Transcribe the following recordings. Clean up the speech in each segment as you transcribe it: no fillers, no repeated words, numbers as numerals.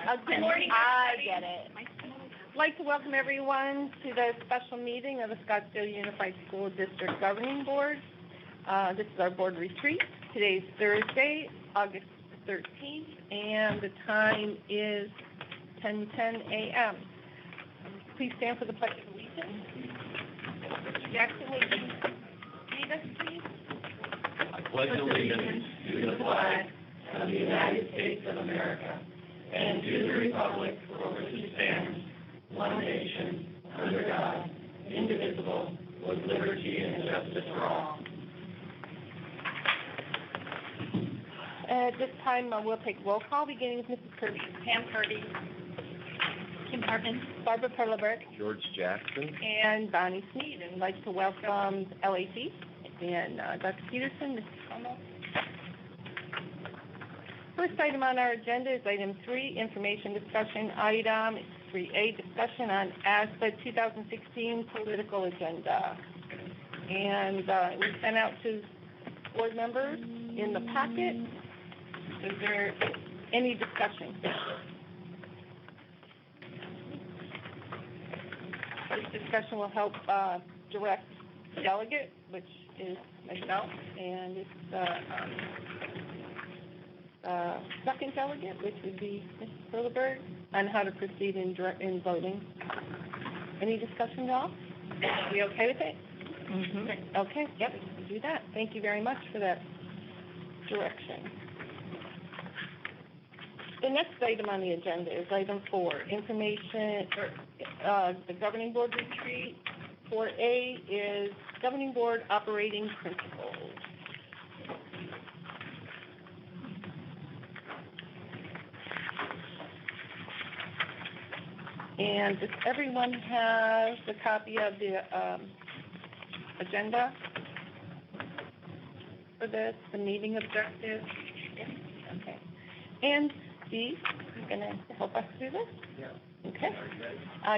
Good morning, I get it. I'd like to welcome everyone to the special meeting of the Scottsdale Unified School District Governing Board. This is our board retreat. Today's Thursday, August 13th, and the time is 10:10 a.m. Please stand for the Pledge of Allegiance. Mr. Jackson, would you lead us, please? I pledge allegiance to the flag of the United States of America and to the republic for which it stands, one nation, under God, indivisible, with liberty and justice for all. At this time, we'll take roll call, beginning with Mrs. Kirby. Pam Kirby. Kim Hartman. Barbara Perleberg. George Jackson. And Bonnie Sneed. And I'd like to welcome LAC and Dr. Peterson, Mr. Como. First item on our agenda is item 3, information discussion item 3A, discussion on ASPA 2016 political agenda. And it was sent out to board members in the packet. Is there any discussion? This discussion will help direct delegate, which is myself, and it's second delegate, which would be Mrs. Perleberg, on how to proceed in voting. Any discussion at all? Are we okay with it? Mm-hmm. Okay, yep, we'll do that. Thank you very much for that direction. The next item on the agenda is item 4, information, the governing board retreat. 4A is governing board operating principles. And does everyone have a copy of the agenda for this, the meeting objectives? Okay. And Steve, you're going to help us through this? Yeah. Okay.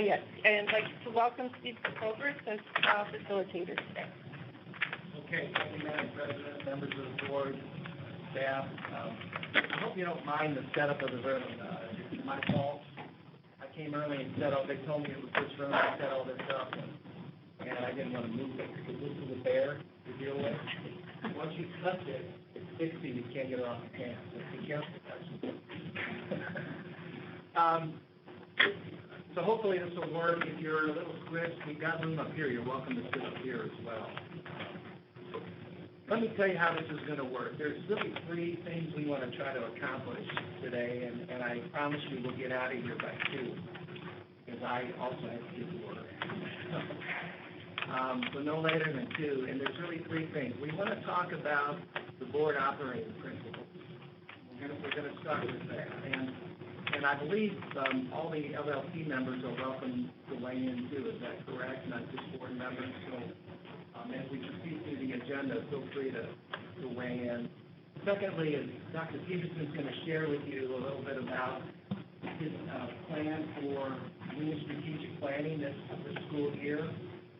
Yes. And I'd like to welcome Steve Kovacs as facilitator today. Okay. Thank you, Madam President, members of the board, staff. I hope you don't mind the setup of the room. It's my fault. I came early and set up. They told me it was this room. I set all this up, and I didn't want to move it because this is a bear to deal with. Once you touch it, it's 60. You can't get it off the can. So be careful touching it. So hopefully this will work. If you're a little squished, we've got room up here. You're welcome to sit up here as well. Let me tell you how this is going to work. There's really 3 things we want to try to accomplish today, and I promise you we'll get out of here by 2, because I also have to get to work. So no later than 2, and there's really 3 things. We want to talk about the board operating principles. We're going to start with that. And I believe all the LLC members are welcome to weigh in too. Is that correct? Not just board members. So as we proceed through the agenda, feel free to weigh in. Secondly, is Dr. Peterson's going to share with you a little bit about his plan for doing strategic planning this school year.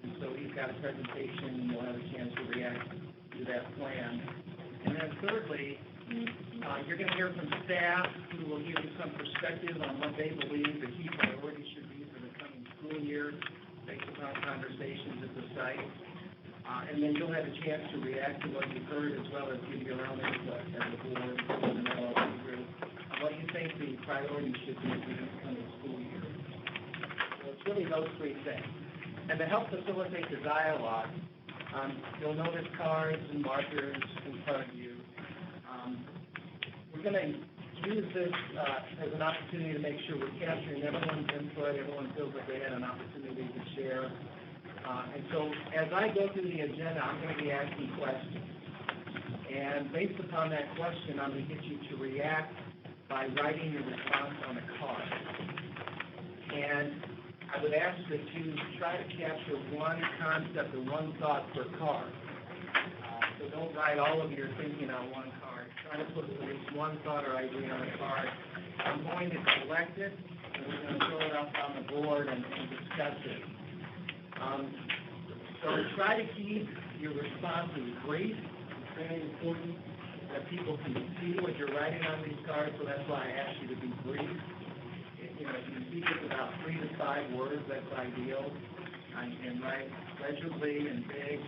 And so he's got a presentation, and you'll have a chance to react to that plan. And then thirdly, you're going to hear from staff who will give you some perspective on what they believe the key priorities should be for the coming school year based upon conversations at the site. And then you'll have a chance to react to what you've heard as well as give your own input as a board and an LLC group on what you think the priorities should be for this coming school year. So it's really those 3 things. And to help facilitate the dialogue, you'll notice cards and markers in front of you. We're going to use this as an opportunity to make sure we're capturing everyone's input, everyone feels like they had an opportunity to share. And so as I go through the agenda, I'm going to be asking questions. And based upon that question, I'm going to get you to react by writing your response on a card. And I would ask that you try to capture one concept or one thought per card. So don't write all of your thinking on one card. Try to put at least one thought or idea on a card. I'm going to collect it, and we're going to throw it up on the board and discuss it. So try to keep your responses brief. It's very important that people can see what you're writing on these cards, so that's why I asked you to be brief. you know, if you speak with about 3 to 5 words, that's ideal. And write legibly and big.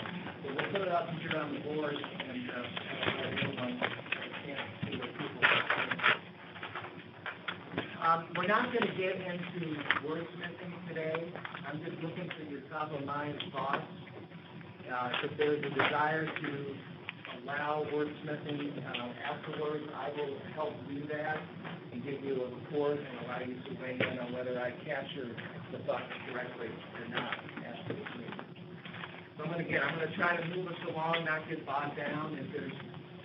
So we'll put it up here on the board and, everyone can't see what people are. We're not going to get into wordsmithing today. I'm just looking for your top of mind thoughts. If there's a desire to allow wordsmithing afterwards, I will help do that and give you a report and allow you to weigh in on whether I capture the thoughts correctly or not after this meeting. So I'm going to try to move us along, not get bogged down. If there's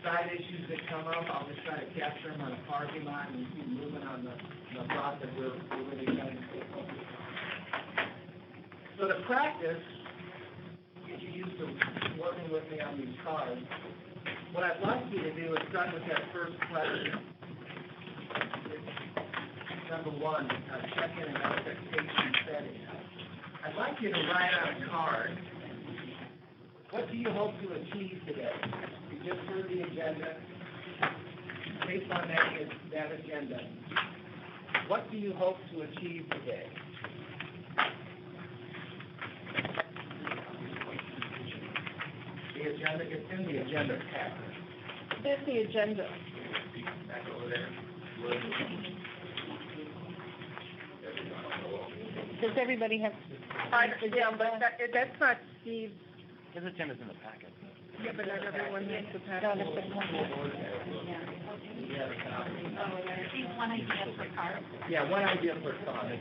side issues that come up, I'll just try to capture them on a parking lot and keep moving on the thought that we're really trying to stay focused on. So to practice, get you used to working with me on these cards, what I'd like you to do is start with that first question. Number 1, check-in and expectation setting. I'd like you to write on a card, what do you hope to achieve today? You just heard the agenda. Based on that agenda, what do you hope to achieve today? The agenda, it's in the agenda packet. There's the agenda. Back over there. Does everybody have? Yeah, but that's not Steve's. His agenda's in the packet. Yeah, but not everyone has the packet. One idea per card. Yeah, one idea per card.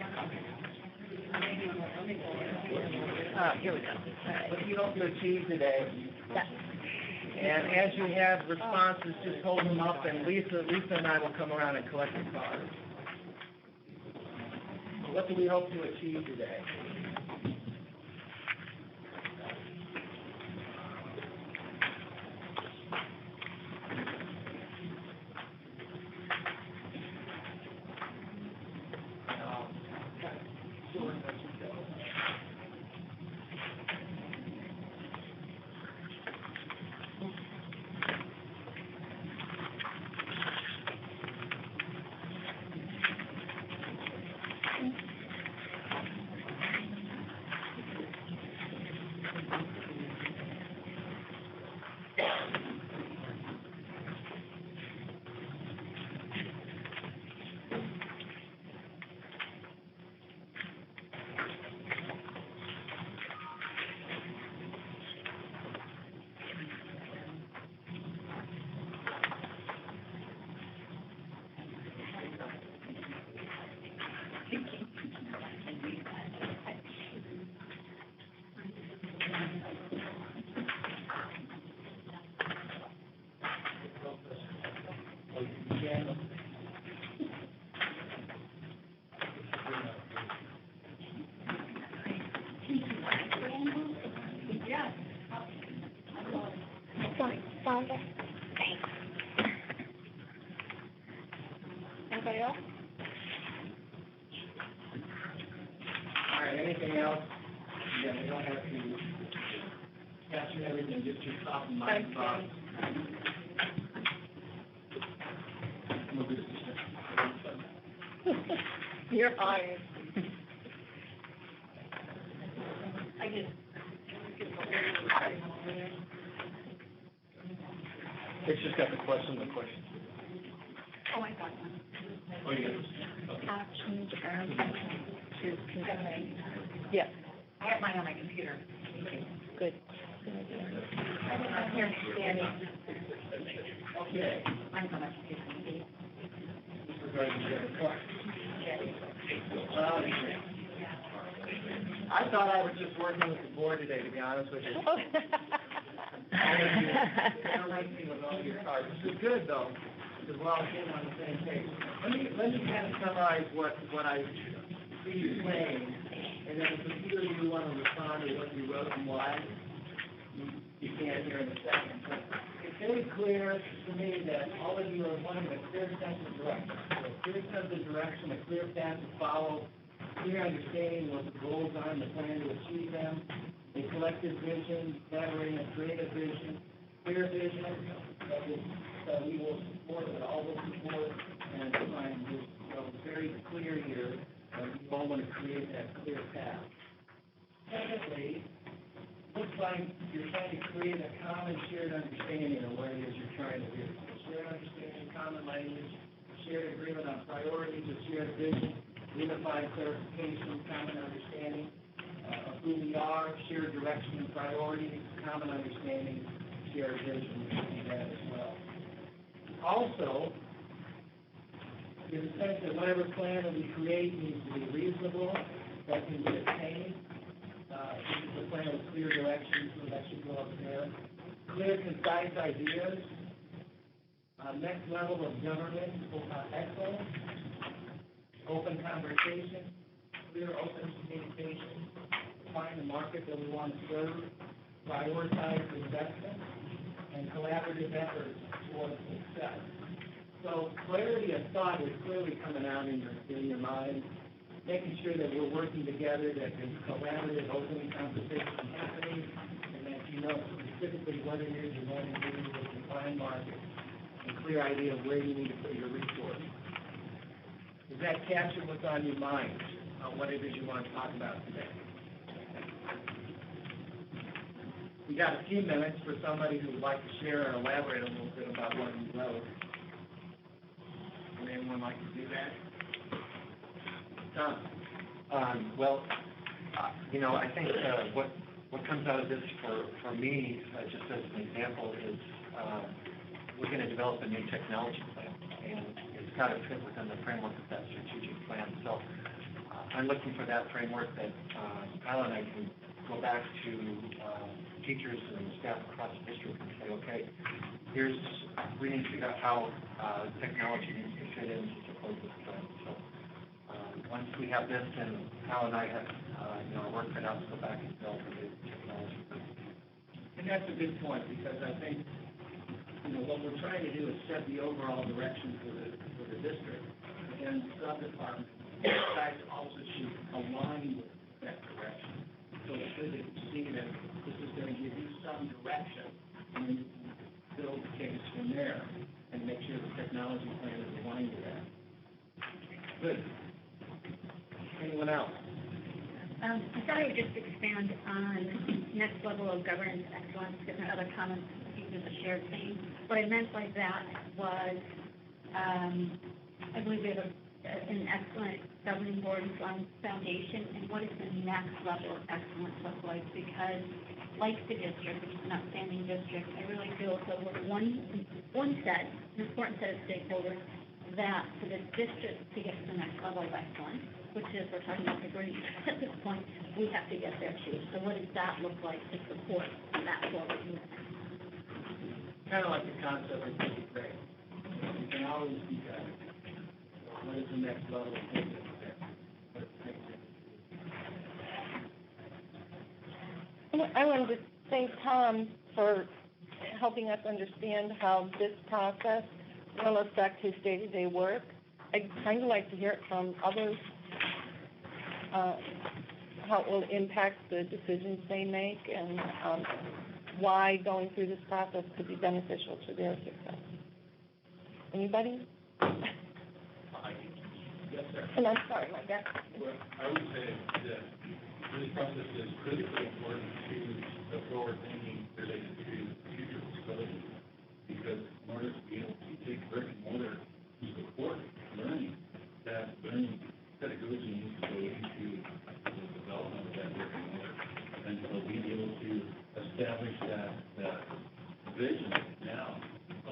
Here we go. What do you hope to achieve today? And as you have responses, just hold them up, and Lisa and I will come around and collect the cards. What do we hope to achieve today? Anybody else? All right, anything else? Yeah, we don't have to capture everything, just your top of mind thoughts. You're hired. I just. It's just got the question. Oh, I got one. Oh, you got this? Actions and to consider. Yes, I have mine on my computer. good. I'm here, Danny. Okay. Mine's on my computer. I thought I was just working with the board today, to be honest with you. With all your cards. This is good, though, because we're all getting on the same page. Let me kind of summarize what I see you saying, and then if either of you want to respond to what you wrote and why, you can here in a second. But it's very clear to me that all of you are wanting a clear sense of direction. So a clear sense of direction, a clear path to follow, clear understanding what the goals are and the plan to achieve them, a collective vision, collaborating a creative vision, clear vision that we will support, that all will support, and trying to be very clear here create that clear path. Secondly, looks like you're trying to create a common shared understanding of what it is you're trying to do. Shared understanding, common language, shared agreement on priorities, a shared vision, unified clarification, common understanding of who we are, shared direction and priorities, common understanding, shared vision, we see that as well. Also, there's a sense that whatever plan that we create needs to be reasonable, that can be attained. This is a plan with clear direction, so that should go up there. Clear, concise ideas. Next level of government, excellence. Open conversation. Clear, open communication. Find the market that we want to serve. Prioritize investment and collaborative efforts towards success. So clarity of thought is clearly coming out in your mind, making sure that we're working together, that there's collaborative, open conversation happening, and that you know specifically what it is you want to do with the defined market, a clear idea of where you need to put your resources. Does that capture what's on your mind, what it is you want to talk about today? We got a few minutes for somebody who would like to share and elaborate a little bit about what you wrote. Would anyone like to do that? Tom? I think what comes out of this for me, just as an example, is we're going to develop a new technology plan, and it's got to fit within the framework of that strategic plan. So I'm looking for that framework that Kyle and I can go back to teachers and staff across the district and say, okay, we need to figure out how technology needs to fit in to support this plan. So once we have this, then Kyle and I have work cut out to go back and develop a new technology plan. And that's a good point, because I think what we're trying to do is set the overall direction for the district, and sub-departments guys also should align with that direction. So it's good to see that this is going to give you some direction, and then you can build the case from there and make sure the technology plan is aligned to that. Good. Anyone else? I thought I would just expand on next level of governance excellence, different other comments, pieces of shared theme. What I meant by that was, I believe we have an excellent governing board and foundation, and what does the next level of excellence look like? Because, like the district, which is an outstanding district, I really feel as though we're an important set of stakeholders that for the district to get to the next level of excellence, which is we're talking about the green, at this point, we have to get there too. So what does that look like to support that forward movement? Kind of like the concept of thinking great. You can always be better. What is the next level of thinking there? What is the next I wanted to thank Tom for helping us understand how this process will affect his day-to-day work. I'd kind of like to hear it from others, how it will impact the decisions they make, and why going through this process could be beneficial to their success. Anybody? Yes, sir. And I'm sorry, my guest. Well, I would say that this process is critically important to the forward thinking related to future facilities, because in order to be able to take brick and mortar to support learning, that learning pedagogy needs to go into the development of that brick and mortar. And so being able to establish that vision now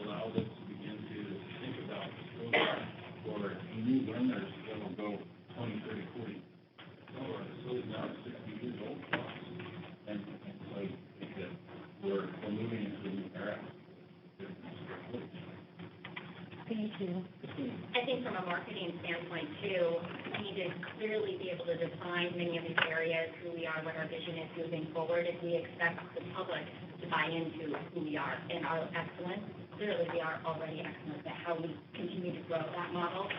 allows us to begin to think about facilities for new learners that will go 20, 30, 40. So our facilities now are 60 years old plus. And so I think that we're moving into a new era. Thank you. I think from a marketing standpoint too, we need to clearly be able to define many of these areas, who we are, what our vision is moving forward. If we expect the public to buy into who we are and our excellence, clearly we are already excellent, but how we continue to grow that model,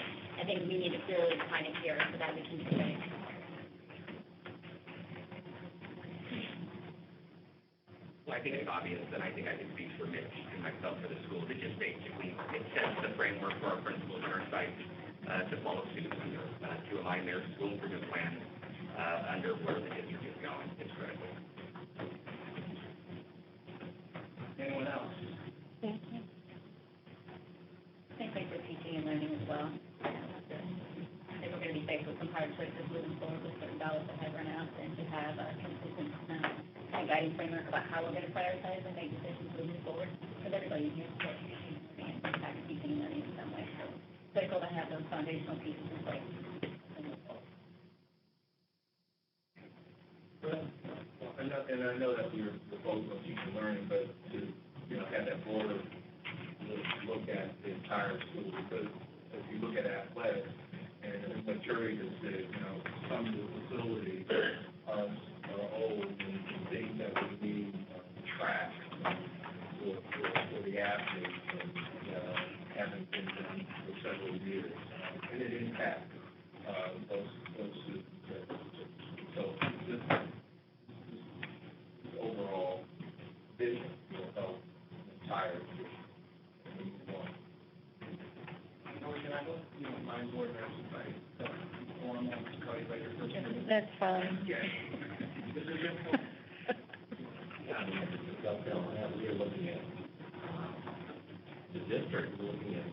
I think we need to clearly define it here so that we can do it. Well, I think it's obvious, and I think I can speak for Mitch and myself for the school, that just basically it sets the framework for our principals and our sites to follow suit, to align their school improvement plan under where the district is going is critical. Anyone else? Same thing for teaching and learning as well. I think we're going to be faced with some hard choices moving forward with certain dollars that have run out, and to have a consistent kind of guiding framework about how we're going to prioritize and make decisions moving forward. Because everybody in here is teaching and impact teaching and learning in some way. So it's critical to have those foundational pieces in place. And I know that we're focused on teaching and learning, but to, have that broader look at the entire school, because if you look at athletics, and what Terry just said, some of the facilities are old and things that would be track for the athletes and haven't been done for several years. And it impacts those students. So this overall vision will help the entire district. Mind board members, by form, I'll call you later. That's fine. Yeah. We're looking at the district, we're looking at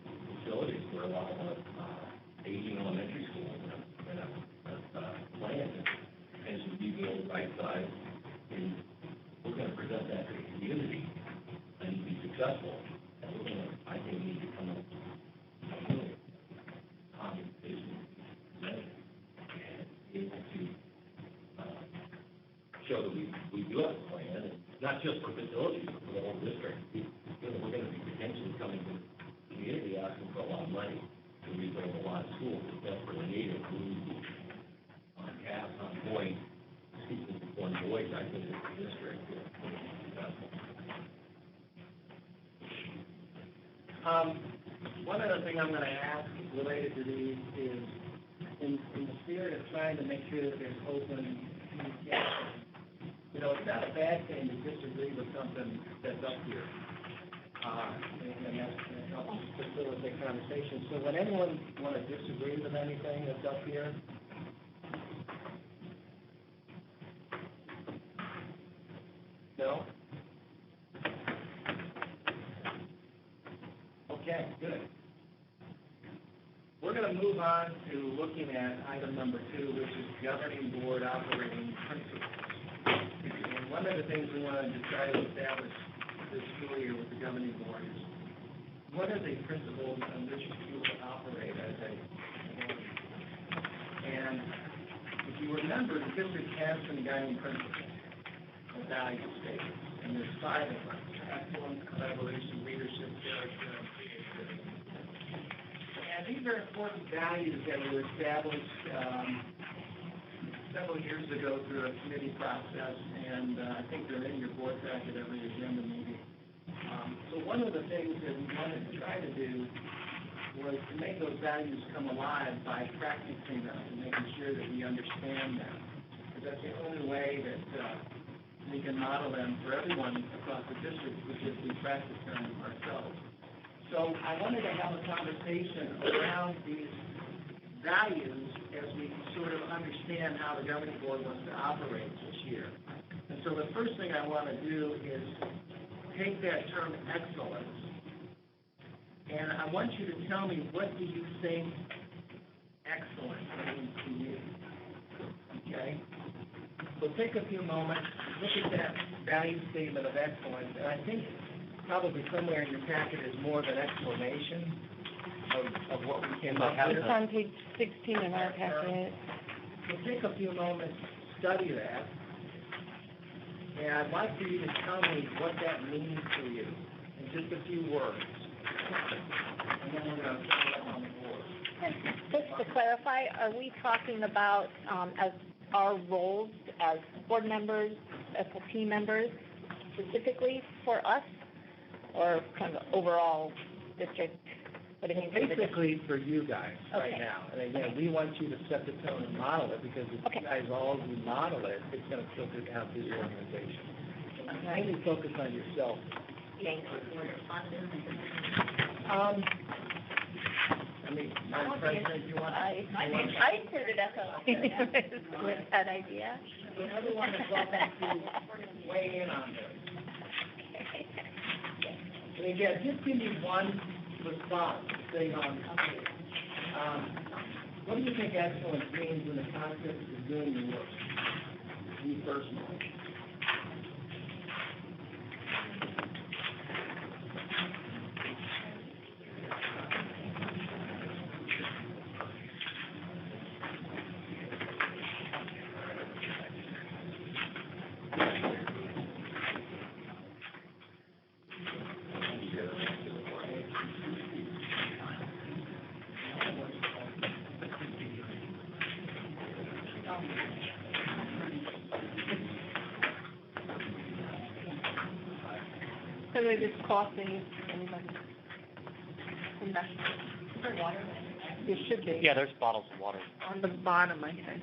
facilities where a lot of aging elementary schools and land and should be built right size. And we're going to present that to the community and be successful. And we're going to, I think, need to come up with show that we do have a plan, and not just for facilities, but for the whole district. We're going to be potentially coming to the community asking for a lot of money to rebuild a lot of schools that desperately need it. On caps, on point, speaking with one voice, I think it's the district will be successful. One other thing I'm going to ask related to these is, in the spirit of trying to make sure that there's open communication, it's not a bad thing to disagree with something that's up here. And that helps facilitate conversation. So would anyone want to disagree with anything that's up here? No? Okay, good. We're going to move on to looking at item number 2, which is governing board operating principles. And one of the things we wanted to try to establish this school year with the governing board is what are the principles on which you will operate as a board? And if you remember, the district has some guiding principles and value statements, and there's 5 of them: excellence, collaboration, leadership, character, and creativity. And these are important values that were established several years ago through a committee process, and I think they're in your board packet every agenda meeting. So one of the things that we wanted to try to do was to make those values come alive by practicing them and making sure that we understand them. Because that's the only way that we can model them for everyone across the district, which is we practice them ourselves. So I wanted to have a conversation around these values as we sort of understand how the governing board wants to operate this year. And so the first thing I want to do is take that term excellence, and I want you to tell me, what do you think excellence means to you? Okay? So take a few moments, look at that value statement of excellence, and I think probably somewhere in your packet is more of an explanation of what we came up with. It's on page 16 in our packet. So take a few moments, study that, and I'd like for you to tell me what that means to you in just a few words. And then we're going to put it up on the board. Just to clarify, are we talking about as our roles as board members, SLP members, specifically for us, or kind of overall district? What do you mean for the district? Basically for you guys right Okay. now. And again, we want you to set the tone and model it, because if Okay. you guys all do model it, it's going to filter out through the organization. So mainly focus on yourself. I mean, Madam President, you want? I said it with that idea. Everyone is welcome to weigh in on this. And again, just give me one response, say what do you think excellence means in the context of doing your work? You personally. So they're just costing anybody. There should be. Yeah, there's bottles of water. On the bottom, I think.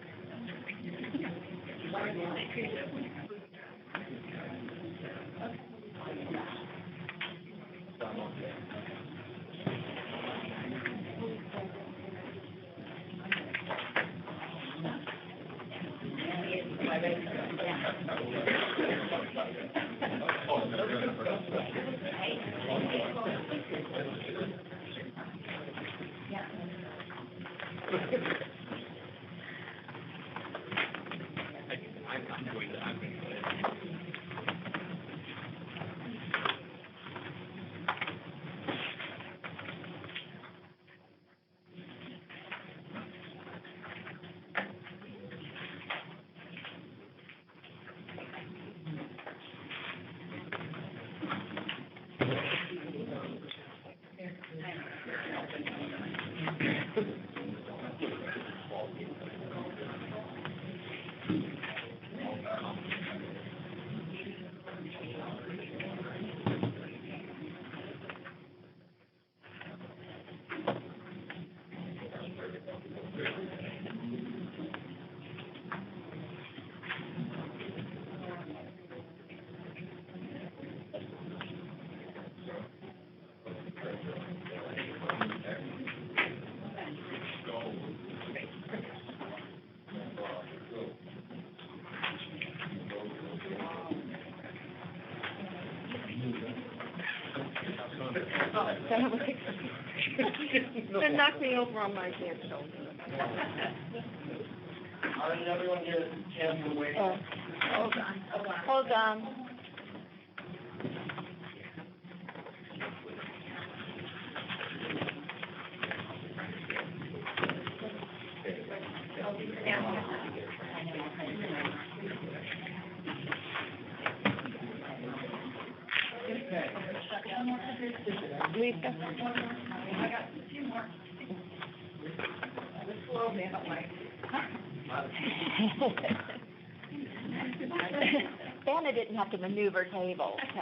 That knocked me over on my hand shoulder. All right, everyone get a chance to wait. Hold on. Lisa? I got two more. Slow down, like. Anna didn't have to maneuver tables, so.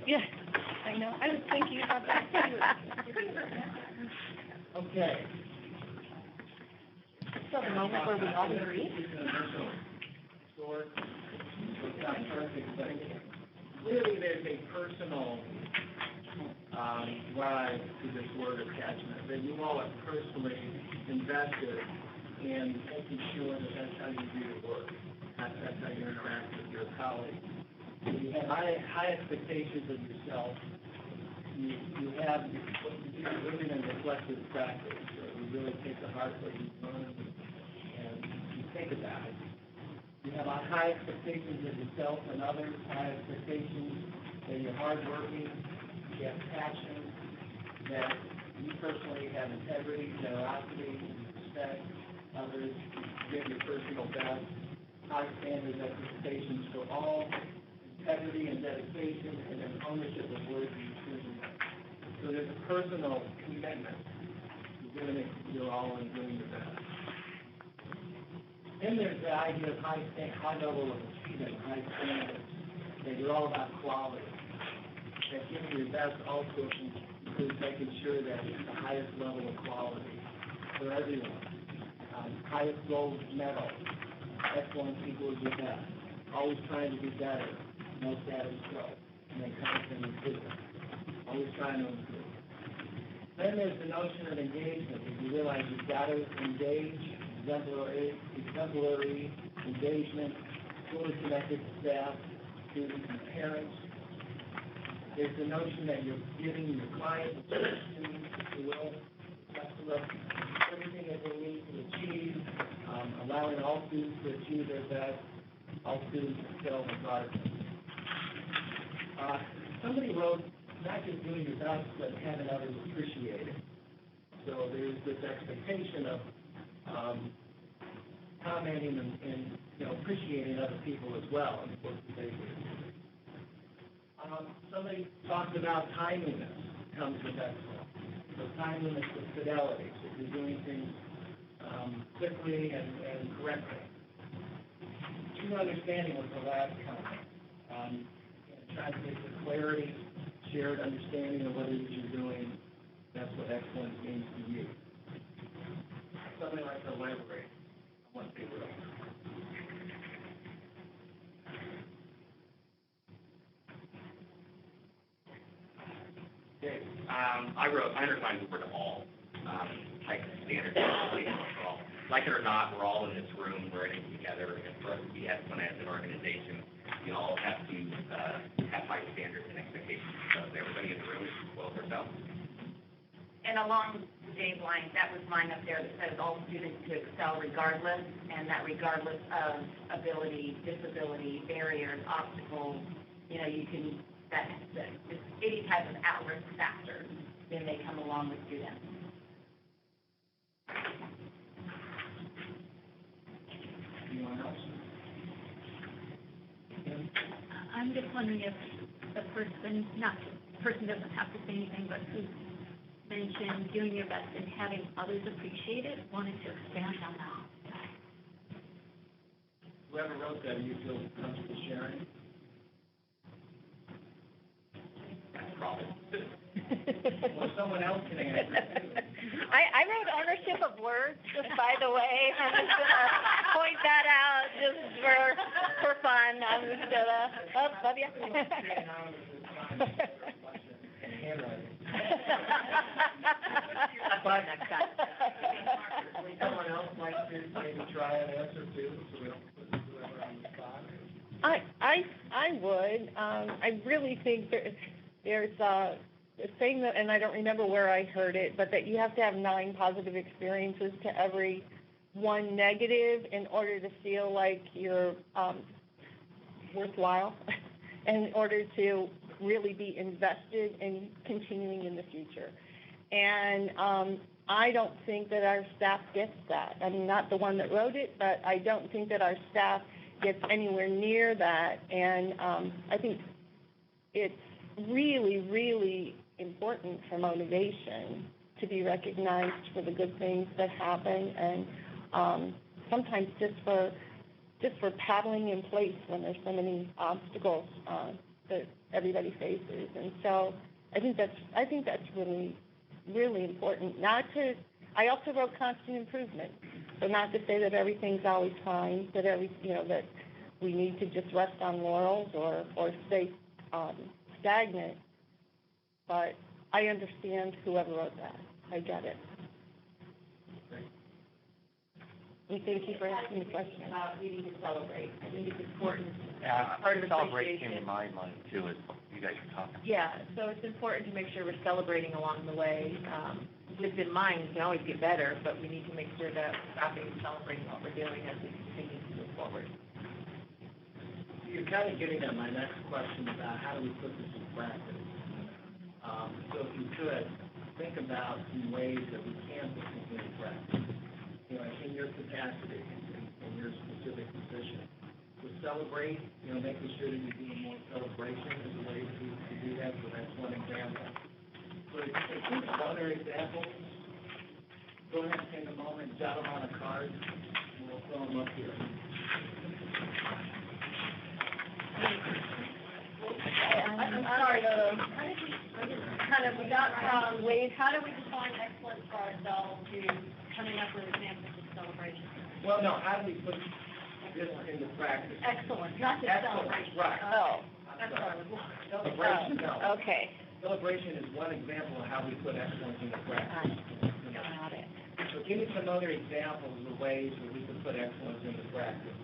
Yeah, I know. I was thinking about that too. Okay. So the moment where we all agree? Short, it's not perfect, but clearly there's a personal drive to this word attachment, that you all are personally invested in making sure that that's how you do your work, that's how you interact with your colleagues. You have high expectations of yourself. You have living and reflective practice, so you really take to heart what you learn and you think about it. You have high expectations of yourself and others, high expectations that you're hardworking, you have passion, that you personally have integrity, generosity, respect others, give your personal best, high standards, expectations for all, integrity and dedication, and then ownership of words and decisions. So there's a personal commitment to giving it your all and doing your best. Then there's the idea of high level of achievement, high standards, that you're all about quality. That giving your best also includes making sure that it's the highest level of quality for everyone. Highest gold medal, excellence equals your best. Always trying to be better, no status quo, and then constant improvement. always trying to improve. Then there's the notion of engagement. If you realize you've got to engage, exemplary engagement, fully connected to staff, students, and parents. There's the notion that you're giving your clients, students, if you will, everything that they need to achieve, allowing all students to achieve their best, all students excel regardless. Somebody wrote, not just doing your best, but having others appreciate it. So there's this expectation of commenting and appreciating other people as well in the work that they do. Somebody talked about timeliness comes with excellence. So timeliness with fidelity. So if you're doing things quickly and correctly. True understanding was the last comment. Trying to get the clarity, shared understanding of what it is you're doing. That's what excellence means to you. Something like the library. I want to be real. I understand the word all, like standards for all. Like it or not, we're all in this room, we're in it together, and for us to be excellent as an organization, we all have to have high standards and expectations of everybody in the room as well as ourselves. And along Dave's line, that was mine up there that says all students to excel regardless, and that regardless of ability, disability, barriers, obstacles, you can, that just any type of at-risk factor, then they come along with students. Anyone else? I'm just wondering if the person, doesn't have to say anything, but who mentioned doing your best and having others appreciate it, wanted to expand on that. Whoever wrote that, you feel comfortable sharing? Probably. Well, someone else can answer. I wrote ownership of words, just by the way. I'm just gonna point that out just for fun. I'm just gonna, love you. But would someone else like to maybe try an answer too, so we don't put whoever on the spot? I would. I really think there's a saying that, and I don't remember where I heard it, but that you have to have 9 positive experiences to every 1 negative in order to feel like you're worthwhile, and in order to really be invested in continuing in the future. And I don't think that our staff gets that. I mean, not the one that wrote it, but I don't think that our staff gets anywhere near that. And I think it's really, really important for motivation to be recognized for the good things that happen, and sometimes just for paddling in place when there's so many obstacles that everybody faces. And so I think that's really, really important. I also wrote constant improvement. So not to say that everything's always fine, that that we need to just rest on laurels or stay stagnant. But I understand whoever wrote that. I get it. And thank you for asking the question. About needing to celebrate. I think it's important. Yeah, Part of celebration came appreciation. to my mind too, as you guys were talking. Yeah, so it's important to make sure we're celebrating along the way. With in mind, we can always get better, but we need to make sure that we're stopping and celebrating what we're doing as we continue to move forward. You're kind of getting at my next question about how do we put this in practice. So if you could, think about some ways that we can put this in practice. In your capacity, in your specific position. To celebrate, making sure that you're doing more celebration is a way to do that, so that's one example. So if you think of other examples, go ahead and take a moment, jot them on a card, and we'll throw them up here. I'm sorry, we got Wade, how do we define excellence for ourselves to coming up with examples of celebration? Well, no, how do we put this into practice? Excellence, not just Excellence, celebration. right. Oh. I'm sorry. Excellence. Celebration, no. Okay. Celebration is one example of how we put excellence into practice. Got it. So give me some other examples of ways that we can put excellence into practice.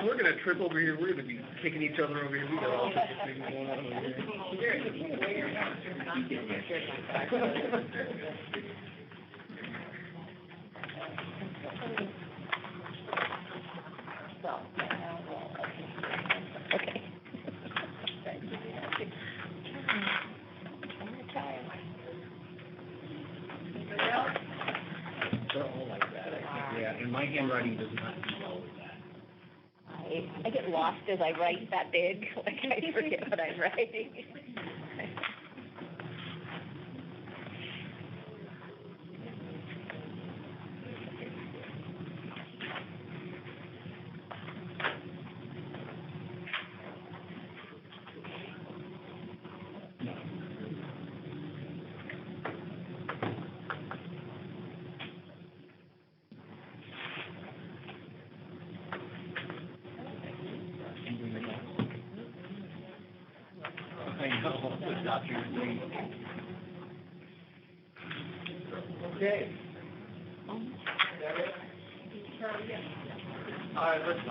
We're going to trip over here. We're going to be kicking each other over here. We got all sorts of things going on over here. They're all like that, I think, yeah, and my handwriting does not do well with that. I get lost as I write that big, like I forget what I'm writing. Okay. All right, let's see.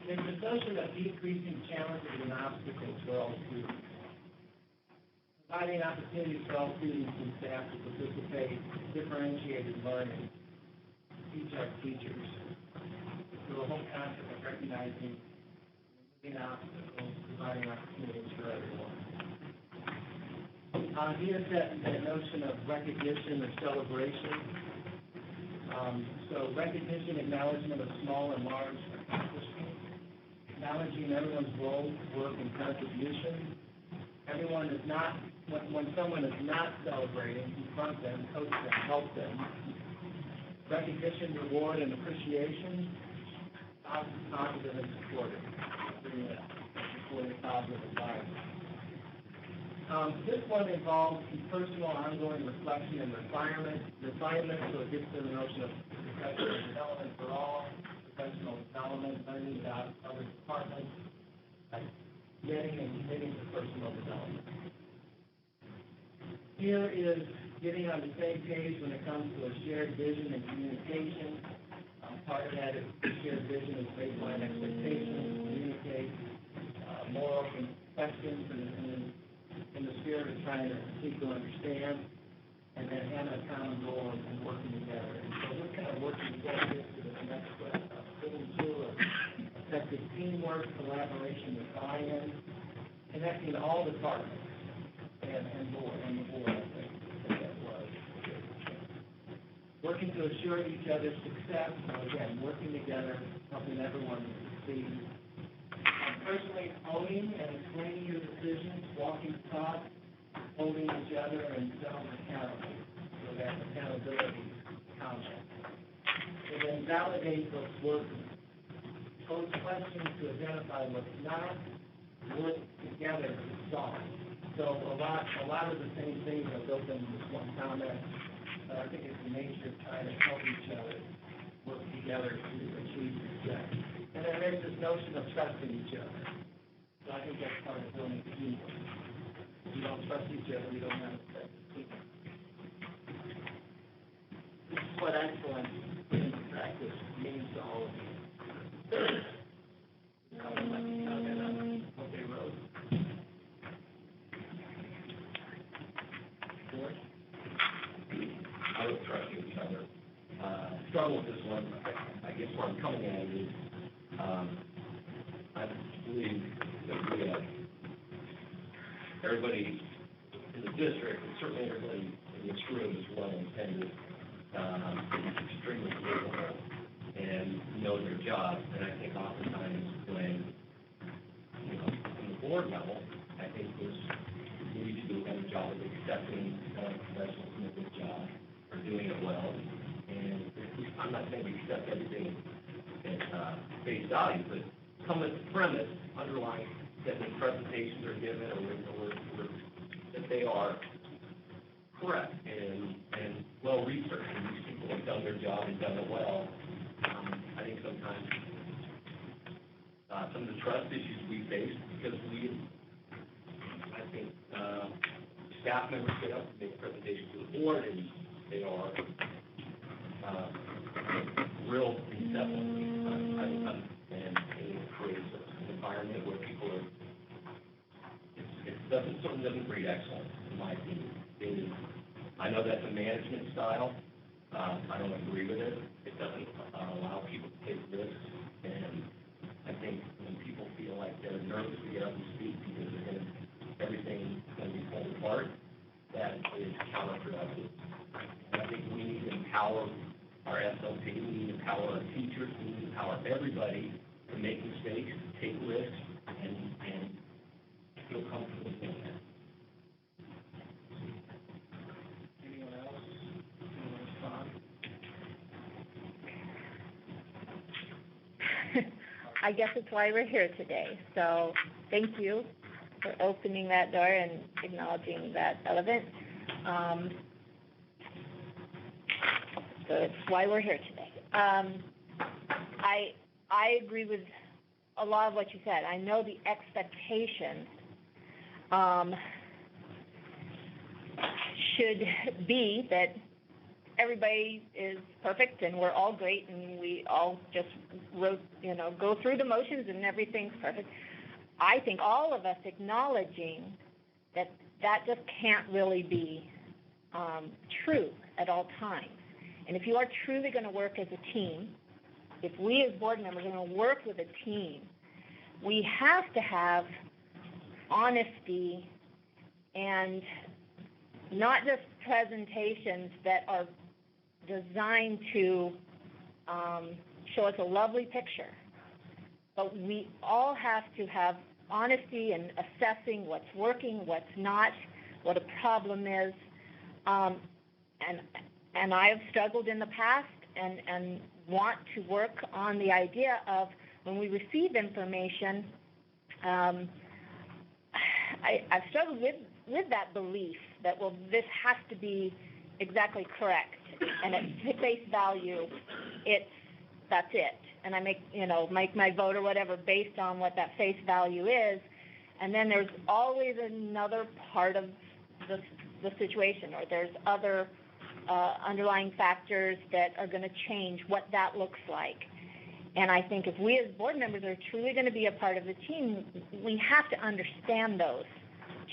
There's a notion of decreasing challenges and obstacles for all students. Providing opportunities for all students and staff to participate in differentiated learning. Teach our teachers. So the whole concept of recognizing obstacles, providing opportunities for everyone. Here's that notion of recognition or celebration. So recognition, acknowledgement of small and large accomplishments, acknowledging everyone's role, work, and contribution. Everyone is not, when someone is not celebrating, confront them, coach them, help them. Recognition, reward, and appreciation, positive and supportive. Supportive, positive environment. This one involves personal ongoing reflection and refinement, so it gets to the notion of professional development for all, professional development, learning about other departments, getting and committing to personal development. Here is getting on the same page when it comes to a shared vision and communication. Part of that is shared vision is baseline expectations, communicate, more open questions, and in the spirit of trying to seek to understand. and then having a common goal and working together. And so we're kind of working together to the next step, building to effective teamwork, collaboration, and buy-in, connecting all departments and the board, I think that was. Working to assure each other's success, so again, working together, helping everyone succeed. Personally owning and explaining your decisions, walking talk, holding each other and self-accountable, so that accountability counts. And then validate what's working. Pose questions to identify what's not, work together to solve. So a lot of the same things are built into this one comment. I think it's the nature of trying to help each other work together to achieve success. And then there's this notion of trusting each other. So I think that's part of building teamwork. If you don't trust each other, you don't have effective teamwork. This is what excellence in practice means to all of you. I would like to comment on what they wrote. George? I would trust each other. Struggle with this one. I guess where I'm coming at is, I believe that everybody in the district, and certainly everybody in this room is well intended, is extremely capable and know their job. And I think oftentimes when, from the board level, I think we need to do a better job of accepting professionals in a good job or doing it well. And I'm not saying we accept everything at face value, but come with the premise underlying that the presentations are given or that they are correct and well researched, and these people have done their job and done it well. I think sometimes some of the trust issues we face because I think staff members get up and make a presentation to the board, and they are real inceptive, and it creates an environment where people are. Something doesn't breed excellence, in my opinion. I know that's a management style. I don't agree with it. It doesn't allow people to take risks, and I think when people feel like they're nervous to get up and speak because everything's going to be pulled apart, that is counterproductive. And I think we need to empower our SLP, we need to empower our teachers, we need to empower everybody to make mistakes, take risks, and feel comfortable doing that. Anyone else want to respond? I guess it's why we're here today. So thank you for opening that door and acknowledging that element. So it's why we're here today. I agree with a lot of what you said. I know the expectations should be that everybody is perfect and we're all great and we all just go through the motions and everything's perfect. I think all of us acknowledging that just can't really be true at all times. And if you are truly going to work as a team, if we as board members are going to work with a team, we have to have honesty and not just presentations that are designed to show us a lovely picture, but we all have to have honesty in assessing what's working, what's not, what a problem is, and I have struggled in the past and want to work on the idea of when we receive information, I've struggled with that belief that, well, this has to be exactly correct, and at face value, that's it. And I make my vote or whatever based on what that face value is, and then there's always another part of the situation, or there's other underlying factors that are going to change what that looks like. And I think if we as board members are truly going to be a part of the team, we have to understand those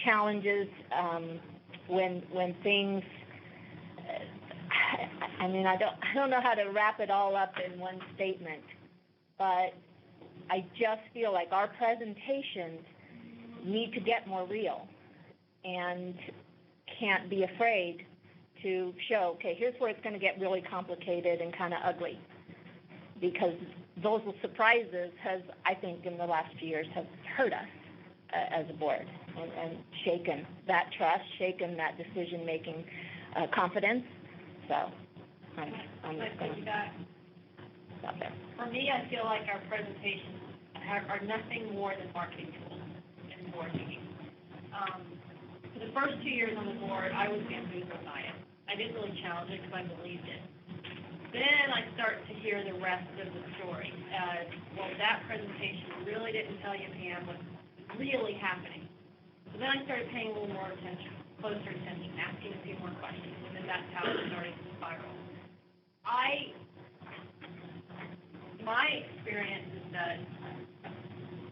challenges when things I mean, I don't know how to wrap it all up in one statement, but I just feel like our presentations need to get more real and can't be afraid to show, okay, here's where it's going to get really complicated and kind of ugly, because those surprises has, I think, in the last few years have hurt us as a board and shaken that trust, shaken that decision-making confidence. So I'm just going to stop there. For me, I feel like our presentations are nothing more than marketing tools in board meetings. For the first 2 years on the board, I was bamboozled by it. I didn't really challenge it because I believed it. Then I start to hear the rest of the story. Well, that presentation really didn't tell you, Pam, what's really happening. So then I started paying a little more attention, closer attention, asking a few more questions, and then that's how it started to spiral. My experience is that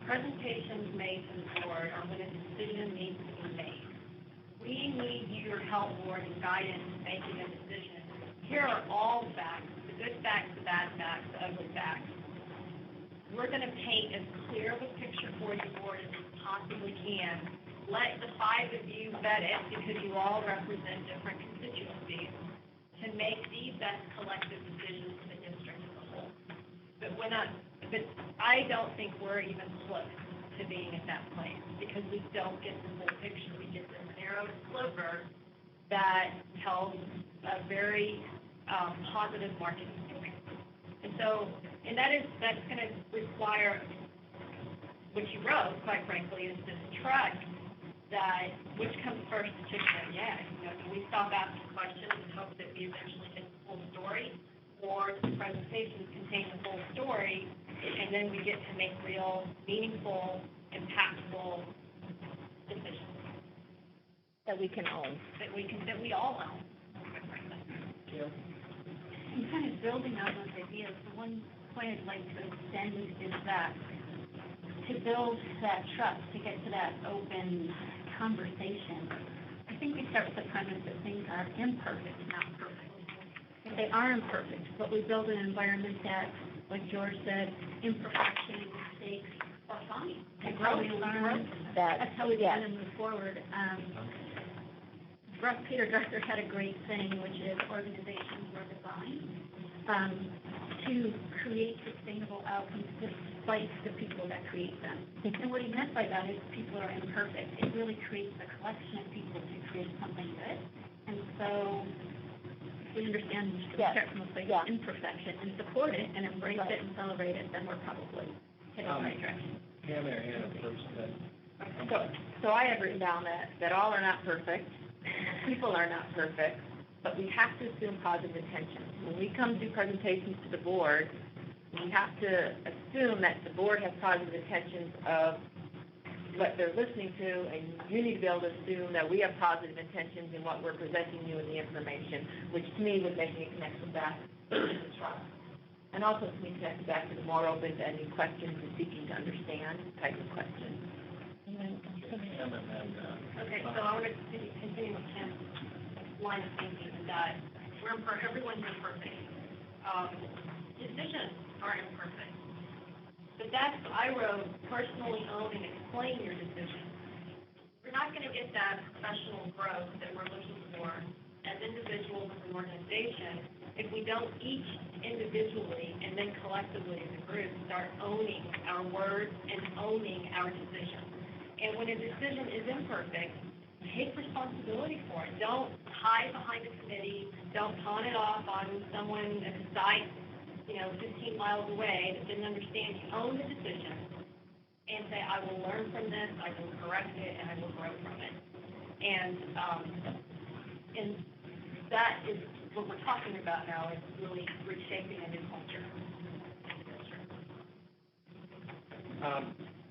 presentations made to the board are when a decision needs to be made. We need your help, board, and guidance in making a decision. Here are all the facts, the good facts, the bad facts, the ugly facts. We're going to paint as clear of a picture for you, board, as we possibly can. Let the 5 of you vet it, because you all represent different constituencies, to make the best collective decisions for the district as a whole. But I don't think we're even close to being at that place, because we don't get the full picture. We get this narrow sliver that tells a very positive marketing story. And that's going to require, what you wrote, quite frankly, is this trust that which comes first, the chicken or the egg. Do we stop asking questions and hope that we eventually get the full story, or does the presentation contain the full story, and then we get to make real, meaningful, impactful decisions That we can own. that we all own, quite frankly. And kind of building on those ideas, the one point I'd like to extend is that to build that trust, to get to that open conversation, I think we start with the premise that things are imperfect, not perfect. If they are imperfect, but we build an environment that, like George said, imperfection and mistakes are fine. And growth. We learn. That's how we want to move forward. Peter Drucker had a great saying, which is organizations were designed to create sustainable outcomes despite the people that create them. And what he meant by that is people are imperfect. It really creates a collection of people to create something good. And so if we understand we should start from a place of imperfection and support it and embrace it and celebrate it, then we're probably heading in the right direction. Pam, Marianne, first. So I have written down that all are not perfect, people are not perfect, but we have to assume positive intentions. When we come do presentations to the board, we have to assume that the board has positive intentions of what they're listening to, and you need to be able to assume that we have positive intentions in what we're presenting you in the information, which to me was making a connection back to the trust. And also to me connected back to the more open to any questions and seeking to understand type of questions. Okay, so I want to continue with Ken's line of thinking that everyone's imperfect. Decisions are imperfect. But I wrote, personally own and explain your decisions. We're not going to get that professional growth that we're looking for as individuals as an organization if we don't each individually and then collectively as a group start owning our words and owning our decisions. And when a decision is imperfect, take responsibility for it. Don't hide behind a committee. Don't pawn it off on someone at the site, 15 miles away that didn't understand. You own the decision and say, I will learn from this, I will correct it, and I will grow from it. And that is what we're talking about now, is really reshaping a new culture.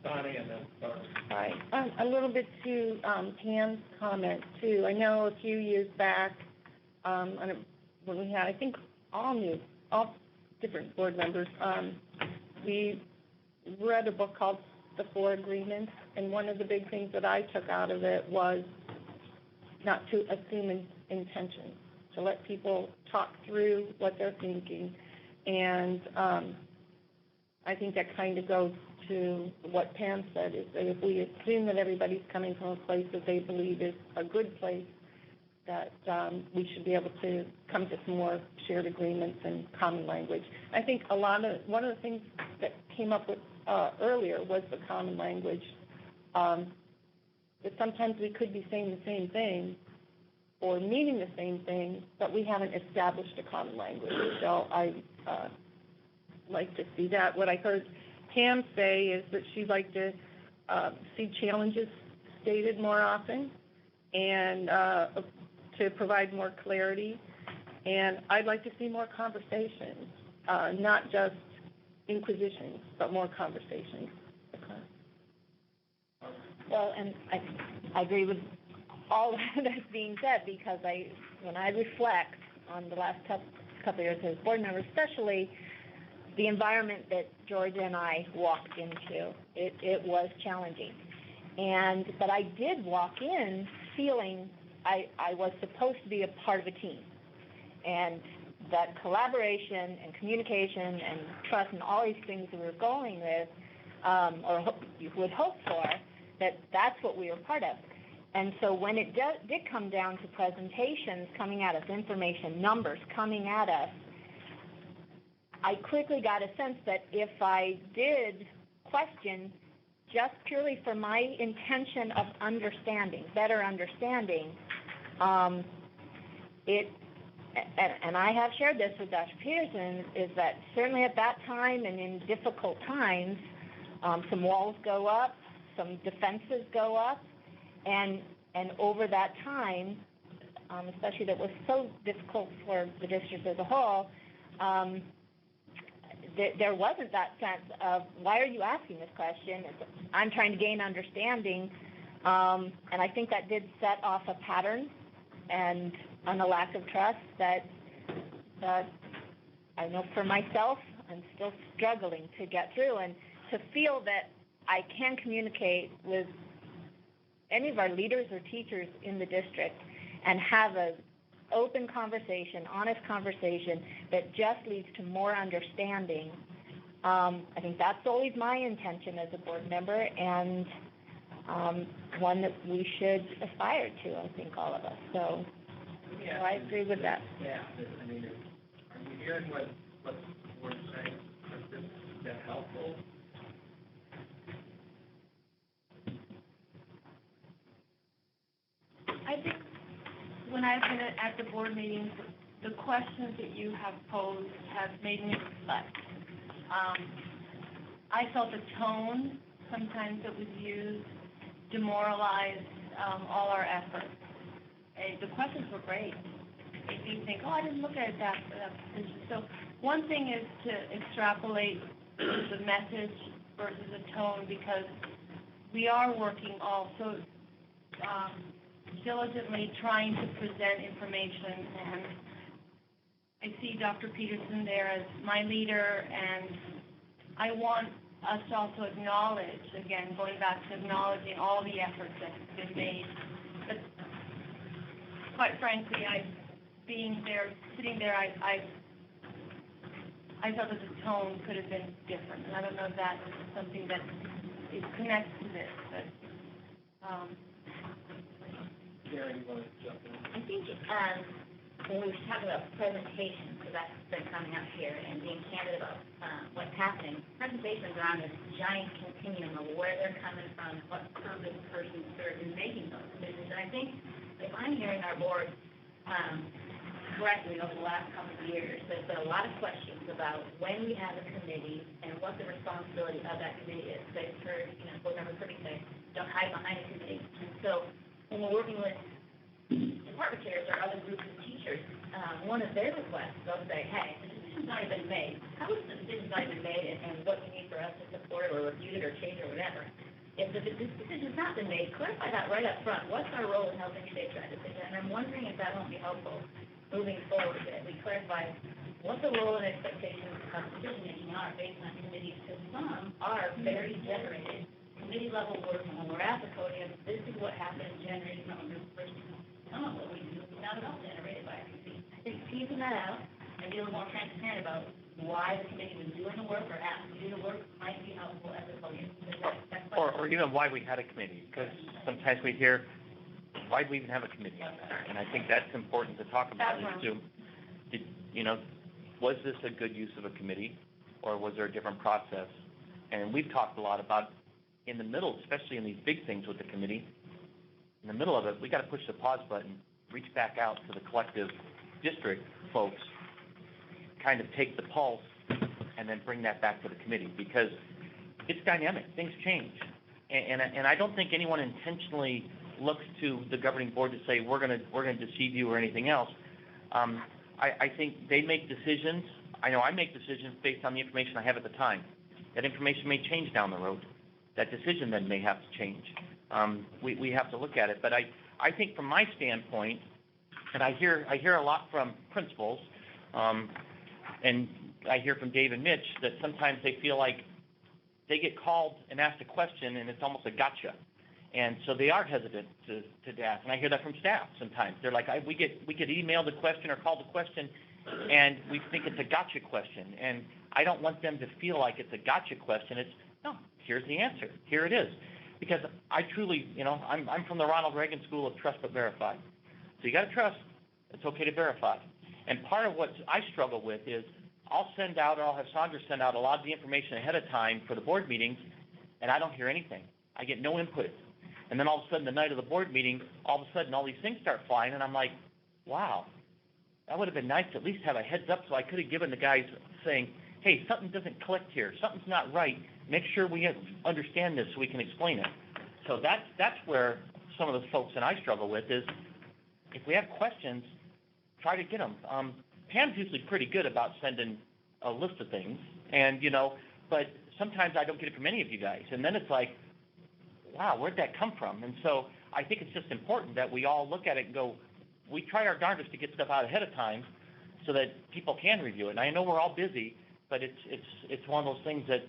Bonnie and then Barbara. Hi. A little bit to Pam's comment, too. I know a few years back, when we had, I think, all different board members, we read a book called The Four Agreements, and one of the big things that I took out of it was not to assume intentions, to let people talk through what they're thinking. And I think that kind of goes to what Pam said, is that if we assume that everybody's coming from a place that they believe is a good place, that we should be able to come to some more shared agreements and common language. I think one of the things that came up with earlier was the common language, that sometimes we could be saying the same thing or meaning the same thing, but we haven't established a common language. So I like to see that. What I heard Pam say is that she'd like to see challenges stated more often and to provide more clarity. And I'd like to see more conversations, not just inquisitions, but more conversations. Okay. Well, and I agree with all that's being said, because when I reflect on the last couple of years as board member, especially the environment that Georgia and I walked into, it was challenging. But I did walk in feeling I was supposed to be a part of a team, and that collaboration and communication and trust and all these things that we're going with, or you would hope for, that's what we were part of. And so when it did come down to presentations coming at us, information, numbers coming at us, I quickly got a sense that if I did question just purely for my intention of understanding, better understanding, and I have shared this with Dr. Peterson, is that certainly at that time and in difficult times, some walls go up, some defenses go up, and over that time, especially that was so difficult for the district as a whole, there wasn't that sense of, why are you asking this question? I'm trying to gain understanding, and I think that did set off a pattern and a lack of trust that I know for myself, I'm still struggling to get through, and to feel that I can communicate with any of our leaders or teachers in the district and have an open conversation, honest conversation that just leads to more understanding. I think that's always my intention as a board member, and one that we should aspire to, I think, all of us. So I agree with that. Yeah, I mean, are you hearing what the board is saying? Is that helpful? I think when I've been at the board meetings, the questions that you have posed have made me reflect. I felt the tone sometimes that was used demoralized all our efforts. The questions were great. Made me think, I didn't look at it that position. So one thing is to extrapolate the message versus the tone, because we are working also diligently trying to present information, and I see Dr. Peterson there as my leader, and I want us to also acknowledge, again, going back to acknowledging all the efforts that have been made. But quite frankly, sitting there, I felt that the tone could have been different, and I don't know if that is something that is connected to this, but Gary, you want to jump in? I think when we were talking about presentations, because that's been coming up here, and being candid about what's happening, presentations are on this giant continuum of where they're coming from, what purpose person serves in making those decisions. And I think if I'm hearing our board correctly over the last couple of years, there's been a lot of questions about when we have a committee and what the responsibility of that committee is. They've heard, board member Kirby say, don't hide behind a committee. And so when we're working with department chairs or other groups of teachers, one of their requests, they'll say, hey, the decision's already been made. How is the decision already been made, and what do you need for us to support or refute it or change or whatever? If the decision's not been made, clarify that right up front. What's our role in helping shape that decision? And I'm wondering if that won't be helpful moving forward, that we clarify what the role and expectations of decision-making are based on committees, because some are very generated. Committee-level work, when we're at the podium, this is what happens, generated from a group person. Some of what we do not at all generated by a committee. I think teasing that out and being a little more transparent about why the committee was doing the work or asked to do the work might be helpful at the podium. Or even why we had a committee, because sometimes we hear, why do we even have a committee on that? And I think that's important to talk about, is to, was this a good use of a committee, or was there a different process? And we've talked a lot about, in the middle, especially in these big things with the committee, in the middle of it, we got to push the pause button, reach back out to the collective district folks, kind of take the pulse, and then bring that back to the committee, because it's dynamic. Things change. And I don't think anyone intentionally looks to the governing board to say, we're gonna deceive you or anything else. I think they make decisions. I know I make decisions based on the information I have at the time. That information may change down the road. That decision then may have to change. We have to look at it. But I think from my standpoint, and I hear a lot from principals, and I hear from Dave and Mitch, that sometimes they feel like they get called and asked a question and it's almost a gotcha. And so they are hesitant to ask. And I hear that from staff sometimes. They're like, we get emailed a question or called a question, and we think it's a gotcha question. And I don't want them to feel like it's a gotcha question. It's, no, here's the answer. Here it is. Because I truly, I'm from the Ronald Reagan School of Trust but Verify. So you got to trust. It's okay to verify. And part of what I struggle with is I'll send out, or I'll have Sandra send out a lot of the information ahead of time for the board meetings, and I don't hear anything. I get no input. And then all of a sudden, the night of the board meeting, all of a sudden, all these things start flying, and I'm like, wow, that would have been nice to at least have a heads up, so I could have given the guys saying, hey, something doesn't click here. Something's not right. Make sure we understand this so we can explain it. So that's where some of the folks and I struggle with is, if we have questions, try to get them. Pam's usually pretty good about sending a list of things, and but sometimes I don't get it from any of you guys, and then it's like, wow, where'd that come from? And so I think it's just important that we all look at it and go, we try our darndest to get stuff out ahead of time so that people can review it. And I know we're all busy, but it's one of those things that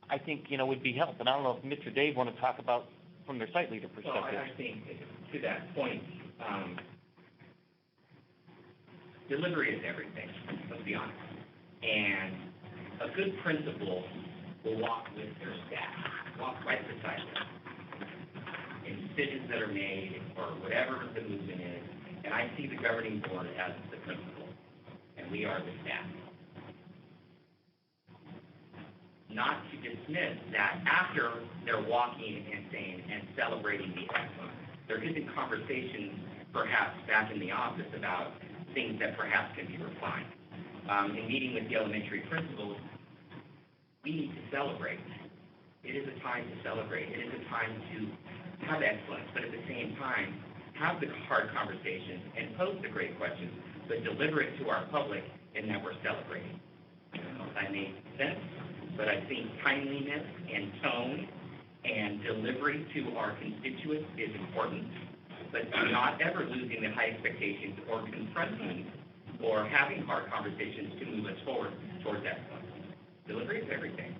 I think would be helpful. And I don't know if Mitch or Dave want to talk about from their site leader perspective. Well, I think to that point, delivery is everything, let's be honest. And a good principal will walk with their staff, walk right beside them in decisions that are made or whatever the movement is. And I see the governing board as the principal, and we are the staff. Not to dismiss that after they're walking and saying and celebrating the excellence, there isn't conversations perhaps back in the office about things that perhaps can be refined. In meeting with the elementary principals, we need to celebrate. It is a time to celebrate. It is a time to have excellence, but at the same time, have the hard conversations and pose the great questions, but deliver it to our public in that we're celebrating. I don't know if that makes sense, but I think timeliness and tone and delivery to our constituents is important, but not ever losing the high expectations or confronting or having hard conversations to move us forward towards excellence. Delivery is everything.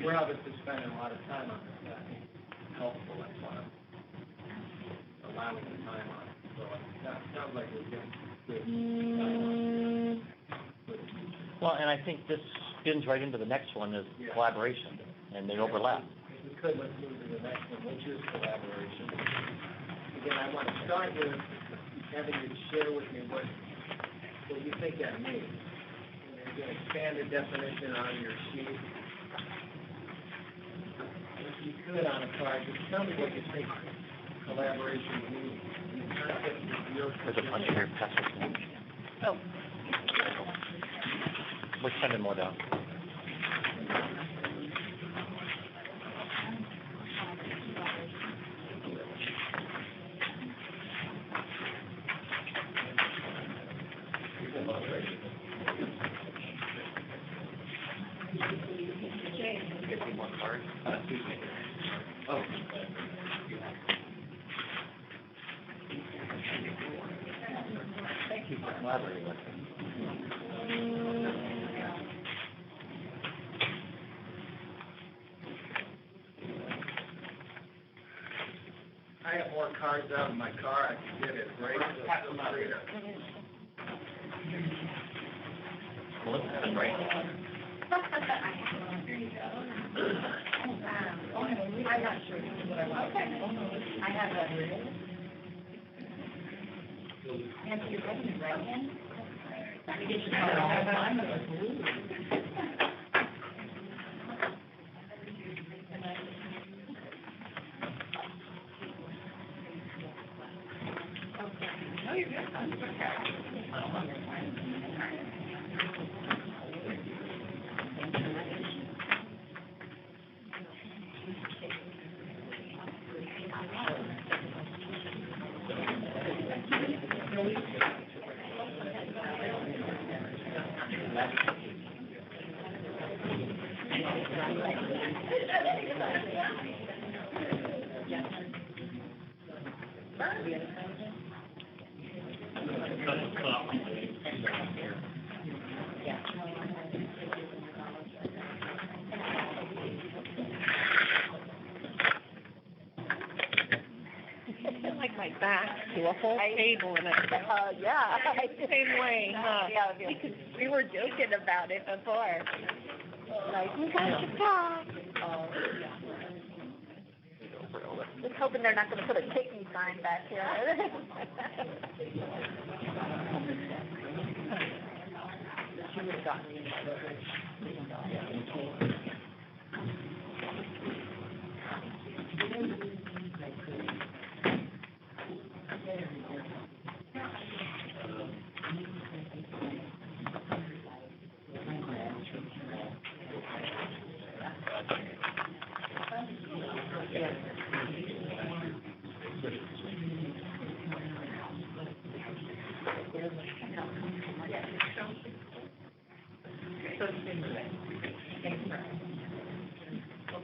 We're obviously spending a lot of time on this. I think it's helpful. That's why I'm allowing the time on it. So it sounds like we're getting good. Well, and I think this spins right into the next one is collaboration, and they overlap. If we could, let's move to the next one, which is collaboration. Again, I want to start with having you share with me what you think that means. And there's an expanded definition on your sheet. If you could, on a card, just tell me what you think collaboration means. There's a bunch here. Pass this one. Oh. We're sending more down. Oh. Thank you for collaborating with me. I have more cards out in my car, I can get it, right? Melissa, right? I'm not sure what I want. I have a. Nancy, you're going to write in? We get you card all the time. No, you're good. Like my back to a whole table and Yeah. same way, huh? Yeah, We were joking about it before. Like, we got to talk. Just hoping they're not gonna put a kicking sign back here. She would have gotten me.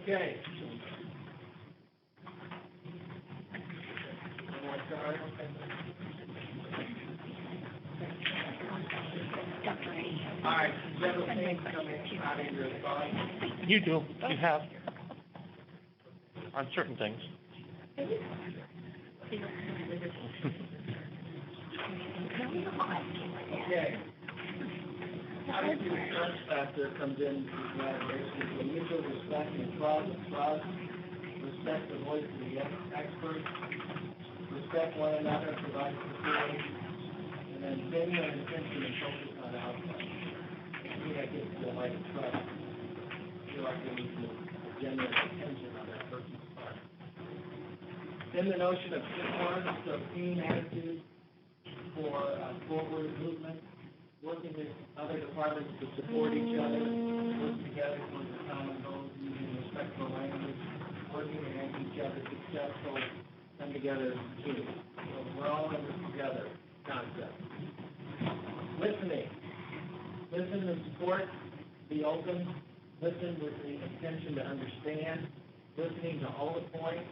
Okay. All right, general things coming out of your thoughts. You do, you have. On certain things. Okay. Obviously, the first factor comes in evaluation, the mutual respect and trust, respect the voice of the experts, respect one another, provide support, and then genuine intention and focus on outcomes. I think that gets to the light of trust. I feel like there needs to be genuine intention on that person's part. Then the notion of teamwork, so team attitude for forward movement, working with other departments to support each other, work together towards the common goals, using respectful language, working to make each other successful, come together as a team. So we're all in this together concept. Listening. Listen and support, be open, listen with the intention to understand, listening to all the points,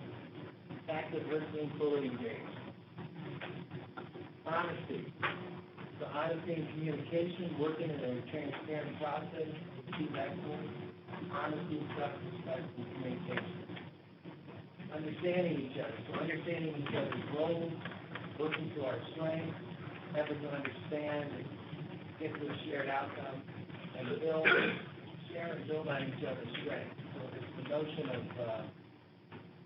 active listening, fully engaged. Honesty. So honesty and communication, working in a transparent process, achieve excellence, honesty, trust, respect, and communication. Understanding each other, so understanding each other's roles, working to our strengths, having to understand and get to a shared outcome, and build, share and build on each other's strengths. So it's the notion of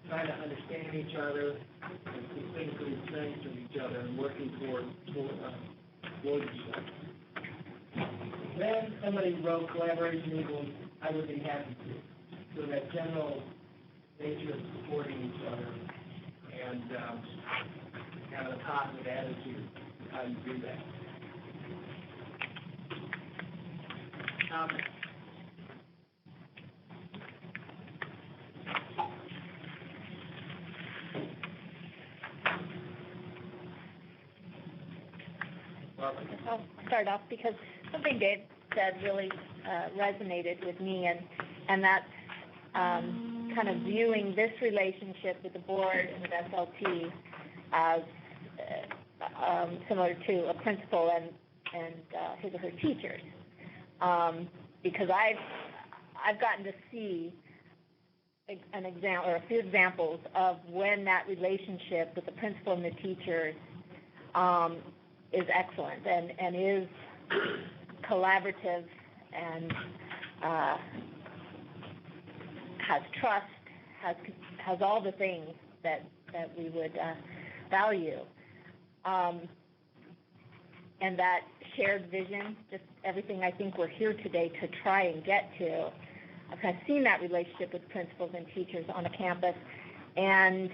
trying to understand each other, and specifically the strengths of each other, and working towards each other. Then somebody wrote collaboration equals I would be happy to. So that general nature of supporting each other and having a positive attitude, how you do that. I'll start off because something Dave said really resonated with me, and that's kind of viewing this relationship with the board and with SLT as similar to a principal and his or her teachers, because I've gotten to see a few examples of when that relationship with the principal and the teachers is excellent and is collaborative and has trust, has all the things that we would value. And that shared vision, just everything I think we're here today to try and get to. I've kind of seen that relationship with principals and teachers on a campus, and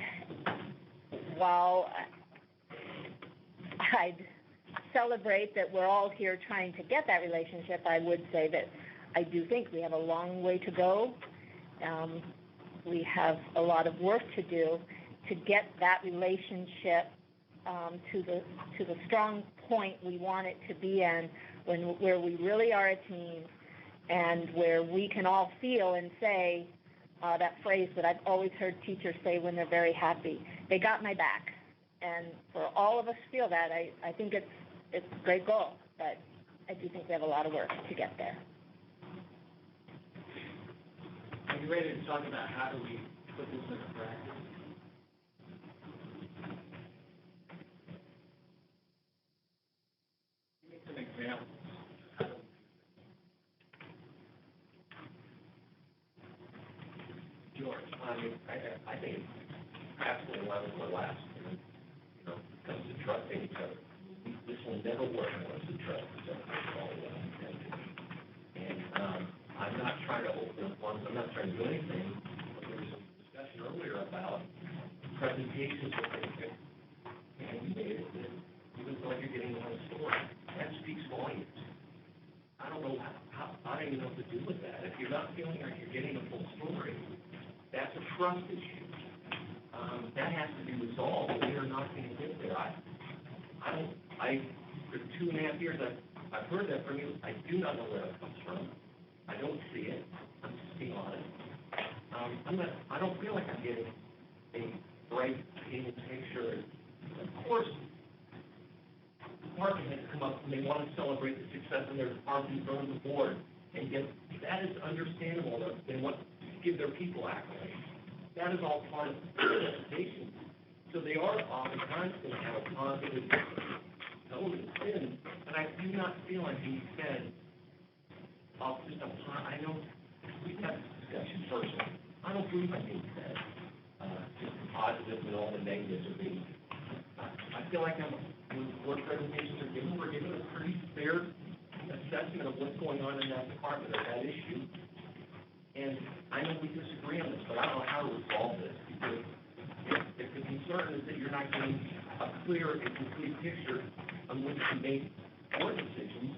while I'd celebrate that we're all here trying to get that relationship, I would say that I do think we have a long way to go. We have a lot of work to do to get that relationship to the strong point we want it to be in, where we really are a team and where we can all feel and say that phrase that I've always heard teachers say when they're very happy, they got my back. And for all of us to feel that, I think it's a great goal, but I do think we have a lot of work to get there. Are you ready to talk about how do we put this into practice? Give me some examples. George, I think absolutely one of the last, comes to trusting each other. This will never work unless we trust each other. And I'm not trying to open one, I'm not trying to do anything. There was some discussion earlier about presentations with things. And we made it that you look like you're getting one story. That speaks volumes. I don't know I don't even know what to do with that. If you're not feeling like you're getting a full story, that's a trust issue. That has to be resolved. We are not going to get there. For 2.5 years, I've heard that from you. I do not know where it comes from. I don't see it. I'm just being honest. I don't feel like I'm getting a bright, clean picture. Of course, market has come up and they want to celebrate the success of their department in front of the board. And yet, that is understandable. They want to give their people accolades. That is all part of the presentation. So they are oftentimes going to have a positive tone and spin. And I do not feel like being said, I know we've had this discussion personally. I don't believe I'm being said just positive and all the negatives are being. I feel like when board presentations are given, we're given a pretty fair assessment of what's going on in that department or that issue. And I know we disagree on this, but I don't know how to resolve this, because if the concern is that you're not getting a clear and complete picture on which to make board decisions,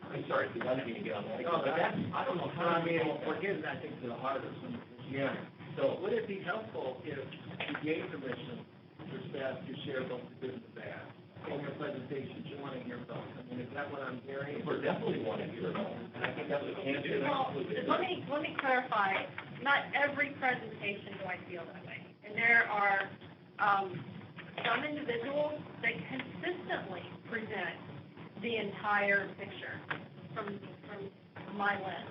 I'm sorry, because I didn't mean to get on that. No, but I don't know how to we're getting, I think, to the heart of some of this. Yeah. So would it be helpful if you gave permission for staff to share both the good and the bad? In your presentations, you want to hear both. I mean, is that what I'm hearing? we're definitely wanting to hear about it. And I think that's what answer. Well, let me clarify. Not every presentation do I feel that way. And there are some individuals that consistently present the entire picture from my lens.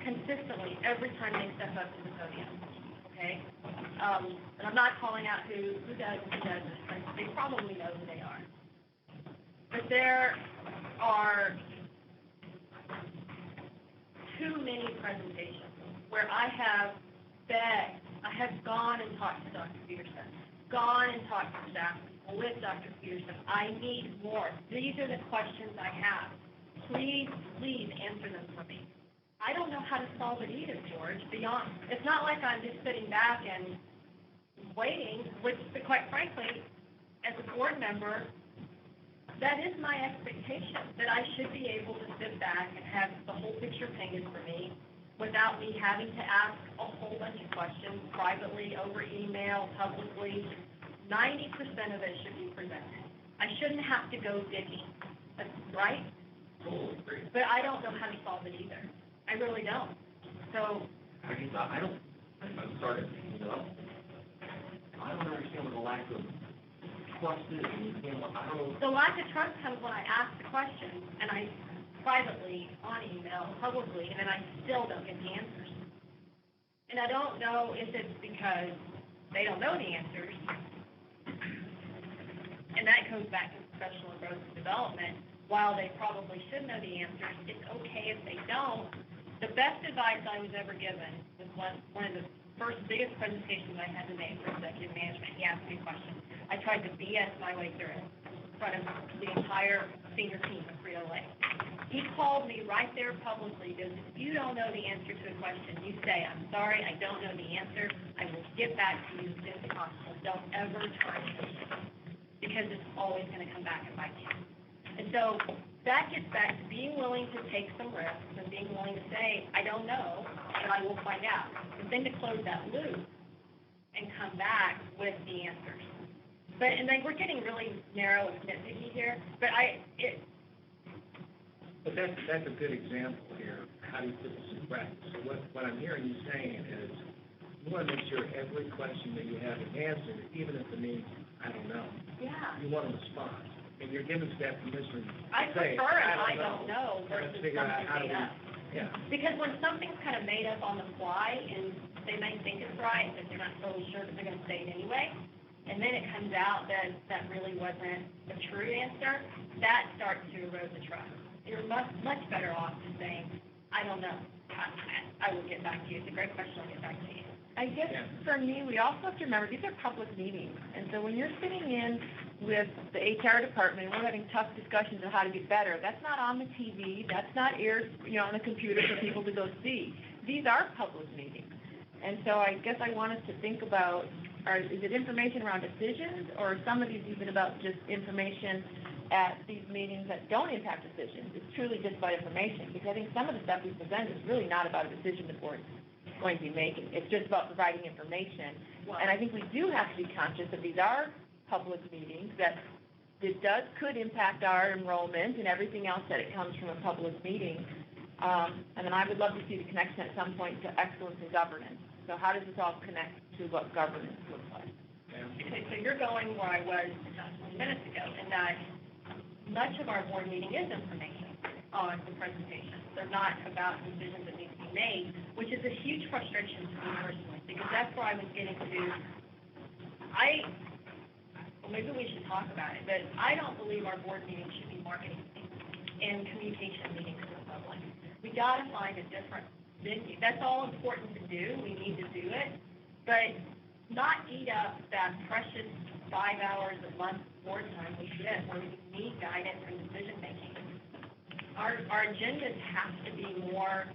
Consistently, every time they step up to the podium. Okay? And I'm not calling out who does and who doesn't. They probably know who they are. But there are too many presentations where I have begged, I have gone and talked to Dr. Peterson, gone and talked to staff with Dr. Peterson. I need more. These are the questions I have. Please answer them for me. I don't know how to solve it either, George, beyond. It's not like I'm just sitting back and waiting, which, quite frankly, as a board member, that is my expectation, that I should be able to sit back and have the whole picture painted for me without me having to ask a whole bunch of questions privately, over email, publicly. 90% of it should be presented. I shouldn't have to go digging, right? Totally agree. But I don't know how to solve it either. I really don't. So I'm sorry, I don't understand what the lack of trust is. I don't know. the lack of trust comes when I ask the question and I privately, on email, publicly, and then I still don't get the answers. And I don't know if it's because they don't know the answers. And that goes back to professional growth and development. While they probably should know the answers, it's okay if they don't. The best advice I was ever given was one of the first biggest presentations I had to make for executive management. He asked me a question. I tried to BS my way through it in front of the entire senior team of Frito-Lay. He called me right there publicly, because if you don't know the answer to a question, you say, I'm sorry, I don't know the answer. I will get back to you as soon as possible. Don't ever try to, because it's always going to come back and bite you. And so that gets back to being willing to take some risks and being willing to say, I don't know, and I will find out. But then to close that loop and come back with the answers. And then we're getting really narrow and nitpicky here, but But that's a good example here. How do you put this in practice? So what I'm hearing you saying is you want to make sure every question that you have is answered, even if it means, I don't know. Yeah. You want to respond. And you're giving staff permission to I say, prefer I don't know Let's versus figure out something how do made we, up. yeah. Because when something's kind of made up on the fly, and they may think it's right, but they're not totally sure that they're going to say it anyway, and then it comes out that that really wasn't a true answer, that starts to erode the trust. You're much better off just saying, I don't know. I will get back to you. It's a great question. I'll get back to you. I guess for me, we also have to remember, these are public meetings. And so when you're sitting in with the HR department and we're having tough discussions on how to get better, that's not on the TV, that's not aired, on the computer for people to go see. These are public meetings. And so I guess I want us to think about, is it information around decisions, or are some of these even about just information at these meetings that don't impact decisions? It's truly just about information, because I think some of the stuff we present is really not about a decision the board's going to be making. It's just about providing information. And I think we do have to be conscious that these are public meetings, that could impact our enrollment and everything else that it comes from a public meeting. And then I would love to see the connection at some point to excellence in governance. So how does this all connect to what governance looks like? Okay, so you're going where I was 20 minutes ago, in that much of our board meeting is information on the presentation. They're not about decisions that need to be made, which is a huge frustration to me personally, because that's where I was getting to. Well, maybe we should talk about it, but I don't believe our board meetings should be marketing meetings and communication meetings to the public. We got to find a different venue. That's all important to do. We need to do it, but not eat up that precious 5 hours a month board time we get where we need guidance and decision making. Our agendas have to be more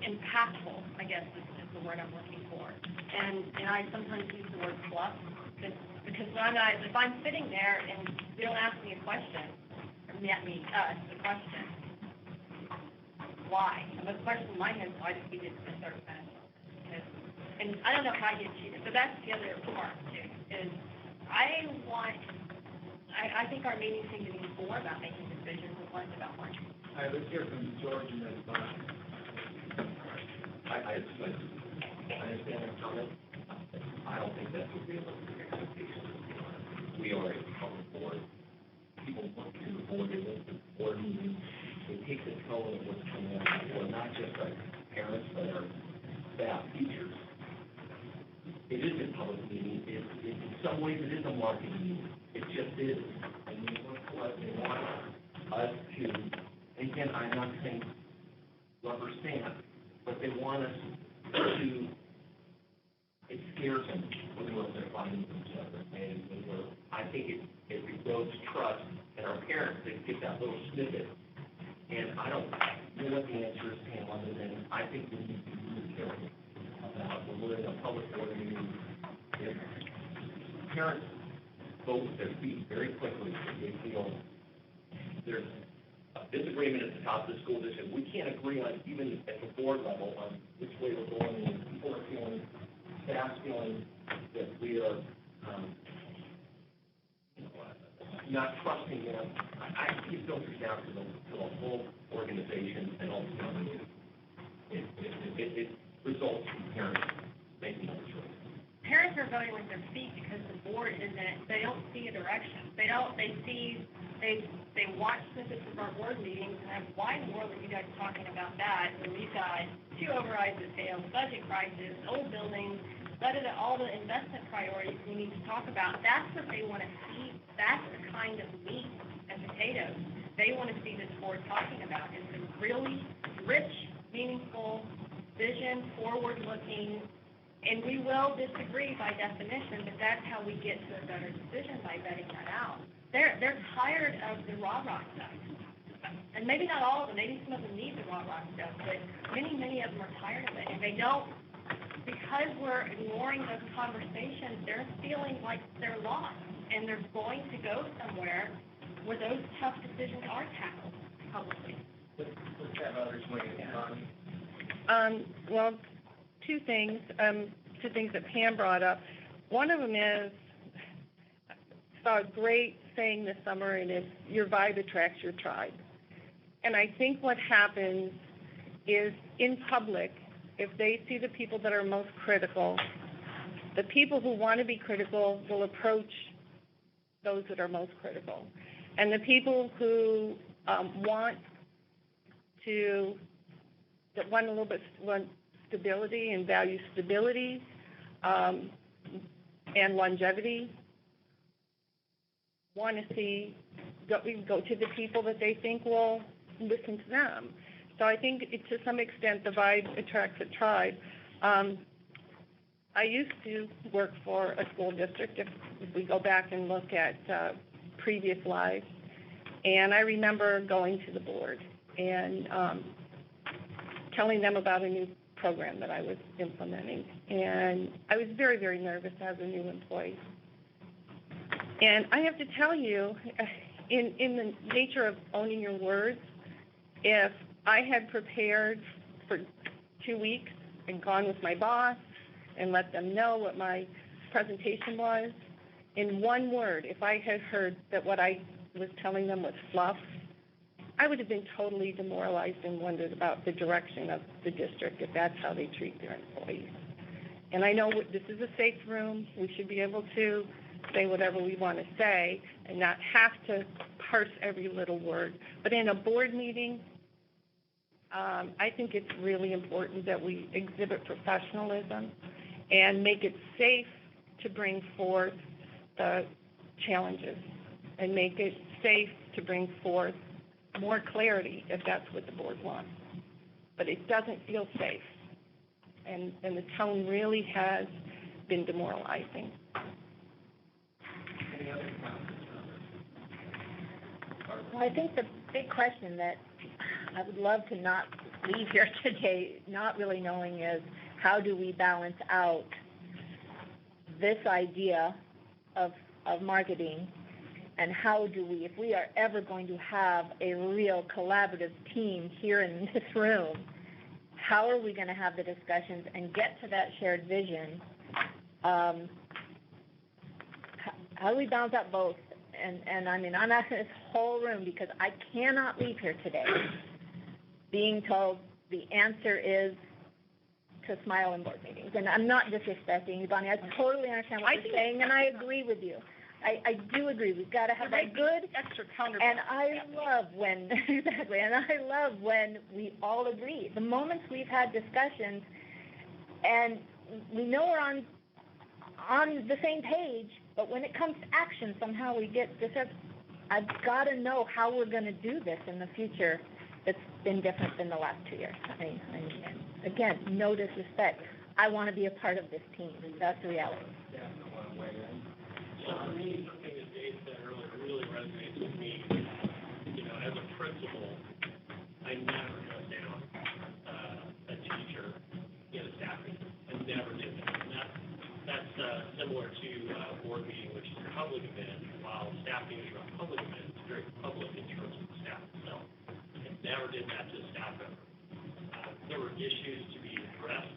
impactful, I guess is the word I'm looking for. And I sometimes use the word fluff, because if I'm sitting there and they don't ask me a question, or us a question, why? And the question in my head is, why did we get to a certain benefit? And I don't know how you achieve it, but that's the other part too, is I think our meetings seem to be more about making decisions and less about money. All right, let's hear from George and then Bob. I understand that comment. I don't think that's a realistic expectation. We are a public board. People look to the board, they look to the board meetings, they take the tone of what's coming out of the board, not just our parents, but our staff, teachers. It is a public meeting. In some ways, it is a marketing meeting. It just is. And they look to us, they want us to, and again, I'm not saying rubber stamp, but they want us to, it scares them when they're fighting with each other. And I think it erodes trust in our parents to get that little snippet. And I don't know what the answer is, Pam, other than I think we need to be really careful about when we're in a public board meeting. If parents vote with their feet very quickly, if they feel there's a disagreement at the top of the school district, we can't agree on, even at the board level, on which way we're going, and people are feeling, staff's feeling that we are not trusting them. I think it filters down to the whole organization, and ultimately it results in parents making that choice. Parents are voting with their feet because the board isn't, they don't see a direction. They they watch snippets of our board meetings, and why in the world are you guys talking about that? When we've got 2 overrides that failed, budget crisis, old buildings, all the investment priorities we need to talk about. That's what they want to see. That's the kind of meat and potatoes they want to see this board talking about. It's a really rich, meaningful vision, forward-looking, and we will disagree by definition, but that's how we get to a better decision, by vetting that out. They're tired of the rah-rah stuff. And maybe not all of them, maybe some of them need the rah-rah stuff, but many of them are tired of it. And they don't, because we're ignoring those conversations, they're feeling like they're lost. And they're going to go somewhere where those tough decisions are tackled publicly. Let's have others weigh in. Well, two things that Pam brought up. One of them is, I saw a great saying this summer, and it's, your vibe attracts your tribe. And I think what happens is, in public, if they see the people that are most critical, the people who want to be critical will approach those that are most critical. And the people who want a little bit stability and value stability and longevity want to see go to the people that they think will listen to them. So I think to some extent the vibe attracts a tribe. I used to work for a school district, if we go back and look at previous lives, and I remember going to the board and telling them about a new program that I was implementing. And I was very, very nervous as a new employee. And I have to tell you, in the nature of owning your words, if I had prepared for 2 weeks and gone with my boss and let them know what my presentation was, in one word, if I had heard that what I was telling them was fluff, I would have been totally demoralized and wondered about the direction of the district if that's how they treat their employees. And I know this is a safe room. We should be able to say whatever we want to say and not have to parse every little word. But in a board meeting, I think it's really important that we exhibit professionalism and make it safe to bring forth the challenges and make it safe to bring forth more clarity if that's what the board wants. But it doesn't feel safe. And the tone really has been demoralizing. Any other comments? Well, I think the big question that I would love to not leave here today not really knowing is, how do we balance out this idea of marketing, and how do we, if we are ever going to have a real collaborative team here in this room, how are we going to have the discussions and get to that shared vision? How do we balance out both? And I mean, I'm asking this whole room because I cannot leave here today being told the answer is to smile in board meetings. And I'm not disrespecting you, Bonnie. I totally understand what you're saying, and I agree with you. I do agree. We've got to have that good extra counterpoint. And I love when exactly, and I love when we all agree. The moments we've had discussions, and we know we're on the same page, but when it comes to action, somehow we get this. I've got to know how we're going to do this in the future. That's been different than the last 2 years. I mean, again, no disrespect. I want to be a part of this team. That's the reality. Yeah, I want to weigh in. So for me, something that Dave said earlier really resonates with me. You know, as a principal, I never shut down a teacher in a staff meeting. I never did that. And that's similar to board meeting, which is a public event, while staff meetings are a public event. It's very public in terms of the staff itself. I never did that to a staff member. There were issues to be addressed.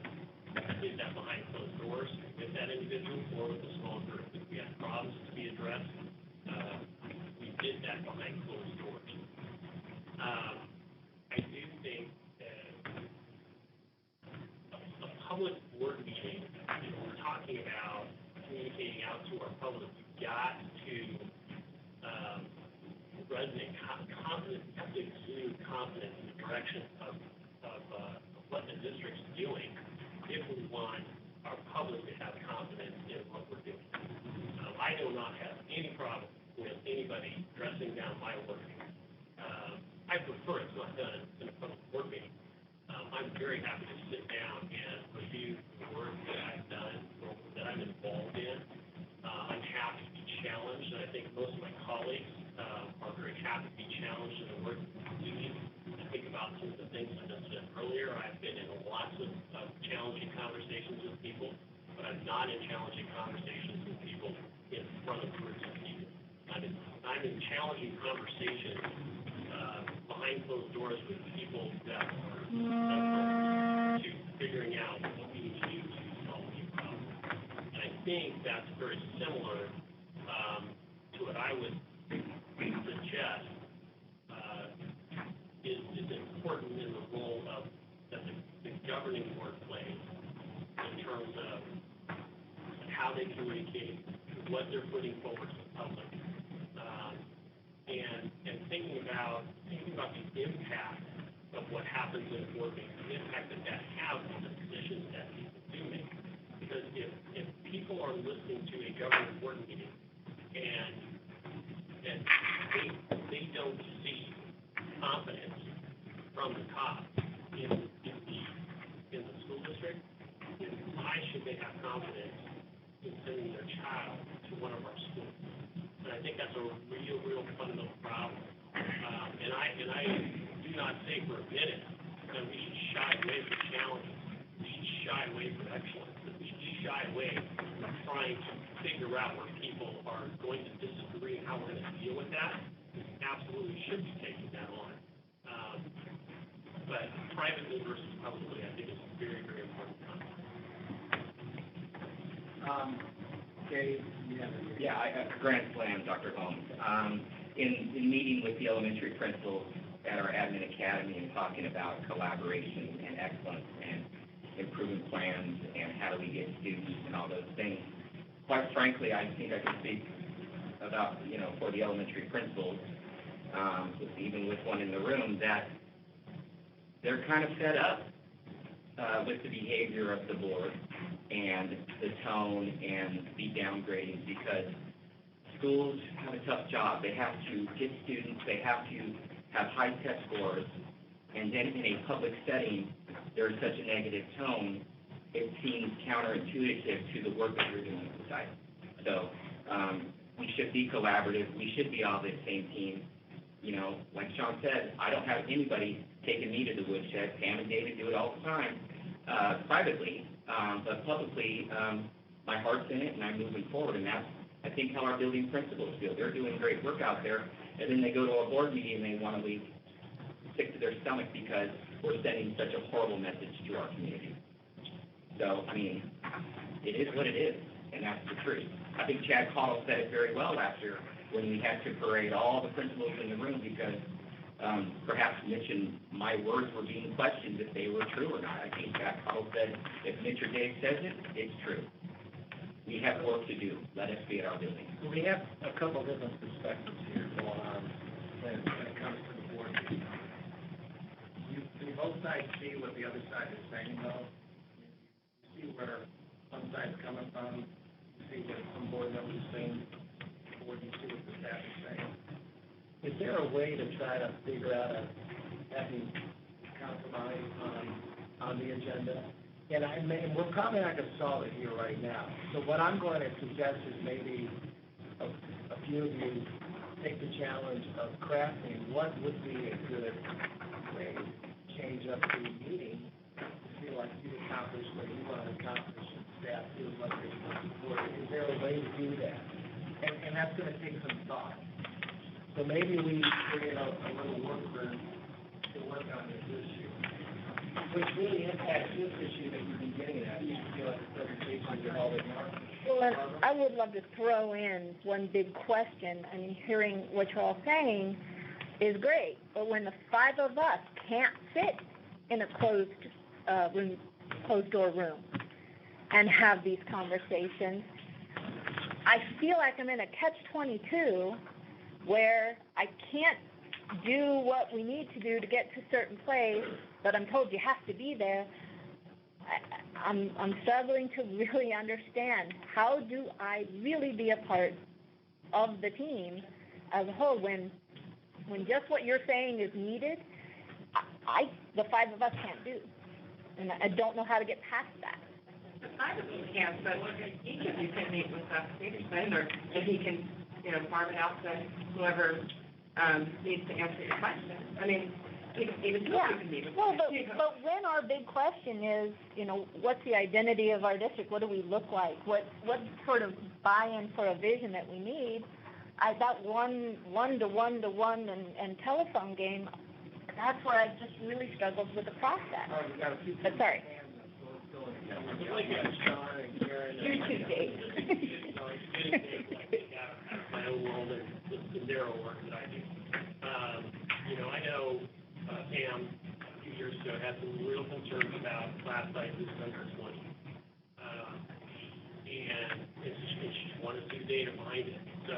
I did that behind closed doors with that individual or with a small group. If we had problems to be addressed, we did that behind closed doors. I do think that a public board meeting, if we're talking about communicating out to our public, we've got to resonate confidence in the direction of what the district's doing if we want our public to have confidence in what we're doing. I do not have any problem with anybody dressing down my work. I prefer it's not done in a public board meeting. I'm very happy to sit down and review the work that I've done or that I'm involved in. I'm happy to be challenged, and I think most of my colleagues are very happy to be challenged in the work that we're doing. I think about some of the things I just said earlier. I've been in lots of challenging conversations with people, but I'm not in challenging conversations with people in front of groups of people. I'm in challenging conversations behind closed doors with people that are central to figuring out what we need to do to solve these problems. And I think that's very similar to what I would suggest is important in the role of that the governing board plays in terms of how they communicate, what they're putting forward to the public, and thinking about the impact of what happens in a board meeting, the impact that has on the decisions that people do make. Because if people are listening to a governing board meeting and they don't see confidence from the top in the school district, then why should they have confidence in sending their child to one of our schools? And I think that's a real fundamental problem. And I do not say for a minute that we should shy away from challenges. We should shy away from excellence. That we should shy away from trying to figure out where people are going to disagree and how we're going to deal with that. We absolutely should be taking that on. But privately versus publicly, I think is a very important concept. Dave, Grand slam, Dr. Holmes. In meeting with the elementary principals at our admin academy and talking about collaboration and excellence and improvement plans and how do we get students and all those things, quite frankly, I think I can speak about, for the elementary principals, even with one in the room, that they're kind of fed up with the behavior of the board and the tone and the downgrading, because schools have a tough job. They have to get students, they have to have high test scores, and then in a public setting, there is such a negative tone, it seems counterintuitive to the work that we're doing at the site. So we should be collaborative, we should be all the same team. Like Sean said, I don't have anybody taking me to the woodshed. Pam and David do it all the time, privately, but publicly, my heart's in it and I'm moving forward, and that's, I think, how our building principals feel. They're doing great work out there, and then they go to a board meeting and they want to leave sick to their stomach because we're sending such a horrible message to our community. So, it is what it is, and that's the truth. I think Chad Cottle said it very well last year when we had to parade all the principals in the room because perhaps Mitch and my words were being questioned if they were true or not. I think Chad Cottle said, if Mitch or Dave says it, it's true. We have work to do. Let us be at our building. we have a couple different perspectives here going on when it comes to the board meeting. You both sides see what the other side is saying, though. You see where one side's coming from. You see what some board members are saying, or you see what the staff is saying. Is there a way to try to figure out a happy compromise on the agenda? And we're probably not going to solve it here right now. So what I'm going to suggest is maybe a few of you take the challenge of crafting what would be a good way to change up the meeting to feel like you accomplished what you want to accomplish and staff feels like they want to support it. Is there a way to do that? And that's going to take some thought. So maybe we create a little work group to work on this issue, which really impacts this issue that you've been getting at. You feel like the presentation you're holding now. Well, I would love to throw in one big question. Hearing what you're all saying is great, but when the five of us can't sit in a closed door room and have these conversations, I feel like I'm in a catch-22 where I can't do what we need to do to get to a certain place, but I'm told you have to be there, I'm struggling to really understand, how do I really be a part of the team as a whole when just what you're saying is needed, the five of us can't do. And I don't know how to get past that. The five of you can, but each of you can meet with Peterson, or if he can, farm it out to whoever needs to answer your question. I mean, even two can meet with Well, but when our big question is, what's the identity of our district? What do we look like? What sort of buy-in for a vision that we need? That one-to-one and telephone game, that's where I just really struggled with the process. But sorry. You're too big. My own world and the narrow work that I do. I know Pam, a few years ago, had some real concerns about class sizes under 20. And she wanted to see data behind it. So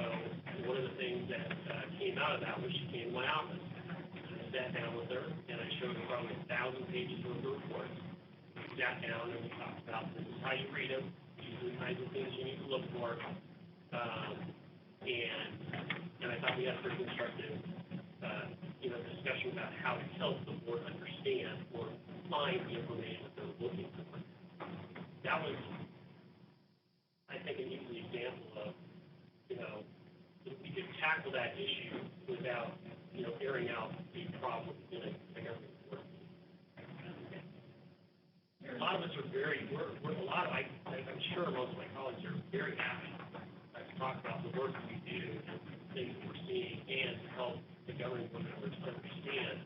one of the things that came out of that was she came to my office. I sat down with her, and I showed her probably 1,000 pages worth of reports. We sat down and we talked about this is how you read them, these are the kinds of things you need to look for. And I thought we had a pretty constructive discussion about how to help the board understand or find the information that they're looking for. That was, I think, an easy example of, if we could tackle that issue without, airing out the problem in a government board. A lot of us are I'm sure most of my colleagues are very happy to talk about the work that we do and things that we're seeing, and to help the governing board members understand,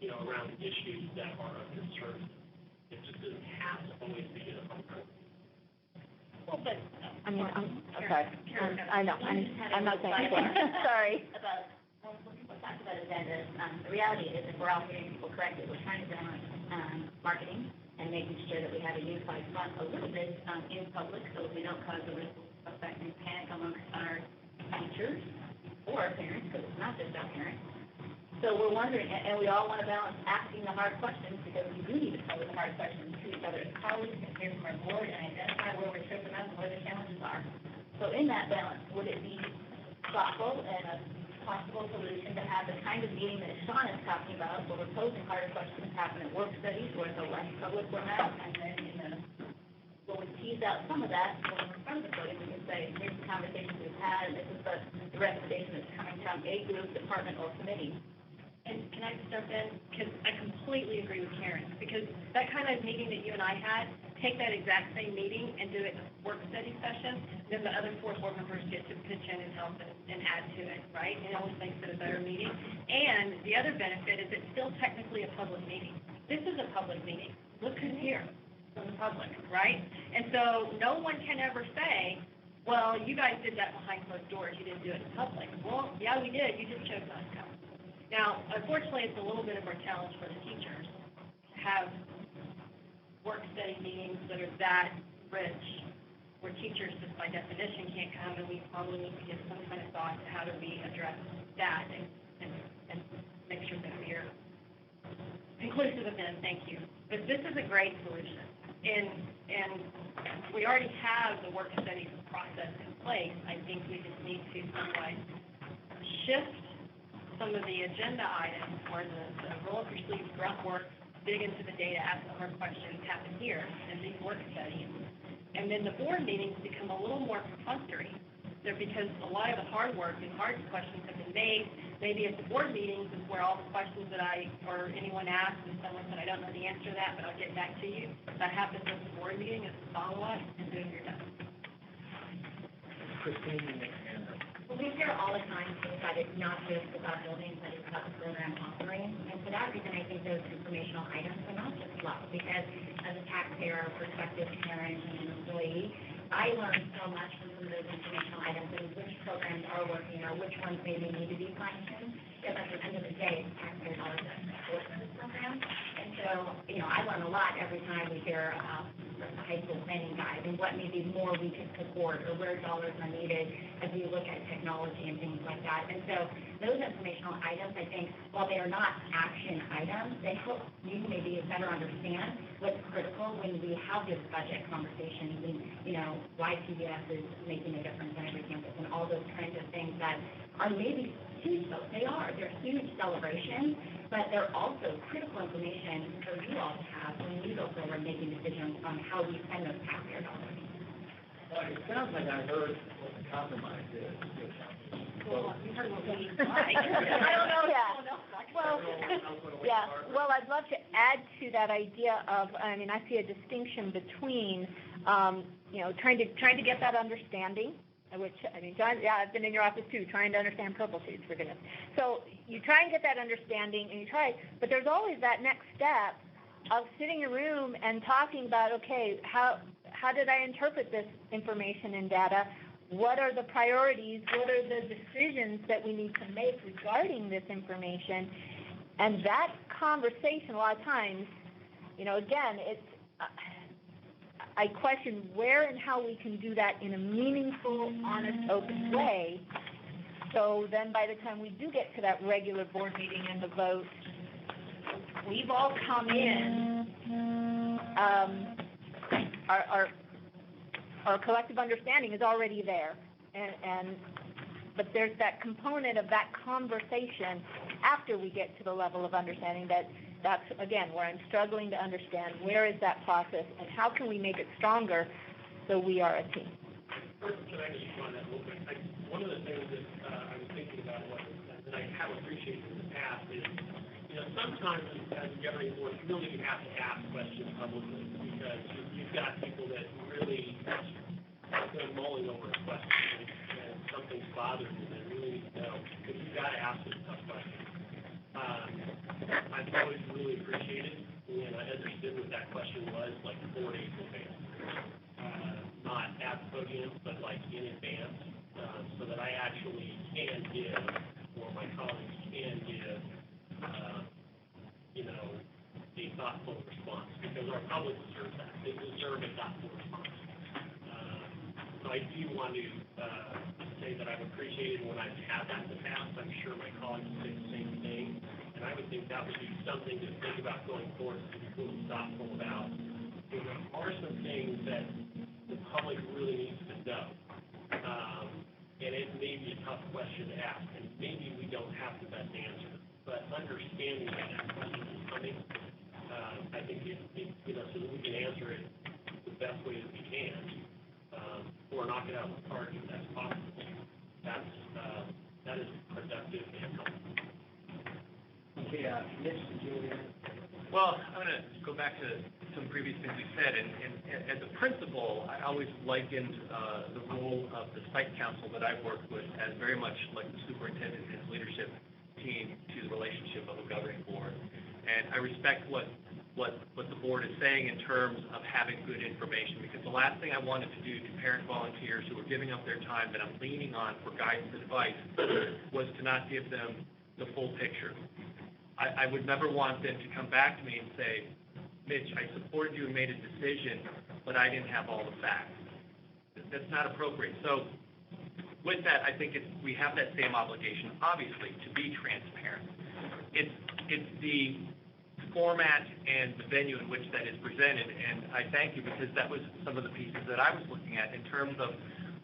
around the issues that are of concern. It just doesn't have to always be in a public. Well, but, okay. I know, I'm not saying sorry. When people talk about agendas, the reality is, if we're all hearing people correctly, we're trying to balance marketing and making sure that we have a unified front a little bit in public, so we don't cause a ripple effect and panic amongst our teachers or parents, because it's not just our parents. So we're wondering, and we all want to balance asking the hard questions, because we do need to pose the hard questions to each other as colleagues and hear from our board and identify where we're tripping up and where the challenges are. So in that balance, would it be thoughtful and a possible solution to have the kind of meeting that Sean is talking about, where we're posing harder questions, happen at work studies, where it's a less public format, and then when we tease out some of that, when we're in front of the podium, we can say, here's the conversations we've had, and this is the recommendation that's coming from a group, department, or committee. And can I just jump in? Because I completely agree with Karen, because that kind of meeting that you and I had, take that exact same meeting and do it in a work study session, then the other 4 board members get to pitch in and help and add to it, right? It always makes it a better meeting. And the other benefit is it's still technically a public meeting. This is a public meeting. Look who's here from the public, right? And so no one can ever say, well, you guys did that behind closed doors. You didn't do it in public. Well, yeah, we did. You just chose not to. Now, unfortunately, it's a little bit of a challenge for the teachers to have work study meetings that are that rich, where teachers just by definition can't come, and we probably need to give some kind of thought to how do we address that and make sure that we are inclusive of them. Thank you. But this is a great solution. And we already have the work study process in place. I think we just need to somewhat shift some of the agenda items where the roll up your sleeves, grunt work, dig into the data, ask the hard questions happen here in these work studies. And then the board meetings become a little more perfunctory. They're because a lot of the hard work and hard questions have been made. Maybe at the board meetings is where all the questions that or anyone asks, and someone said, I don't know the answer to that, but I'll get back to you. That happens at the board meeting as a follow-up, and then you're done. Christine, Well, we hear all the time that it's not just about buildings, but it's about the program offering. And for that reason, I think those informational items are not just fluff, because as a taxpayer, prospective parent, and an employee, I learned so much from some of those informational items and which programs are working or which ones maybe need to be fine-tuned. Because at the end of the day, it's taxpayer dollars that support this program. And so, I learn a lot every time we hear about high school planning guide and what maybe more we could support or where dollars are needed as we look at technology and things like that. And so those informational items, I think, while they are not action items, they help you maybe better understand what's critical when we have these budget conversations and, why CBS is making a difference in every campus and all those kinds of things that are maybe huge, though. They're huge celebrations, but they're also critical information for you all to have when you go forward making decisions on how we spend those taxpayer dollars. Well, it sounds like I heard what the compromise is. Well, you heard what we I don't know. Well, yeah. Well, I'd love to add to that idea of, I see a distinction between, trying to get that understanding, which, John, I've been in your office too, trying to understand purple shades, for goodness. So you try and get that understanding, and you try, but there's always that next step of sitting in a room and talking about, okay, how did I interpret this information and data? What are the priorities? What are the decisions that we need to make regarding this information? And that conversation, a lot of times, again, I question where and how we can do that in a meaningful, honest, open way. So then by the time we do get to that regular board meeting and the vote, we've all come in, our collective understanding is already there. But there's that component of that conversation after we get to the level of understanding that's, again, where I'm struggling to understand where is that process and how can we make it stronger so we are a team. First, can I just respond to that a little bit? One of the things that I was thinking about that I have appreciated in the past is, sometimes as a governing board, you really have to ask questions publicly because you've got people that really are mulling over a question and something's bothering them. They really need to know because you've got to ask them tough questions. I've always really appreciated when I understood what that question was, like 4 days in advance. Not at the podium, but like in advance, so that I actually can give, or my colleagues can give, a thoughtful response, because our public deserves that. They deserve a thoughtful response. So I do want to say that I've appreciated when I've had that in the past. I'm sure my colleagues will say the same thing. And I would think that would be something to think about going forward, to be really thoughtful about. There are some things that the public really needs to know. And it may be a tough question to ask, and maybe we don't have the best answer. But understanding that question is coming, I think so that we can answer it the best way that we can, or knock it out of the park if that's possible. That is productive and helpful. Okay, Mitch, did you? Well, I'm going to go back to some previous things we said, and as a principal, I always likened the role of the site council that I've worked with as very much like the superintendent and his leadership team to the relationship of a governing board. And I respect what the board is saying in terms of having good information, because the last thing I wanted to do to parent volunteers who are giving up their time that I'm leaning on for guidance and advice was to not give them the full picture. I would never want them to come back to me and say, Mitch, I supported you and made a decision, but I didn't have all the facts. That's not appropriate. So with that, I think we have that same obligation, obviously, to be transparent. It's the format and the venue in which that is presented, and I thank you because that was some of the pieces that I was looking at in terms of,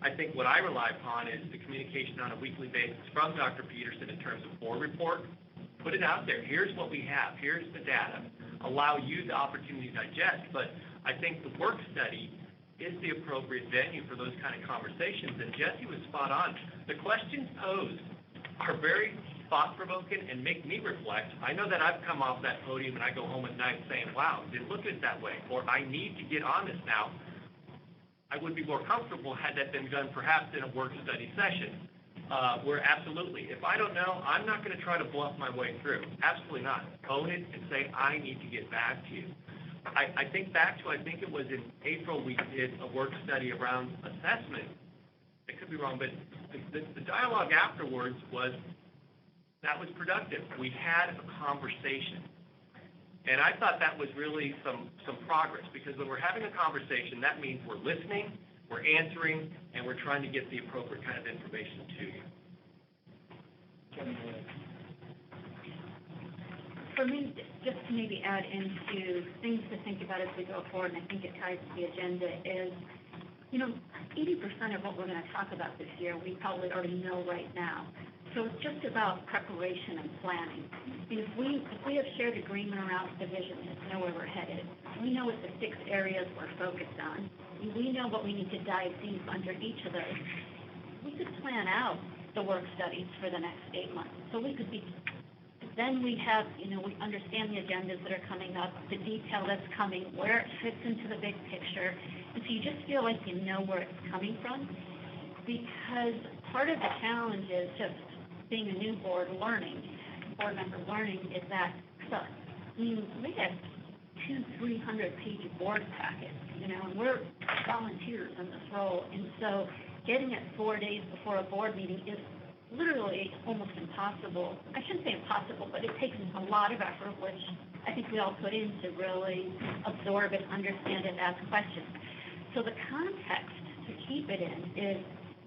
I think what I rely upon is the communication on a weekly basis from Dr. Peterson in terms of board report. Put it out there. Here's what we have. Here's the data. Allow you the opportunity to digest, but I think the work study is the appropriate venue for those kind of conversations, and Jesse was spot on. The questions posed are very thought-provoking and make me reflect. I know that I've come off that podium and I go home at night saying, wow, didn't look at it that way, or I need to get on this now. I would be more comfortable had that been done perhaps in a work study session, where absolutely, if I don't know, I'm not going to try to bluff my way through. Absolutely not. Own it and say, I need to get back to you. I think back to, I think it was in April, we did a work study around assessment. I could be wrong, but the dialogue afterwards was, that was productive. We had a conversation. And I thought that was really some progress, because when we're having a conversation, that means we're listening, we're answering, and we're trying to get the appropriate kind of information to you. For me, just to maybe add into things to think about as we go forward, and I think it ties to the agenda, is, 80% of what we're going to talk about this year, we probably already know right now. So it's just about preparation and planning. If we have shared agreement around the vision, we know where we're headed. We know what the 6 areas we're focused on. We know what we need to dive deep under each of those. We could plan out the work studies for the next 8 months. So we could be, then we have, we understand the agendas that are coming up, the detail that's coming, where it fits into the big picture. And so you just feel like you know where it's coming from, because part of the challenge is just being a new board member learning is that, we have 200-300-page board packets, and we're volunteers in this role. And so getting it 4 days before a board meeting is literally almost impossible. I shouldn't say impossible, but it takes a lot of effort, which I think we all put in to really absorb it, understand it, ask questions. So the context to keep it in is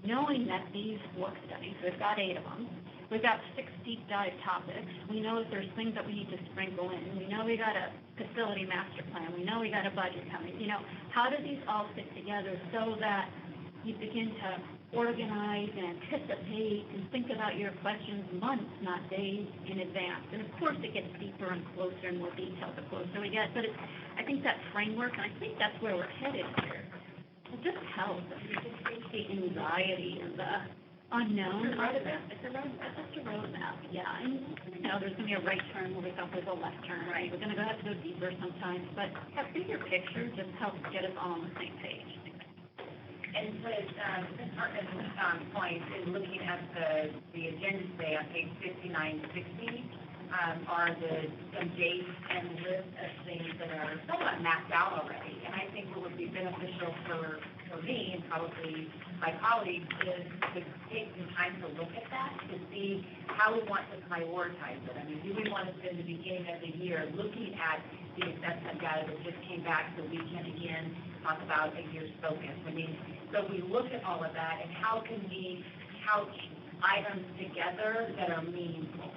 knowing that these work studies, we've got 8 of them, we've got 6 deep dive topics, we know that there's things that we need to sprinkle in, we know we got a facility master plan, we know we got a budget coming, how do these all fit together so that you begin to organize and anticipate and think about your questions months, not days in advance. And of course it gets deeper and closer and more detailed the closer we get, but I think that framework, and I think that's where we're headed here, it just helps. It just takes the anxiety and the unknown out of it. It's a roadmap, yeah. And, there's going to be a right turn where we thought there's a left turn, right? We're going to have to go deeper sometimes, but that bigger picture just helps get us all on the same page. And to Ms. Hartman's point, in looking at the agenda today on page 5960, are some dates and lists of things that are somewhat mapped out already. And I think what would be beneficial for me and probably my colleagues is to take some time to look at that, to see how we want to prioritize it. I mean, do we want to spend the beginning of the year looking at the assessment data that just came back so we can again talk about a year's focus? I mean, so we look at all of that and how can we couch items together that are meaningful.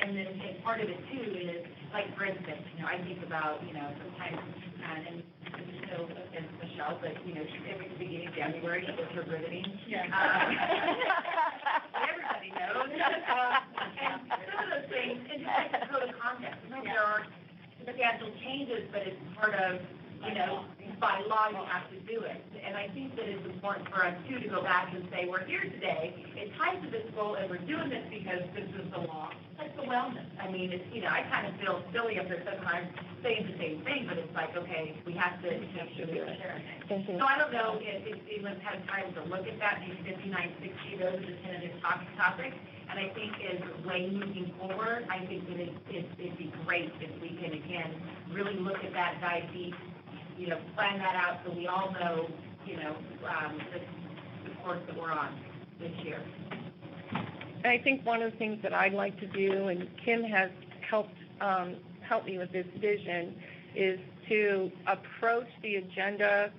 And then part of it too is, like for instance, I think about, sometimes, and this is no offense to Michelle, but, every beginning of January, it's her riveting. Yeah. Everybody knows. And some of those things, and just like the code of conduct, there are substantial changes, but it's part of, by law, you have to do it. And I think that it's important for us, too, to go back and say, we're here today, it ties to this goal, and we're doing this because this is the law. That's the wellness. I mean, it's, I kind of feel silly up there sometimes saying the same thing, but it's like, okay, we have to make sure we share it. So I don't know if anyone's had time to look at that, maybe 5960, those are the tentative topics. And I think as way moving forward, I think that it'd be great if we can, again, really look at that, dive deep, plan that out so we all know, the course that we're on this year. And I think one of the things that I'd like to do, and Kim has helped me with this vision, is to approach the agenda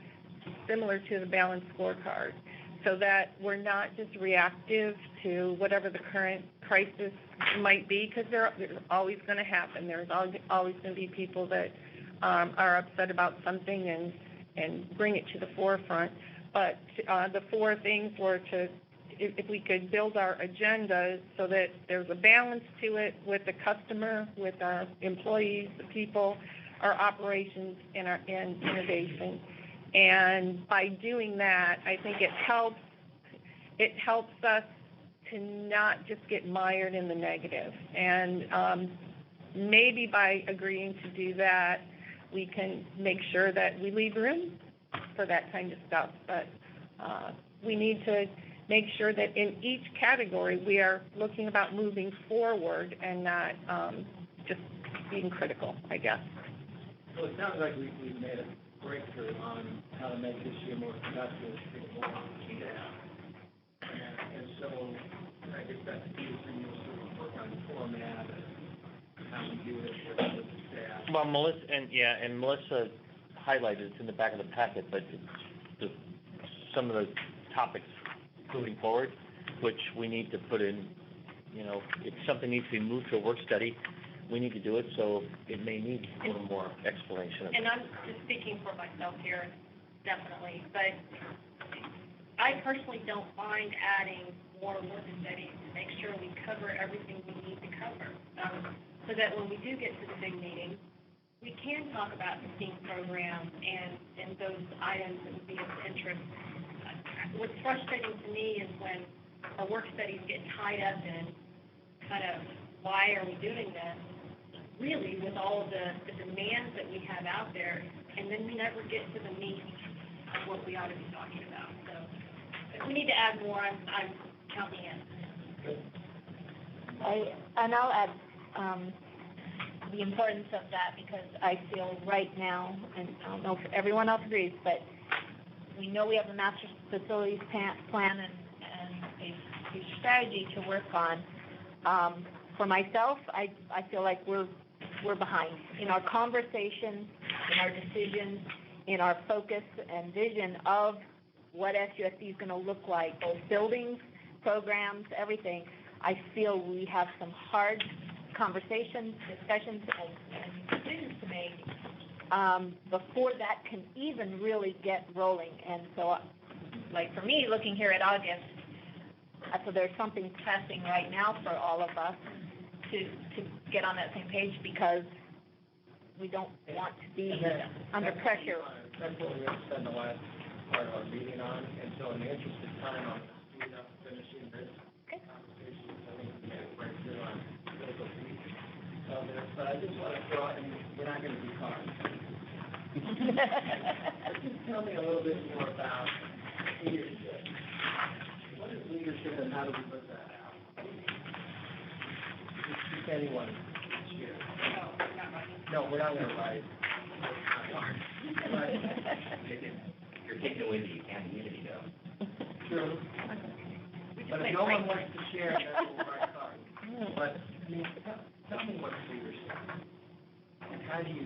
similar to the balanced scorecard, so that we're not just reactive to whatever the current crisis might be, because they're always going to happen. There's always going to be people that are upset about something and bring it to the forefront. But the 4 things were to, if we could build our agenda so that there's a balance to it with the customer, with our employees, the people, our operations, and innovation. And by doing that, I think it helps us to not just get mired in the negative. And maybe by agreeing to do that, we can make sure that we leave room for that kind of stuff. But we need to make sure that in each category we are looking about moving forward and not just being critical, I guess. So it sounds like we've made a breakthrough on how to make this year more productive, more key to have. And so I guess that's the key thing, you'll sort of work on the format and how we do it with the staff. Well, Melissa highlighted, it's in the back of the packet, but some of the topics moving forward, which we need to put in, if something needs to be moved to a work study, we need to do it, so it may need a little more explanation. And I'm just speaking for myself here, definitely, but I personally don't mind adding more work studies to make sure we cover everything we need to cover, so that when we do get to the big meeting, we can talk about the STEAM program and those items that would be of interest. What's frustrating to me is when our work studies get tied up in kind of why are we doing this, really with all of the demands that we have out there, and then we never get to the meat of what we ought to be talking about. So if we need to add more, I'm counting in. I'll add the importance of that, because I feel right now, and I don't know if everyone else agrees, but we know we have a master facilities plan and a future strategy to work on. For myself, I feel like we're behind in our conversations, in our decisions, in our focus and vision of what SUSD is going to look like, both buildings, programs, everything. I feel we have some hard conversations, discussions, and decisions to make before that can even really get rolling. And so, like for me, looking here at August, I feel there's something pressing right now for all of us to get on that same page, because we don't want to be under pressure. That's what we're going to spend the last part of our meeting on, and so in the interest of time, I'm going to speed up finishing this conversation. I think we made it quite clear on critical pieces of this, but I just want to throw out, and we're not going to do cards. Just tell me a little bit more about leadership. What is leadership, and how do we put that out? Just anyone here. No, we're not going to write. You're taking away the anonymity, though. True. But if no one wants to share, then we'll write cards. But, I mean, tell me what's leadership. And how do you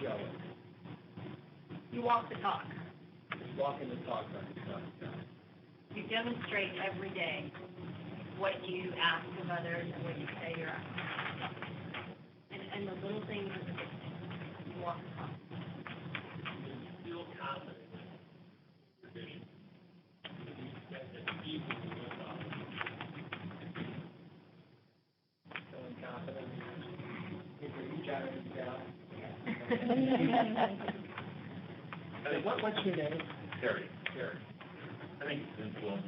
show it? You walk the talk. Walking the talk, right? You demonstrate every day what you ask of others and what you say you're asking. And the little things are the big things. You walk the talk. Feel confident in your vision. That people will live up. Feeling confident. You got it down. What's your name? Terry. Terry. I think it's influence,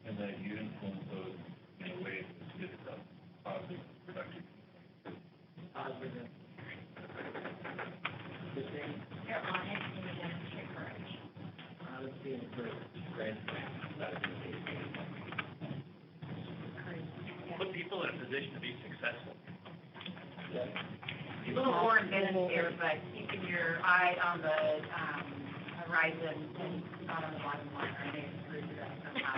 and that you influence those in a way that is positive, productive. Positive. Good thing. You're honest and you demonstrate courage. Honesty and courage. Great. That is Put people in a position to be successful. Yeah. A little more embedded here, but keeping your eye on the horizon and not on the bottom line, or maybe screw it up somehow.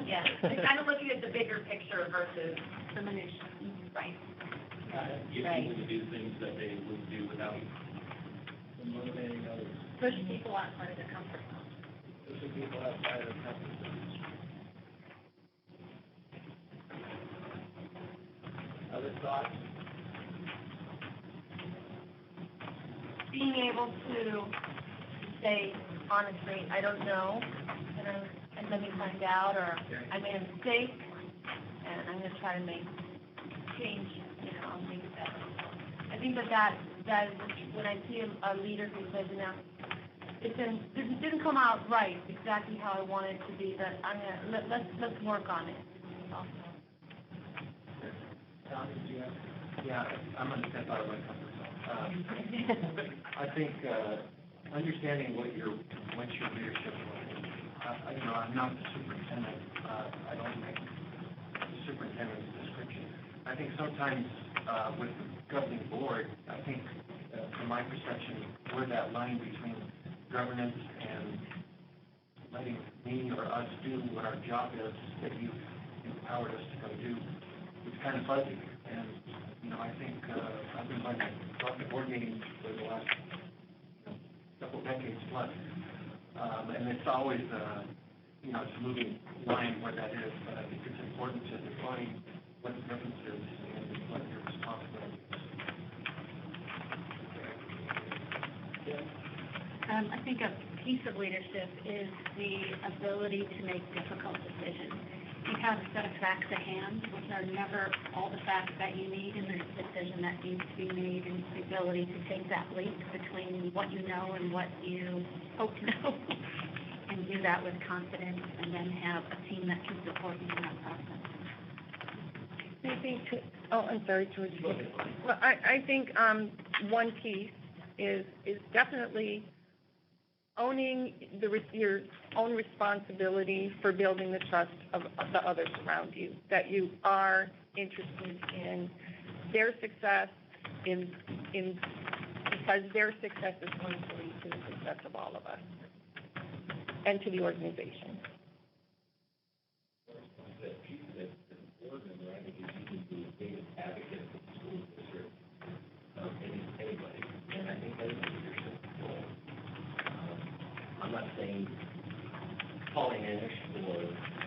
Yeah. Kind of looking at the bigger picture versus the minutia. Right. Get people to do things that they would do without Motivating others. Push people outside of their comfort zone. Pushing people outside of comfort zones. Other thoughts? Being able to say, honestly, I don't know, and let me find out, or I made a mistake, and I'm going to try to make change, I'll make it better. I think that is, when I see a leader who says, it didn't come out right, exactly how I wanted it to be, but let's work on it. Yeah, I'm going to step out of my comfort zone. I think understanding what your leadership was. I'm not the superintendent. I don't make the superintendent's description. I think sometimes with the governing board, I think from my perception, where that line between governance and letting me or us do what our job is that you've empowered us to go do, it's kind of fuzzy. And, I think, I've been going to lots of board meetings for the last couple decades plus. And it's always, it's a moving line where that is, but I think it's important to define what the difference is and what your responsibility is. I think a piece of leadership is the ability to make difficult decisions. You have a set of facts at hand, which are never all the facts that you need, and there's a decision that needs to be made, and the ability to take that leap between what you know and what you hope to know, and do that with confidence, and then have a team that can support you in that process. I think, I'm sorry, George. Well, I think one piece is definitely owning your own responsibility for building the trust of the others around you, that you are interested in their success, because their success is going to lead to the success of all of us and to the organization. I'm not saying Pollyannish,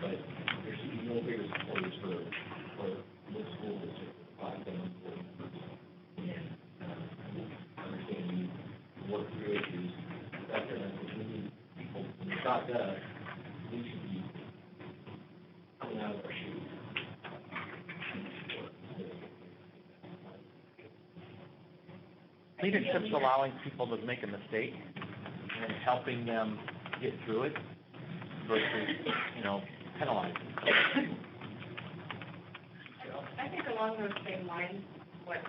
but there's no bigger supporters for the school district, 5,000 and understanding work through issues. The fact that I think we need people, not us, we should be coming out of our shoes. Leadership's allowing people to make a mistake and helping them get through it versus, penalizing. I think along those same lines, what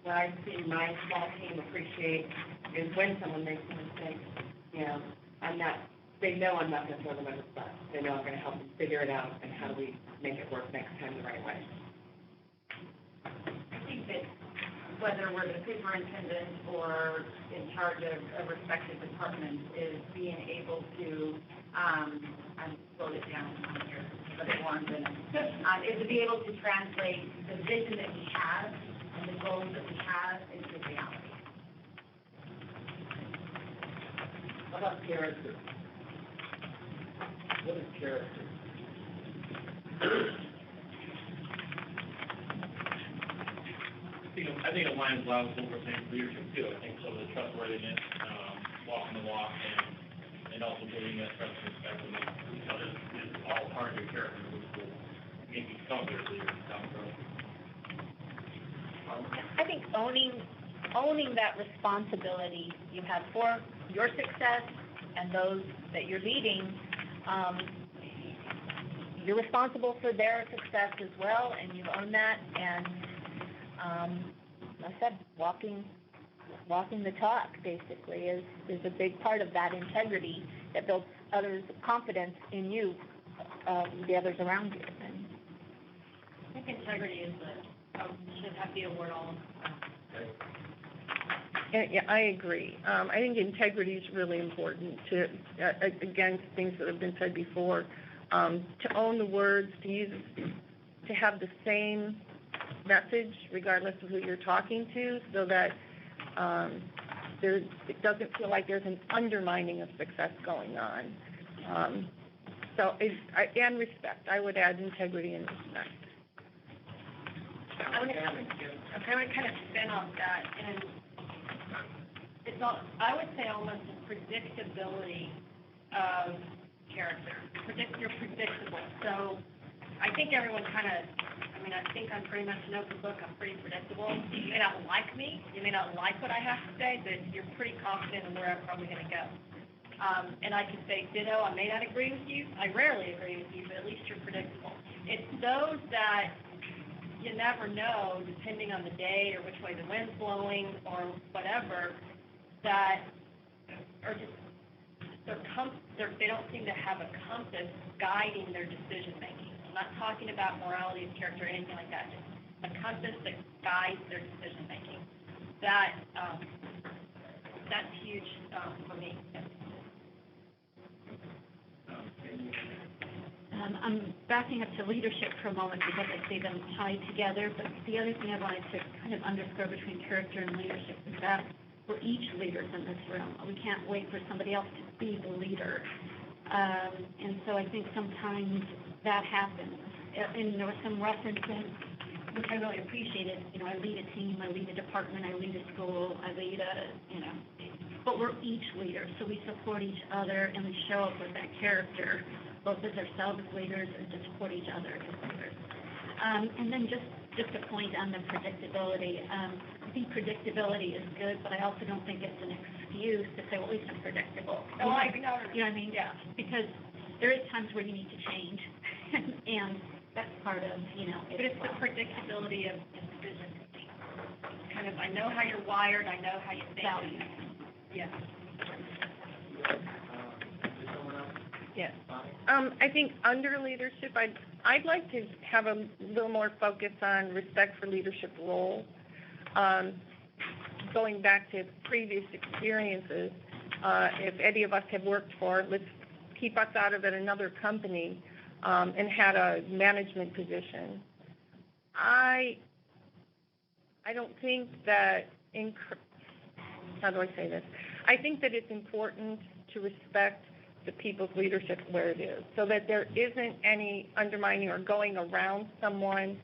I see my small team appreciate is when someone makes a mistake, they know I'm not going to throw them under the bus. They know I'm going to help them figure it out, and how do we make it work next time the right way. I think that whether we're the superintendent or in charge of a respective department, is being able to, I wrote it down here, but it wasn't in it, is to be able to translate the vision that we have and the goals that we have into reality. How about character? What is character? I think it lines well with what we're saying for leadership too. I think some of the trustworthiness, walking the walk, and also building that trust and respect. This is all part of your character, which will make you become better leaders down the road. I think owning that responsibility you have for your success and those that you're leading, you're responsible for their success as well, and you own that, and like I said, walking the talk basically is a big part of that integrity that builds others' confidence in you, the others around you. And I think integrity should have the award all. Yeah, I agree. I think integrity is really important to, against things that have been said before, to own the words, to have the same message regardless of who you're talking to, so that it doesn't feel like there's an undermining of success going on. And respect. I would add integrity and respect. I would kind of spin off that, and I would say almost a predictability of character. You're predictable. So I think everyone I think I'm pretty much an open book. I'm pretty predictable. You may not like me. You may not like what I have to say, but you're pretty confident in where I'm probably going to go. And I can say, ditto, I may not agree with you. I rarely agree with you, but at least you're predictable. It's those that you never know, depending on the day or which way the wind's blowing or whatever, that are just, they don't seem to have a compass guiding their decision making. I'm not talking about morality of character or anything like that. Just a compass that guides their decision making. That's huge for me. I'm backing up to leadership for a moment because I see them tied together, but the other thing I wanted to kind of underscore between character and leadership is that we're each leaders in this room. We can't wait for somebody else to be the leader. And so I think sometimes that happens. And there was some references, which I really appreciated. You know, I lead a team, I lead a department, I lead a school, I lead but we're each leaders, so we support each other and we show up with that character, both as ourselves as leaders and to support each other as leaders. And then just a point on the predictability. I think predictability is good, but I also don't think it's an excuse to say, well, at least I'm predictable. Oh, I know. You know what I mean? Yeah. Because there is times where you need to change, and that's part of, But it's the predictability of decision making. Kind of, I know how you're wired, I know how you think. Values. Yes. Someone else? Yes. Bonnie? I think under leadership, I'd like to have a little more focus on respect for leadership role. Going back to previous experiences, if any of us have worked for, let's keep us out of it, another company, and had a management position. I don't think that, how do I say this? I think that it's important to respect the people's leadership where it is, so that there isn't any undermining or going around someone,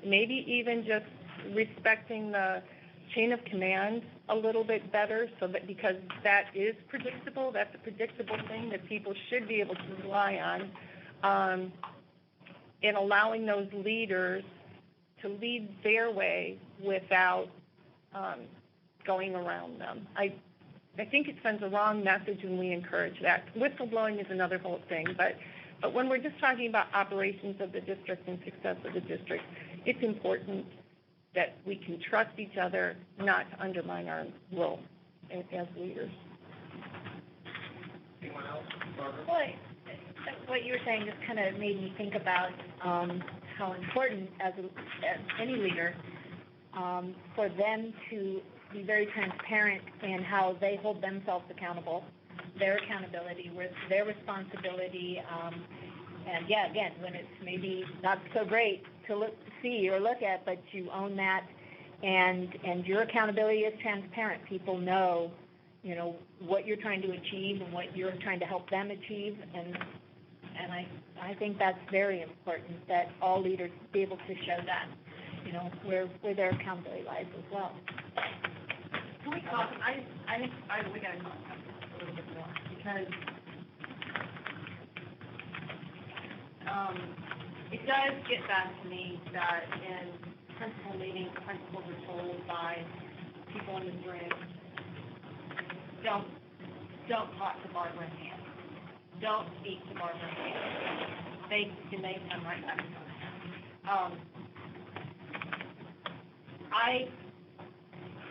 maybe even just respecting the chain of command a little bit better, so that, because that is predictable, that's a predictable thing that people should be able to rely on, in allowing those leaders to lead their way without going around them. I think it sends a wrong message when we encourage that. Whistleblowing is another whole thing, but when we're just talking about operations of the district and success of the district, it's important that we can trust each other, not to undermine our role as leaders. Anyone else? Barbara? Well, what you were saying just kind of made me think about how important, as any leader, for them to be very transparent in how they hold themselves accountable, their accountability, with their responsibility, and yeah, again, when it's maybe not so great to see or look at, but you own that, and your accountability is transparent. People know, what you're trying to achieve and what you're trying to help them achieve, and I think that's very important, that all leaders be able to show that, where their accountability lies as well. Can we talk, I think we gotta talk about this a little bit more, because, it does get back to me that in principal meetings, principals are told by people in this room, don't talk to Barbara and Hannah. Don't speak to Barbara and Hannah. They come right back to us.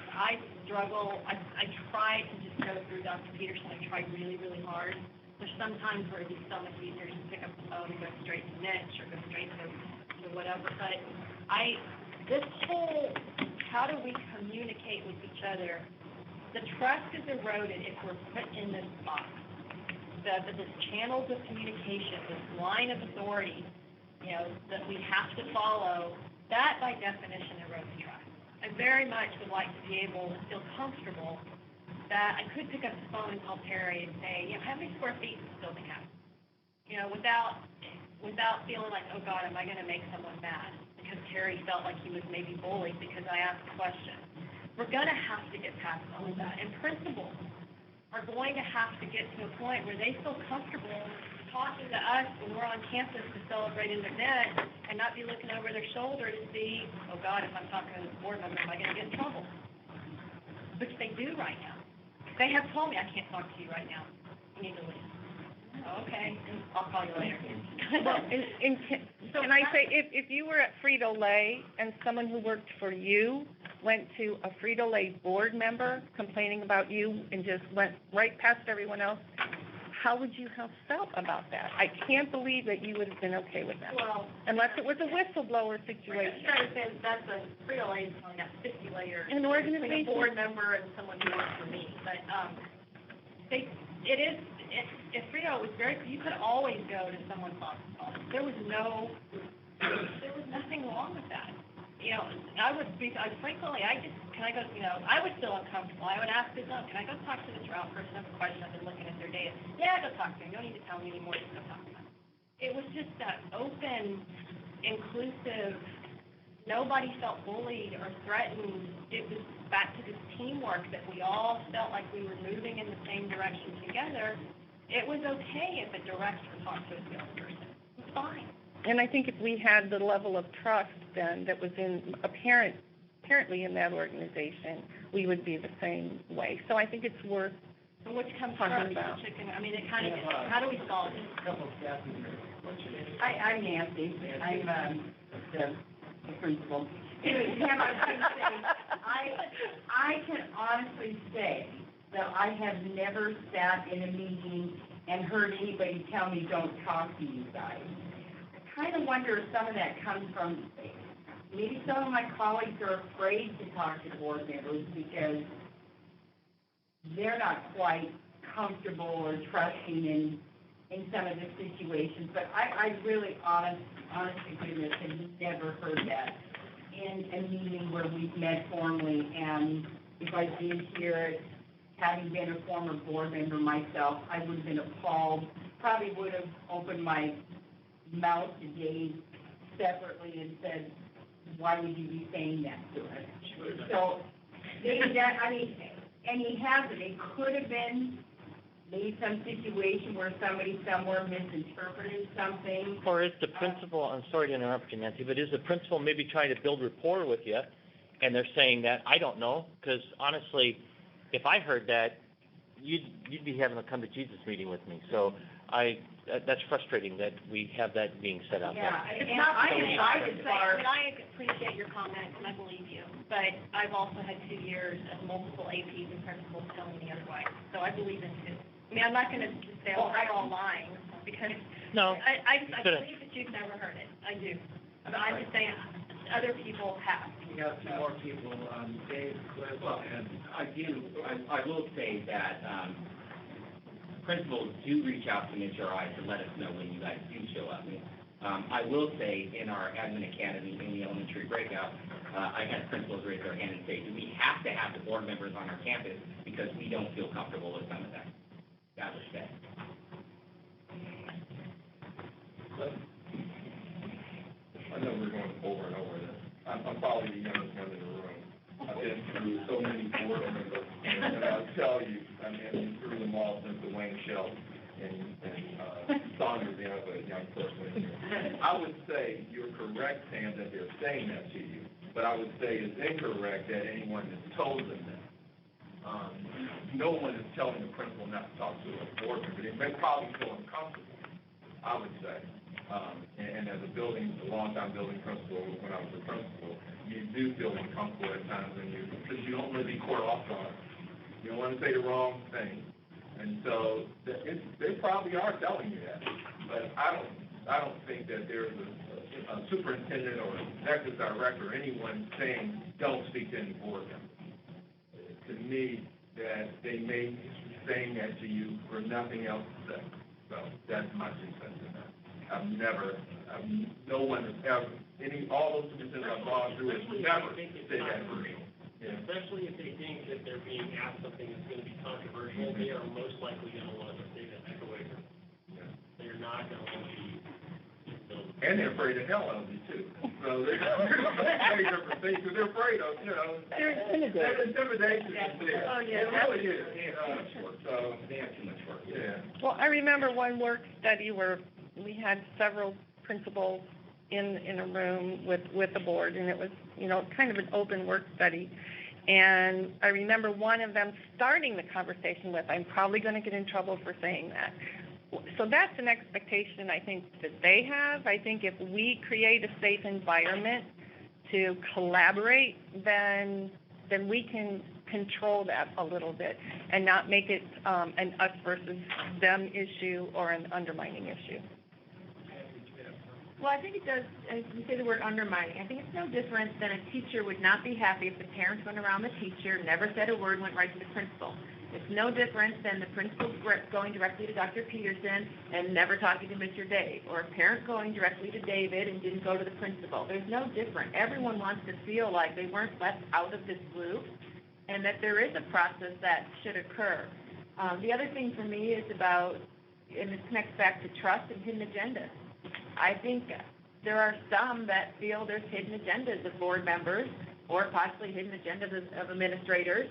I struggle, I try to just go through Dr. Peterson. I try really, really hard. There's sometimes where it'd be so much easier to pick up the phone and go straight to Mitch or go straight to whatever. But this whole, how do we communicate with each other? The trust is eroded if we're put in this box. This channels of communication, this line of authority, that we have to follow, that by definition erodes trust. I very much would like to be able to feel comfortable that I could pick up the phone and call Terry and say, how many square feet does this building have? Without feeling like, oh God, am I going to make someone mad? Because Terry felt like he was maybe bullied because I asked a question. We're going to have to get past all of that. And principals are going to have to get to a point where they feel comfortable talking to us when we're on campus to celebrate Internet and not be looking over their shoulder to see, oh God, if I'm talking to this board member, am I going to get in trouble? Which they do right now. They have told me, I can't talk to you right now. You need to leave. Okay, I'll call you later. Well, can I say, if you were at Frito-Lay and someone who worked for you went to a Frito-Lay board member complaining about you and just went right past everyone else, how would you have felt about that? I can't believe that you would have been okay with that. Well, unless it was a whistleblower situation. I'm trying to say that's a Frito-Lay, it's only got 50 layers. An organization. Between a board member and someone who works for me. But it is At Frio, it was very, you could always go to someone's office. There was nothing wrong with that. You know, I would be, frequently, I was still uncomfortable. I would ask this, can I go talk to this route person? I have a question, I've been looking at their data. Yeah, go talk to them. You don't need to tell me anymore, just go talk to them. It was just that open, inclusive, nobody felt bullied or threatened. It was back to this teamwork that we all felt like we were moving in the same direction together. It was okay if a director talked to a salesperson. It was fine. And I think if we had the level of trust then that was apparently in that organization, we would be the same way. So I think it's worth which comes talking first, about. chicken. I mean, it kind of, how do we solve it? I'm Nancy. I'm the principal. Pam, I was going to say, I can honestly say that I have never sat in a meeting and heard anybody tell me don't talk to you guys. I kind of wonder if some of that comes from, maybe some of my colleagues are afraid to talk to board members because they're not quite comfortable or trusting in some of the situations. But I really, honestly, goodness, have never heard that in a meeting where we've met formally. And if I did hear it, having been a former board member myself, I would have been appalled, probably would have opened my mouth to Dave separately and said, why would you be saying that to us? So maybe that, I mean, and he hasn't. It could have been maybe some situation where somebody somewhere misinterpreted something. Or is the principal, I'm sorry to interrupt you, Nancy, but is the principal maybe trying to build rapport with you, and they're saying that? I don't know, because honestly, if I heard that, you'd be having a come to Jesus meeting with me. So that's frustrating that we have that being set out there. Yeah, it's not I appreciate your comments, and I believe you, but I've also had 2 years of multiple APs and principals tell me the other way, so I believe in it. I mean, I'm not going to just say, oh, they're all lying, because No, I believe that you've never heard it. I do. But I'm just saying, other people have. We have 2 more people, Dave, Cliff, Well, and I will say that principals do reach out to HRI to let us know when you guys do show up. I will say in our admin academy, in the elementary breakout, I had principals raise their hand and say, do we have to have the board members on our campus because we don't feel comfortable with some of that? That was said. I know we're going over and over this. I'm probably the youngest one in the room. I've been through so many board members, and I'll tell you, I mean, through them all since the Wayne Shell and Saunders, the other young person in here. I would say you're correct, Sam, that they're saying that to you, but I would say it's incorrect that anyone has told them that. No one is telling the principal not to talk to a board member. They may probably feel uncomfortable, I would say. And as a long-time building principal, when I was a principal, you do feel uncomfortable at times because you don't want to be caught off guard. You don't want to say the wrong thing. And so they probably are telling you that. But I don't think that there's a superintendent or executive director or anyone saying don't speak to any board member. To me, that they may be saying that to you for nothing else to say. So that's my 2 cents in that. No one has ever, all those superintendents I've gone through has never said that to me. Yeah. Especially if they think that they're being asked something that's going to be controversial, they are most likely going to want to stay away from it. Yeah. They're not going to want to be. And they're afraid of hell of you too. So they're very different things because they're afraid of, They're intimidated. Intimidation is there. Oh, yeah. It really is. So They have too much work. yeah. Well, I remember one work study where we had several principals in a room with the board, and it was, kind of an open work study. And I remember one of them starting the conversation with, I'm probably going to get in trouble for saying that. So that's an expectation, I think, that they have. I think if we create a safe environment to collaborate, then we can control that a little bit and not make it an us versus them issue or an undermining issue. Well, I think it does, as you say the word undermining, I think it's no different than a teacher would not be happy if the parents went around the teacher, never said a word, went right to the principal. It's no different than the principal going directly to Dr. Peterson and never talking to Mr. Dave, or a parent going directly to David and didn't go to the principal. There's no different. Everyone wants to feel like they weren't left out of this loop and that there is a process that should occur. The other thing for me is about, and this connects back to trust and hidden agendas. I think there are some that feel there's hidden agendas of board members or possibly hidden agendas of administrators.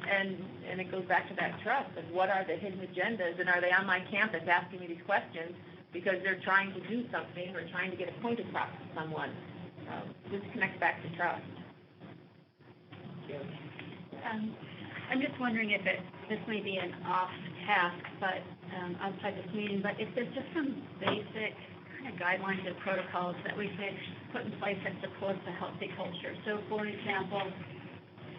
And it goes back to that trust of what are the hidden agendas, and are they on my campus asking me these questions because they're trying to do something or trying to get a point across to someone. This connects back to trust. I'm just wondering if this may be an off task, but outside this meeting, but if there's just some basic kind of guidelines and protocols that we could put in place that supports a healthy culture. So, for example,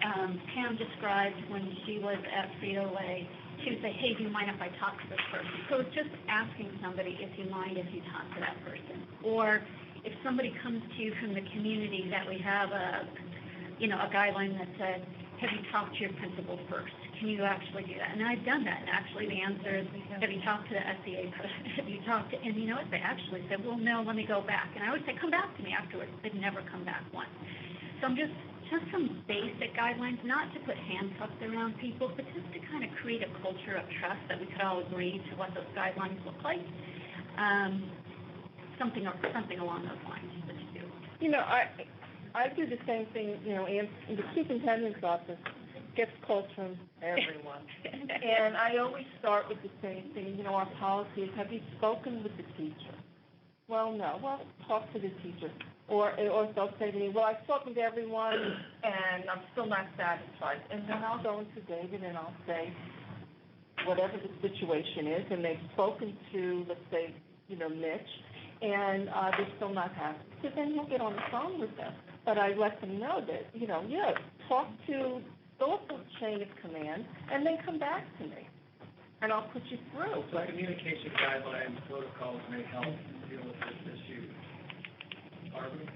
Pam described when she was at Frito-Lay, she would say, hey, do you mind if I talk to this person? So it's just asking somebody if you mind if you talk to that person. Or if somebody comes to you from the community, that we have a guideline that says, have you talked to your principal first? Can you actually do that? And I've done that. And actually the answer is, have you talked to the SEA president? Have you talked to, and you know what? They actually said, well, no, let me go back. And I would say, come back to me afterwards. They've never come back once. So I'm just some basic guidelines, not to put handcuffs around people, but just to kind of create a culture of trust that we could all agree to what those guidelines look like. Something along those lines that you do. I do the same thing, and the superintendent's office gets calls from everyone. And I always start with the same thing, our policy is, have you spoken with the teacher? Well, no. Well, talk to the teacher. Or they'll say to me, well, I've spoken to everyone, and I'm still not satisfied. And then I'll go into David, and I'll say, whatever the situation is, and they've spoken to, let's say, Mitch, and they're still not happy. So then he'll get on the phone with them. But I let them know that, talk to, go up the chain of command, and then come back to me, and I'll put you through. So communication guidelines, protocols may help deal with this issue. Barbara?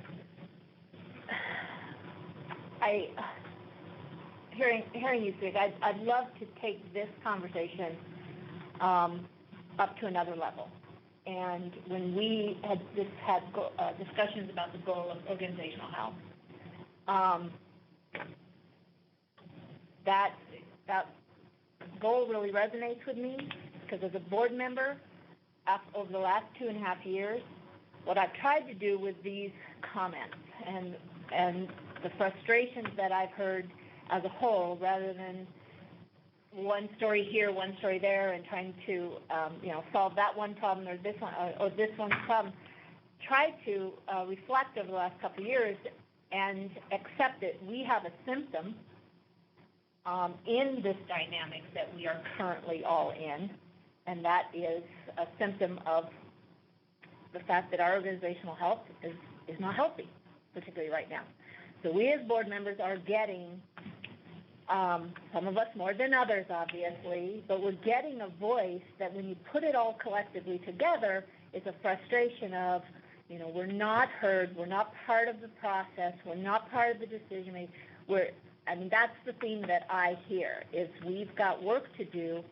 Hearing you speak, I'd love to take this conversation up to another level. And when we had discussions about the goal of organizational health, that goal really resonates with me because as a board member, over the last 2.5 years, what I've tried to do with these comments and the frustrations that I've heard as a whole, rather than one story here, one story there, and trying to solve that one problem or this one problem, try to reflect over the last couple of years and accept that we have a symptom in this dynamic that we are currently all in, and that is a symptom of the fact that our organizational health is not healthy, particularly right now. So we as board members are getting, some of us more than others, obviously, but we're getting a voice that when you put it all collectively together, is a frustration of, we're not heard, we're not part of the process, we're not part of the decision making. That's the theme that I hear, is we've got work to do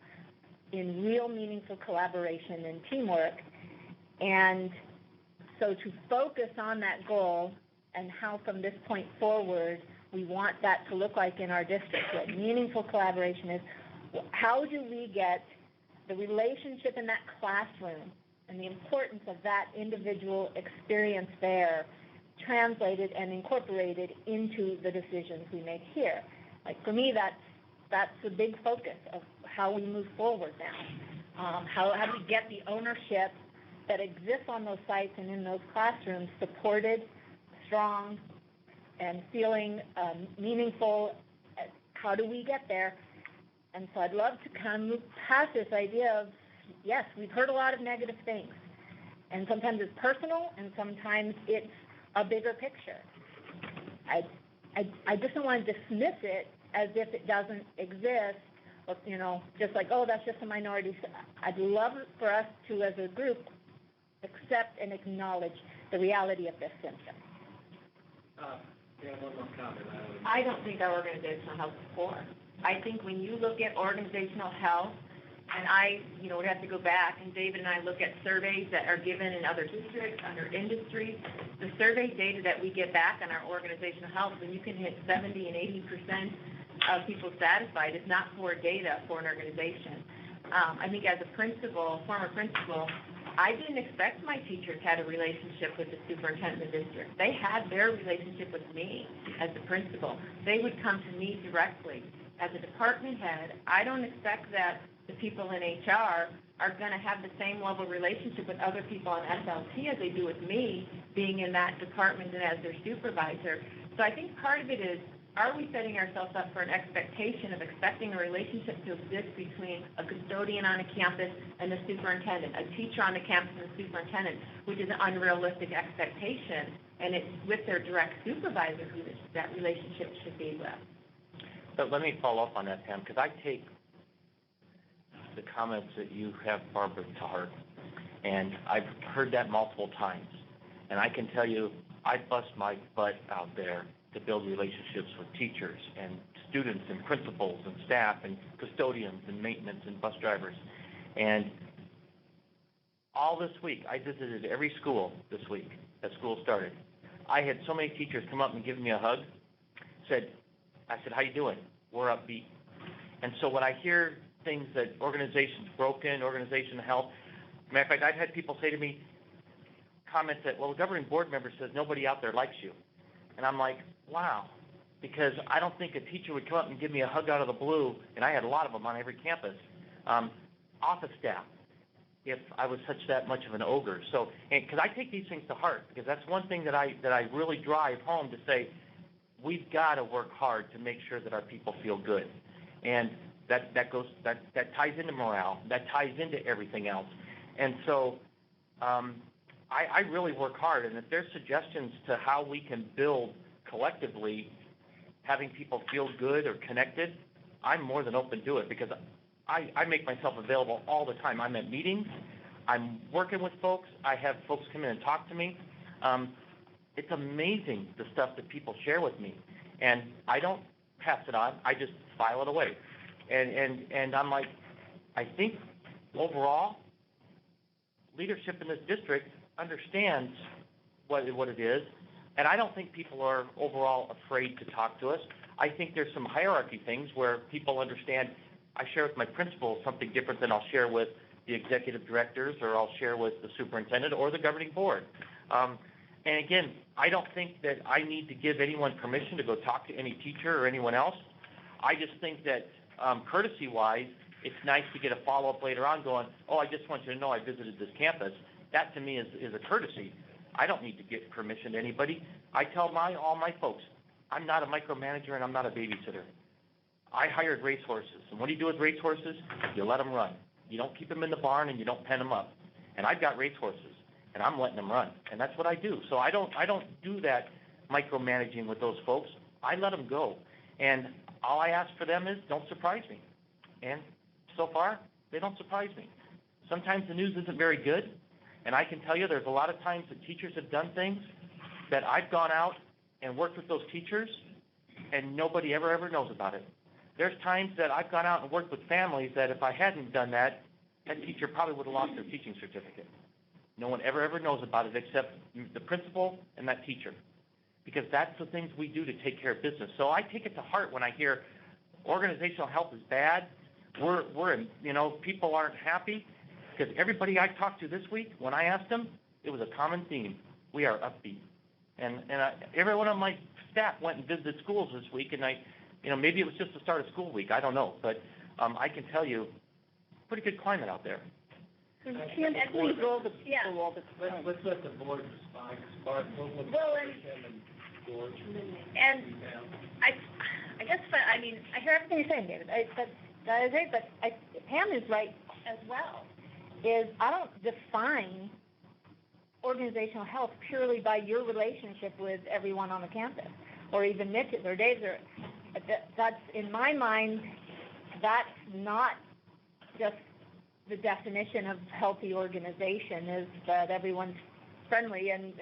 in real meaningful collaboration and teamwork. And so to focus on that goal and how from this point forward we want that to look like in our district, what meaningful collaboration is, how do we get the relationship in that classroom and the importance of that individual experience there translated and incorporated into the decisions we make here. Like for me, that's the big focus of how we move forward now. How do we get the ownership that exists on those sites and in those classrooms supported, strong, and feeling meaningful? How do we get there? And so I'd love to kind of move past this idea of, yes, we've heard a lot of negative things, and sometimes it's personal, and sometimes it's a bigger picture. I just don't want to dismiss it as if it doesn't exist, or, just like, oh, that's just a minority. I'd love for us to, as a group, accept and acknowledge the reality of this symptom. Yeah, one more comment. I don't think our organizational health is poor. I think when you look at organizational health, and I, would have to go back, and David and I look at surveys that are given in other districts, under industries, the survey data that we get back on our organizational health, when you can hit 70 and 80% of people satisfied, is not poor data for an organization. I think as a principal, former principal, I didn't expect my teachers had a relationship with the superintendent of the district. They had their relationship with me as the principal. They would come to me directly. As a department head, I don't expect that the people in HR are going to have the same level of relationship with other people on SLT as they do with me, being in that department and as their supervisor. So I think part of it is, are we setting ourselves up for an expectation of expecting a relationship to exist between a custodian on a campus and the superintendent, a teacher on the campus and the superintendent, which is an unrealistic expectation, and it's with their direct supervisor who that relationship should be with. But let me follow up on that, Pam, because I take the comments that you have, Barbara, to heart, and I've heard that multiple times. And I can tell you, I bust my butt out there to build relationships with teachers and students and principals and staff and custodians and maintenance and bus drivers. And all this week, I visited every school this week as school started. I had so many teachers come up and give me a hug. I said, how you doing? We're upbeat. And so when I hear things that organization's broken, organization health, matter of fact, I've had people say to me, comments that, well, the governing board member says nobody out there likes you. And I'm like, wow, because I don't think a teacher would come up and give me a hug out of the blue, and I had a lot of them on every campus, office staff, if I was that much of an ogre. So, because I take these things to heart, because that's one thing that I really drive home to say, we've got to work hard to make sure that our people feel good. And that ties into morale, that ties into everything else. And so I really work hard, and if there's suggestions to how we can build collectively having people feel good or connected, I'm more than open to it, because I make myself available all the time. I'm at meetings, I'm working with folks, I have folks come in and talk to me. It's amazing the stuff that people share with me, and I don't pass it on, I just file it away. And I'm like, I think overall, leadership in this district understands what it is, and I don't think people are overall afraid to talk to us. I think there's some hierarchy things where people understand I share with my principal something different than I'll share with the executive directors, or I'll share with the superintendent or the governing board. And again, I don't think that I need to give anyone permission to go talk to any teacher or anyone else. I just think that courtesy-wise, it's nice to get a follow-up later on going, oh, I just want you to know I visited this campus. That to me is a courtesy. I don't need to get permission to anybody. I tell all my folks, I'm not a micromanager and I'm not a babysitter. I hired racehorses, and what do you do with racehorses? You let them run. You don't keep them in the barn and you don't pen them up. And I've got racehorses, and I'm letting them run, and that's what I do. So I don't do that micromanaging with those folks. I let them go, and all I ask for them is don't surprise me. And so far, they don't surprise me. Sometimes the news isn't very good, and I can tell you there's a lot of times that teachers have done things that I've gone out and worked with those teachers, and nobody ever knows about it. There's times that I've gone out and worked with families that if I hadn't done that, that teacher probably would have lost their teaching certificate. No one ever knows about it except the principal and that teacher, because that's the things we do to take care of business. So I take it to heart when I hear organizational health is bad, people aren't happy, because everybody I talked to this week, when I asked them, it was a common theme. We are upbeat. And every one of my staff went and visited schools this week, and maybe it was just the start of school week, I don't know, but I can tell you, pretty good climate out there. Let's let the board respond. Bart, we'll Tim and George. And I guess, I hear everything you're saying, David. That is great, but Pam is right as well. I don't define organizational health purely by your relationship with everyone on the campus, or even Mitch's or Dave's. That's, in my mind, that's not just the definition of healthy organization, is that everyone's friendly and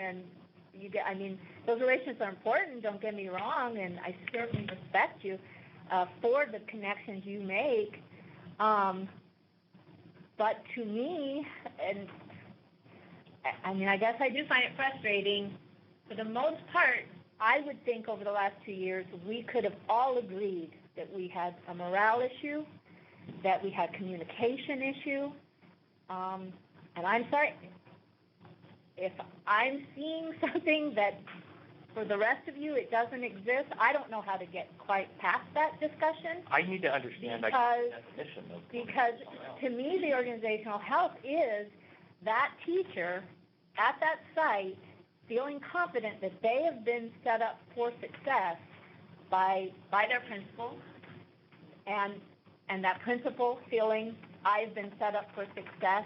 those relationships are important, don't get me wrong, and I certainly respect you. for the connections you make. But to me, and I mean, I guess I do find it frustrating. For the most part, I would think over the last 2 years, we could have all agreed that we had a morale issue, that we had communication issue. And I'm sorry, if I'm seeing something that for the rest of you it doesn't exist, I don't know how to get quite past that discussion. I need to understand that definition of. Because to me, the organizational health is that teacher at that site feeling confident that they have been set up for success by their principal, and that principal feeling I've been set up for success,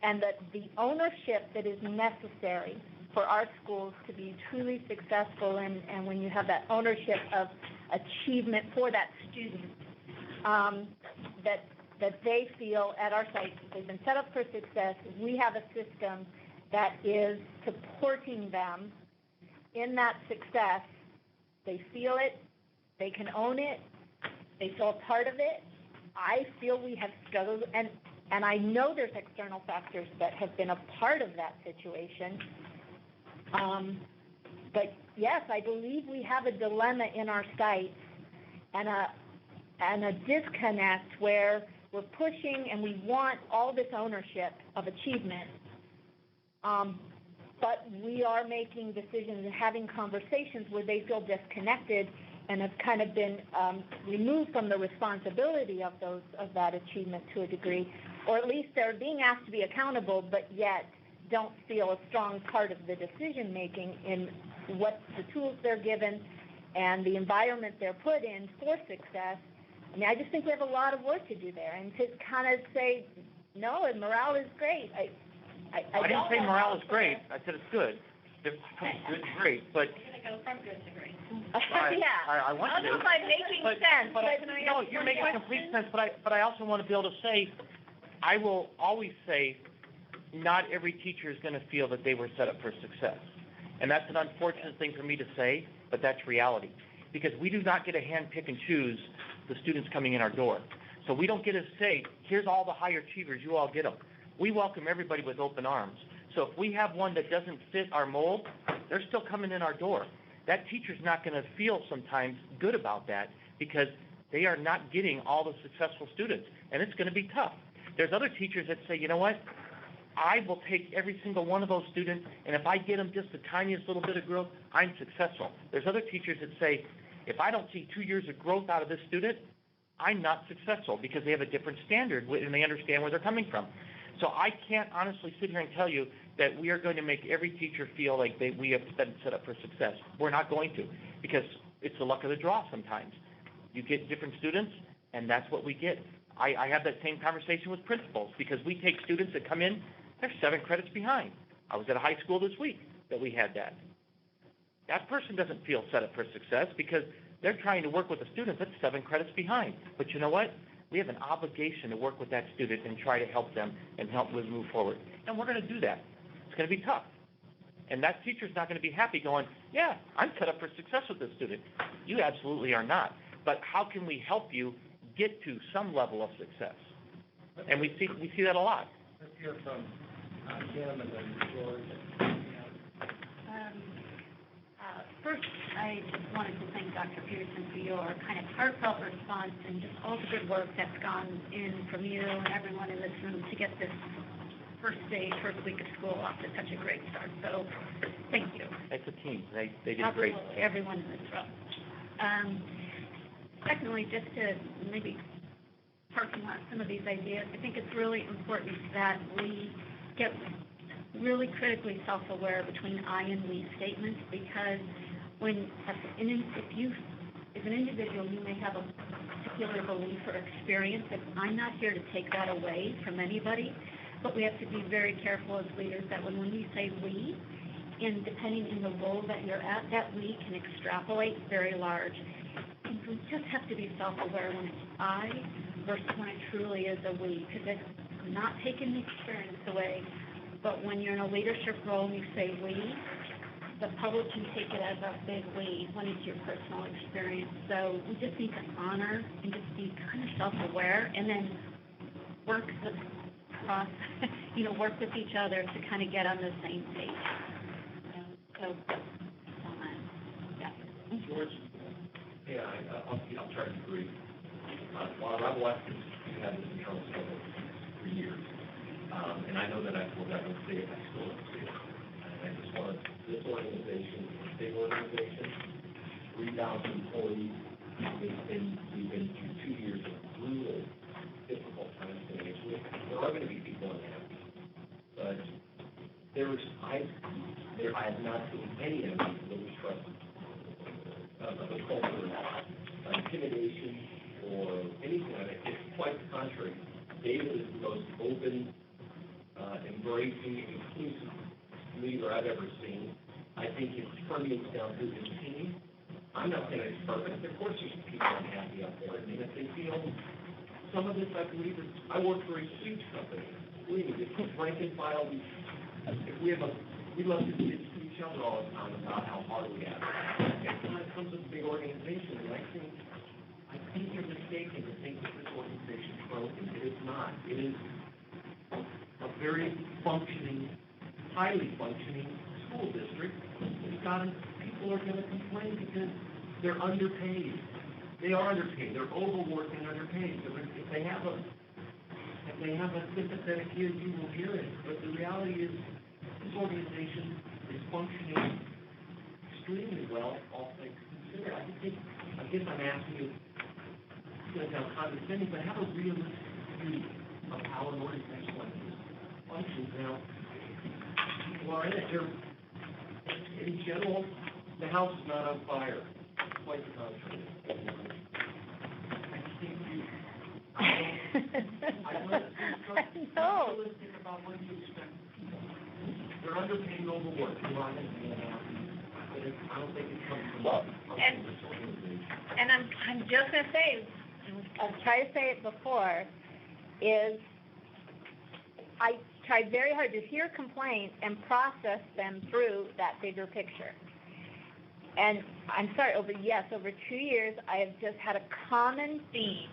and that the ownership that is necessary for our schools to be truly successful, and when you have that ownership of achievement for that student, that they feel at our site they've been set up for success. We have a system that is supporting them in that success. They feel it, they can own it, they feel a part of it. I feel we have struggled, and I know there's external factors that have been a part of that situation. But yes, I believe we have a dilemma in our sites and a disconnect where we're pushing and we want all this ownership of achievement, but we are making decisions and having conversations where they feel disconnected and have kind of been removed from the responsibility of that achievement to a degree, or at least they're being asked to be accountable, but yet don't feel a strong part of the decision making in what the tools they're given and the environment they're put in for success. I mean, I just think we have a lot of work to do there, and to kind of say, no, and morale is great. I didn't say morale is great. I said it's good. It's good, great, but. We're going to go from good to great. I want to. I don't know if I'm making sense. But no, you're making complete sense, but I also want to be able to say, I will always say, not every teacher is going to feel that they were set up for success. And that's an unfortunate thing for me to say, but that's reality. Because we do not get to hand pick and choose the students coming in our door. So we don't get to say, here's all the higher achievers, you all get them. We welcome everybody with open arms. So if we have one that doesn't fit our mold, they're still coming in our door. That teacher's not going to feel sometimes good about that because they are not getting all the successful students, and it's going to be tough. There's other teachers that say, you know what, I will take every single one of those students, and if I get them just the tiniest little bit of growth, I'm successful. There's other teachers that say, if I don't see 2 years of growth out of this student, I'm not successful, because they have a different standard and they understand where they're coming from. So I can't honestly sit here and tell you that we are going to make every teacher feel like we have been set up for success. We're not going to, because it's the luck of the draw sometimes. You get different students, and that's what we get. I have that same conversation with principals, because we take students that come in, they're 7 credits behind. I was at a high school this week that we had that. That person doesn't feel set up for success because they're trying to work with a student that's 7 credits behind. But you know what? We have an obligation to work with that student and try to help them and help them move forward. And we're going to do that. It's going to be tough. And that teacher's not going to be happy going, yeah, I'm set up for success with this student. You absolutely are not. But how can we help you get to some level of success? And we see that a lot. Let's hear from Kim and then George. First, I just wanted to thank Dr. Peterson for your kind of heartfelt response and just all the good work that's gone in from you and everyone in this room to get this first week of school off to such a great start. So, thank you. It's a team. They did great. Absolutely, everyone in this room. Secondly, just to maybe parking lot some of these ideas, I think it's really important that we get really critically self-aware between I and we statements, because if an individual, you may have a particular belief or experience, and I'm not here to take that away from anybody, but we have to be very careful as leaders that when we say we, and depending in the role that you're at, that we can extrapolate very large. And we just have to be self-aware when it's I versus when it truly is a we, because it's not taking the experience away, but when you're in a leadership role and you say we, the public can take it as a big lead when it's your personal experience. So we just need to honor and just be kind of self-aware, and then work work with each other to kind of get on the same page. So that's all that. Yeah. George? Yeah, I'll try to agree. While I've watched this, you have this internal struggle for years, and I know that I don't see it, I still don't see it. And I just want this organization, a big organization, 3,000 employees, we've been through 2 years of brutal, difficult times financially. There are going to be people unhappy, but I have not seen any evidence that we trust of a culture of intimidation or anything like that. It's quite the contrary. David is the most open, embracing, inclusive leader I've ever seen. I think it permeates down through his team. I'm not saying it's perfect. Of course, there's people unhappy out there. I mean, if they feel some of this, I believe, I work for a huge company. Believe me, the rank and file, we love to speak to each other all the time about how hard we have it. And when it comes to a big organization, and I think you're mistaken to think that this organization is broken. It is not. It is a very functioning, highly functioning school district. People are going to complain because they're underpaid. They are underpaid. They're overworked and underpaid. So if they have a sympathetic ear, you will hear it. But the reality is, this organization is functioning extremely well, all things considered. I guess I'm asking you, it's going to sound condescending, but have a realistic view of how an organization like this functions. Now, people are in it. In general, the house is not on fire. Quite the contrary. I just think I'm realistic about what you expect. They're underpaid and overworked. You're not going to be unhappy. But I don't think it comes from this organization. And I'm just going to say, I've tried to say it before, is I tried very hard to hear complaints and process them through that bigger picture. And I'm sorry, over 2 years, I have just had a common theme,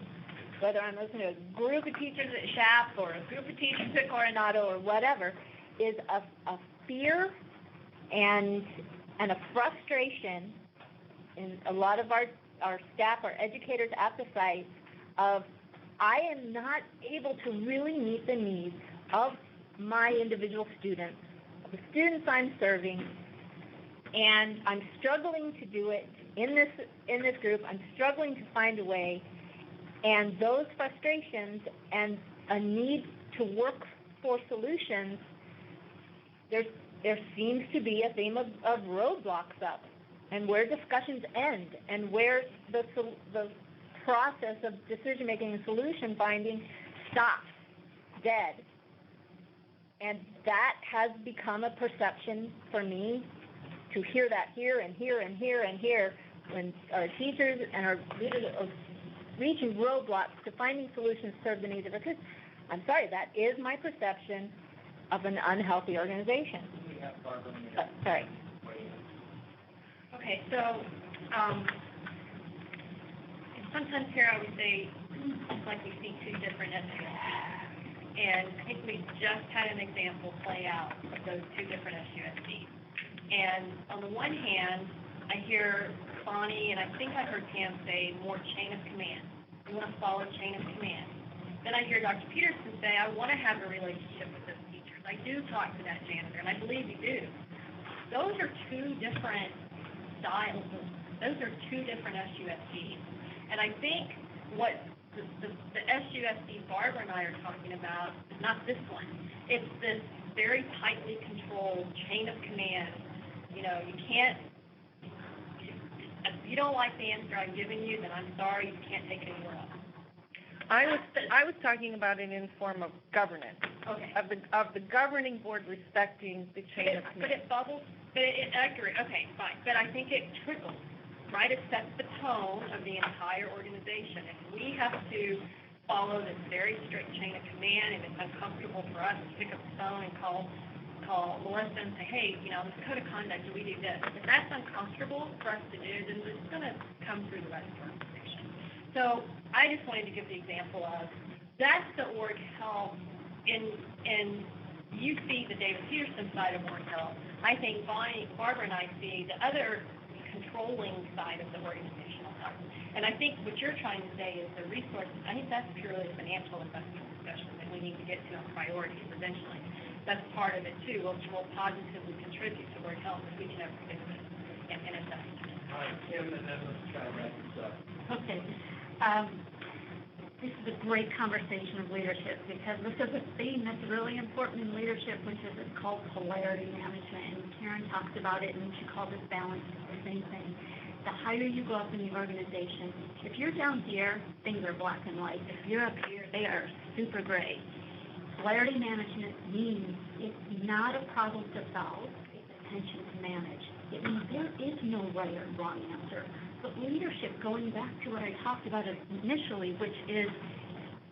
whether I'm listening to a group of teachers at SHAP or a group of teachers at Coronado or whatever, is a fear and a frustration in a lot of our staff, our educators at the site, of I am not able to really meet the needs of my individual students, of the students I'm serving, and I'm struggling to do it in this group. I'm struggling to find a way, and those frustrations and a need to work for solutions, there seems to be a theme of roadblocks up, and where discussions end, and where the process of decision making and solution finding stops dead. And that has become a perception for me, to hear that here and here and here and here, when our teachers and our leaders are reaching roadblocks to finding solutions to serve the needs of our kids. I'm sorry, that is my perception of an unhealthy organization. Sorry. Okay, so sometimes here I would say it's like we see two different SUSDs. And I think we just had an example play out of those two different SUSDs. And on the one hand, I hear Bonnie, and I think I heard Pam say more chain of command. We want to follow chain of command. Then I hear Dr. Peterson say, I want to have a relationship with those teachers. I do talk to that janitor, and I believe you do. Those are two different styles. Those are two different SUSDs. And I think what the SUSD Barbara and I are talking about is not this one. It's this very tightly controlled chain of command. You know, you can't, if you don't like the answer I'm giving you, then I'm sorry, you can't take it anywhere else. I was talking about it in form of governance. Okay. Of the governing board respecting the chain of command. But it bubbles, I agree, okay, fine. But I think it trickles, right? It sets the tone of the entire organization. If we have to follow this very strict chain of command, and it's uncomfortable for us to pick up the phone and call call Melissa and say, hey, you know, this code of conduct, do we do this? If that's uncomfortable for us to do, then it's going to come through the rest of the organization. So I just wanted to give the example of that's the org health in you see the David Peterson side of org health. I think Barbara and I see the other controlling side of the organizational side. And I think what you're trying to say is the resources, I think that's purely a financial investment discussion that we need to get to on priorities eventually. That's part of it too, which will positively contribute to org health if we can ever fix it and invest. All right, Kim, and then let's try to wrap this up. Okay. This is a great conversation of leadership because this is a theme that's really important in leadership, which is called polarity management. And Karen talked about it, and she called it balance. It's the same thing. The higher you go up in the organization, if you're down here, things are black and white. If you're up here, they are super gray. Polarity management means it's not a problem to solve, it's a tension to manage. It means there is no right or wrong answer. But leadership, going back to what I talked about initially, which is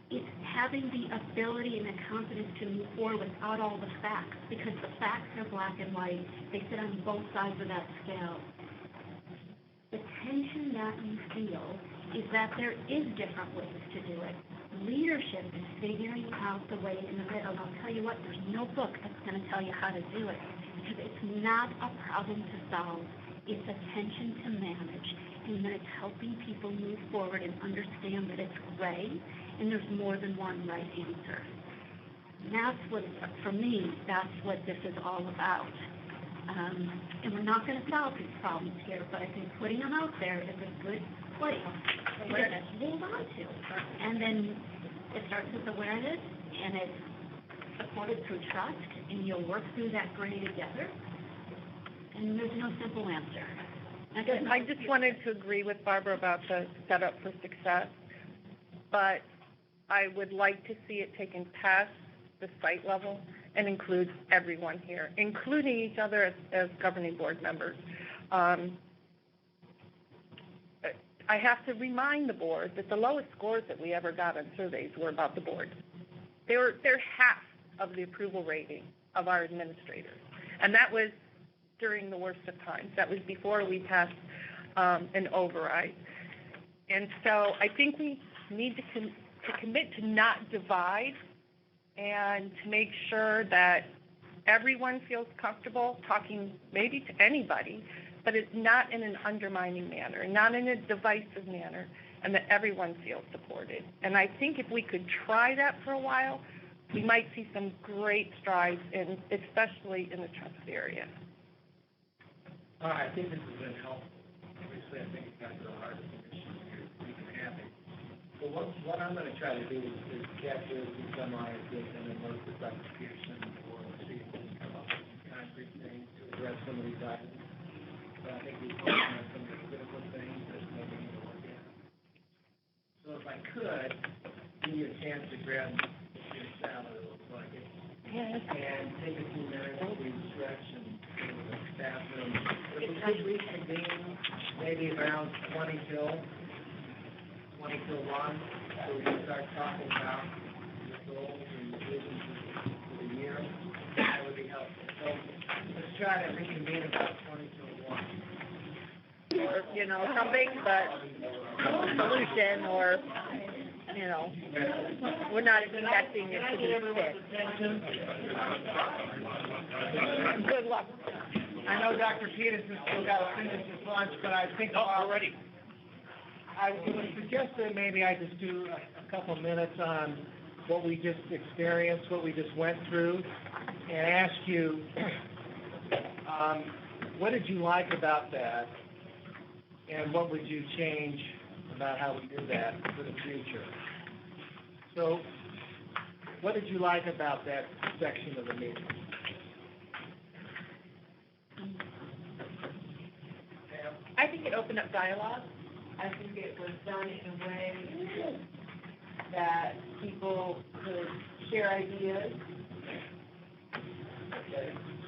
it's having the ability and the confidence to move forward without all the facts, because the facts are black and white. They sit on both sides of that scale. The tension that you feel is that there is different ways to do it. Leadership is figuring out the way in the middle. I'll tell you what, there's no book that's going to tell you how to do it, because it's not a problem to solve. It's a tension to manage, and then it's helping people move forward and understand that it's gray, and there's more than one right answer. And that's what, for me, that's what this is all about. And we're not going to solve these problems here, but I think putting them out there is a good place to hold on to. And then it starts with awareness, and it's supported through trust, and you'll work through that gray together. And there's no simple answer. I just wanted to agree with Barbara about the setup for success, but I would like to see it taken past the site level and include everyone here, including each other as governing board members. I have to remind the board that the lowest scores that we ever got on surveys were about the board. They're half of the approval rating of our administrators, and that was during the worst of times. That was before we passed an override. And so I think we need to commit to not divide and to make sure that everyone feels comfortable talking maybe to anybody, but it's not in an undermining manner, not in a divisive manner, and that everyone feels supported. And I think if we could try that for a while, we might see some great strides, especially in the trust area. All right, I think this has been helpful. Obviously, I think it's got to the heart of the issue we can have it. So what I'm going to try to do is capture this and summarize this, and then work with Dr. Peterson or see if we can come up with some concrete things to address some of these items. But I think we've talked about some of the critical things that maybe we need to look at. So if I could, give you a chance to grab your salad, it looks like it, and take a few minutes to stretch and go to the bathroom. If we could reconvene maybe around 20 till 1, so we can start talking about the goals and the visions for the year. That would be helpful. So let's try to reconvene about 20 till 1. Or, something, but solution or, we're not expecting it to be fixed. Good luck. I know Dr. Peterson still got to finish his lunch, but I think already. I would suggest that maybe I just do a couple minutes on what we just experienced, what we just went through, and ask you, what did you like about that, and what would you change about how we do that for the future? So, what did you like about that section of the meeting? I think it opened up dialogue. I think it was done in a way that people could share ideas.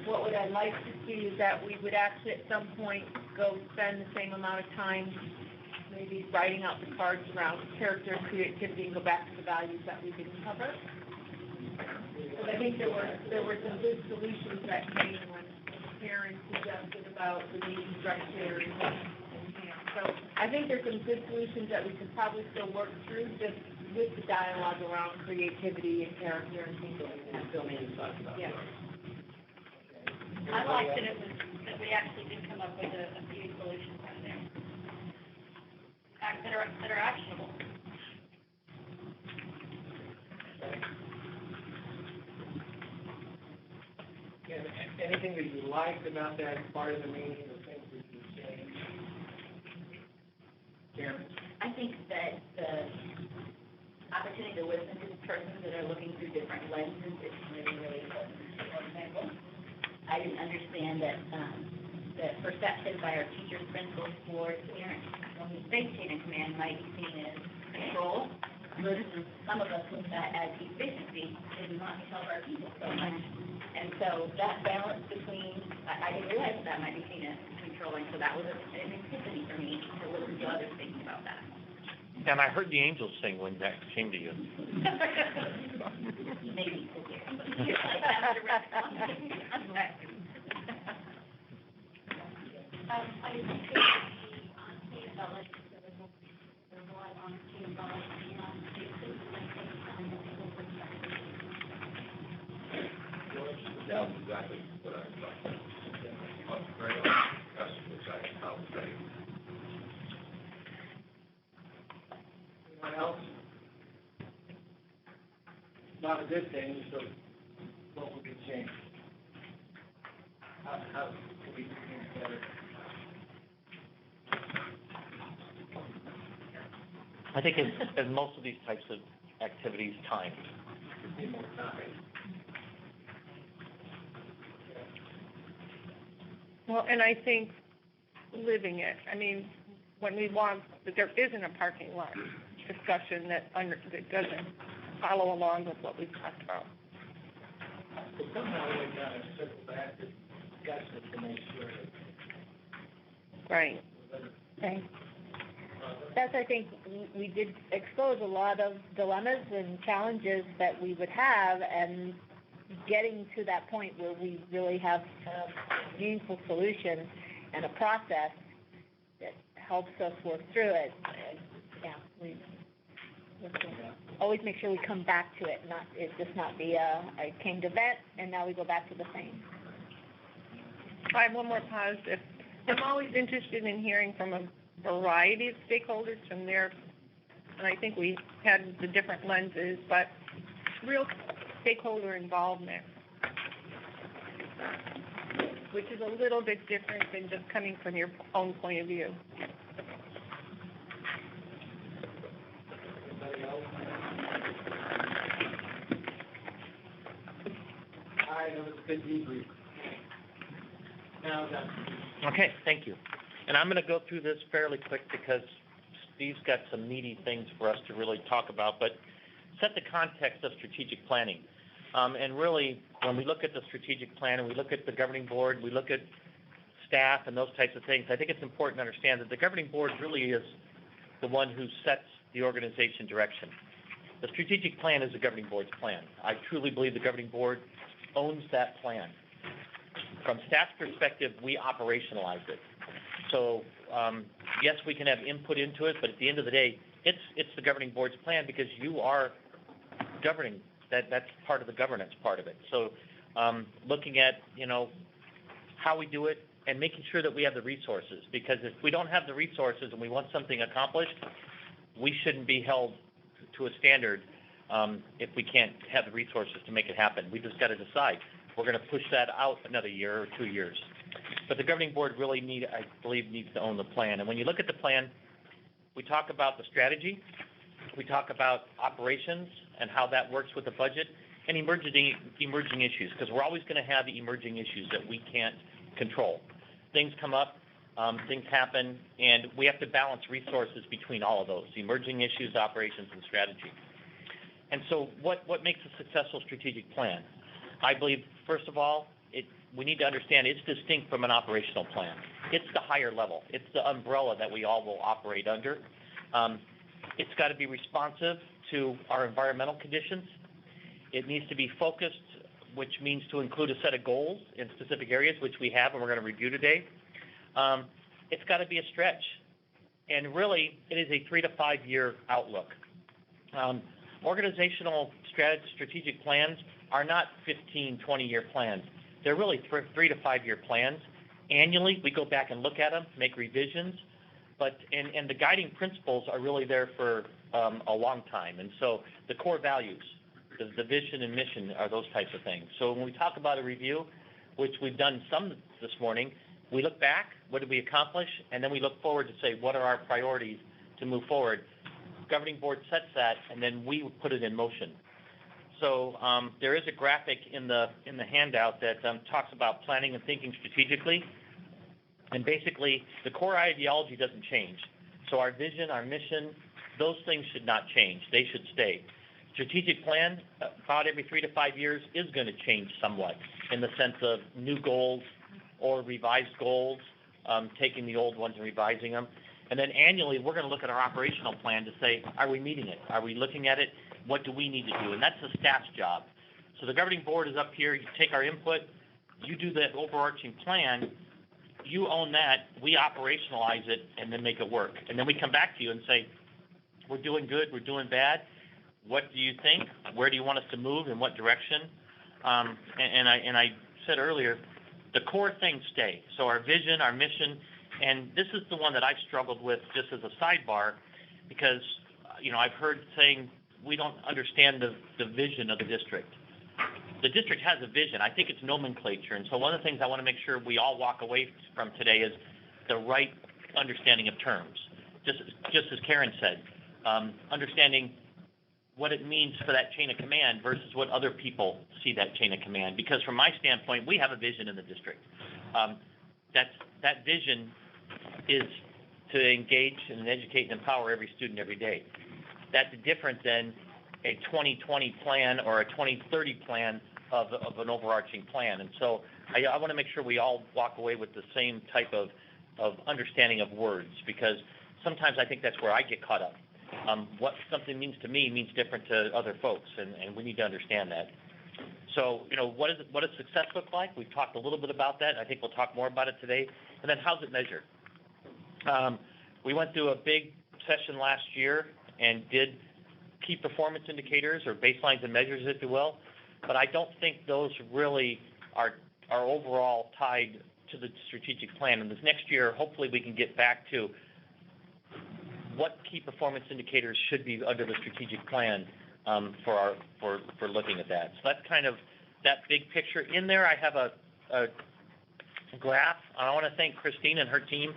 What would I like to see is that we would actually at some point go spend the same amount of time maybe writing out the cards around character and creativity and go back to the values that we didn't cover. Because I think there were some good solutions that came when parents suggested about the meeting structure and so I think there's some good solutions that we could probably still work through just with the dialogue around creativity and character and things like that. Still need to talk about. Yeah. I liked that we actually did come up with a few solutions out there that are actionable. Anything that you liked about that part of the meeting, or things we can change? Karen? I think that the opportunity to listen to persons that are looking through different lenses is really, really important. For example, I didn't understand that the perception by our teachers, principals, boards, parents, when we say chain of command might be seen as control, versus some of us look at as efficiency, and we want to help our people so much. And so that balance between, I didn't realize that might be seen as controlling, so that was an epiphany for me to listen to others thinking about that. And I heard the angels sing when that came to you. Maybe. I just think the felt like there was a lot of honesty involved That was exactly what I thought. Very honest discussion, which I would say. Anyone else? Not a good thing, so what would be changed? How could we do things better? I think in most of these types of activities, time. Need more time. Well, and I think living it. I mean, when we want, there isn't a parking lot discussion that doesn't follow along with what we've talked about. But somehow we got to circle back to discussion to make sure that. Right. Okay. That's, I think, we did expose a lot of dilemmas and challenges that we would have, and getting to that point where we really have a meaningful solution and a process that helps us work through it. Yeah, we always make sure we come back to it, not it just not be I came to vet and now we go back to the same. I have one more positive. I'm always interested in hearing from a variety of stakeholders from their, and I think we had the different lenses, but real stakeholder involvement, which is a little bit different than just coming from your own point of view. Anybody else? All right, it was a good debrief. Now that's. Okay, thank you. And I'm going to go through this fairly quick because Steve's got some meaty things for us to really talk about, but set the context of strategic planning. And really, when we look at the strategic plan and we look at the governing board, we look at staff and those types of things, I think it's important to understand that the governing board really is the one who sets the organization direction. The strategic plan is the governing board's plan. I truly believe the governing board owns that plan. From staff's perspective, we operationalize it. So, yes, we can have input into it, but at the end of the day, it's the governing board's plan because you are governing. That's part of the governance part of it. So, looking at, how we do it and making sure that we have the resources, because if we don't have the resources and we want something accomplished, we shouldn't be held to a standard if we can't have the resources to make it happen. We just got to decide. We're going to push that out another year or 2 years. But the governing board really I believe needs to own the plan. And when you look at the plan, we talk about the strategy, we talk about operations and how that works with the budget, and emerging issues, because we're always going to have the emerging issues that we can't control. Things come up, things happen, and we have to balance resources between all of those, emerging issues, operations, and strategy. And so what makes a successful strategic plan? I believe, first of all, we need to understand it's distinct from an operational plan. It's the higher level. It's the umbrella that we all will operate under. It's got to be responsive to our environmental conditions. It needs to be focused, which means to include a set of goals in specific areas, which we have and we're going to review today. It's got to be a stretch. And really, it is a 3 to 5 year outlook. Organizational strategic plans are not 15, 20-year plans. They're really 3 to 5 year plans. Annually, we go back and look at them, make revisions, and the guiding principles are really there for a long time. And so the core values, the vision and mission are those types of things. So when we talk about a review, which we've done some this morning, we look back, what did we accomplish, and then we look forward to say, what are our priorities to move forward? Governing board sets that, and then we put it in motion. So there is a graphic in the handout that talks about planning and thinking strategically, and basically the core ideology doesn't change. So our vision, our mission, those things should not change. They should stay. Strategic plan, about every 3 to 5 years, is going to change somewhat in the sense of new goals or revised goals, taking the old ones and revising them. And then annually, we're going to look at our operational plan to say, are we meeting it? Are we looking at it? What do we need to do? And that's the staff's job. So the governing board is up here. You take our input. You do that overarching plan. You own that. We operationalize it and then make it work. And then we come back to you and say, we're doing good. We're doing bad. What do you think? Where do you want us to move? In what direction? And I said earlier, the core things stay. So our vision, our mission, and this is the one that I've struggled with just as a sidebar because, I've heard saying we don't understand the vision of the district. The district has a vision. I think it's nomenclature. And so one of the things I want to make sure we all walk away from today is the right understanding of terms. Just as Karen said, understanding what it means for that chain of command versus what other people see that chain of command. Because from my standpoint, we have a vision in the district. That vision is to engage and educate and empower every student every day. That's different than a 2020 plan or a 2030 plan of an overarching plan. And so I want to make sure we all walk away with the same type of understanding of words, because sometimes I think that's where I get caught up. What something means to me means different to other folks, and we need to understand that. So, what does success look like? We've talked a little bit about that. I think we'll talk more about it today. And then how's it measured? We went through a big session last year and did key performance indicators or baselines and measures, if you will. But I don't think those really are overall tied to the strategic plan. And this next year, hopefully we can get back to what key performance indicators should be under the strategic plan for looking at that. So that's kind of that big picture. In there, I have a graph. I want to thank Christine and her team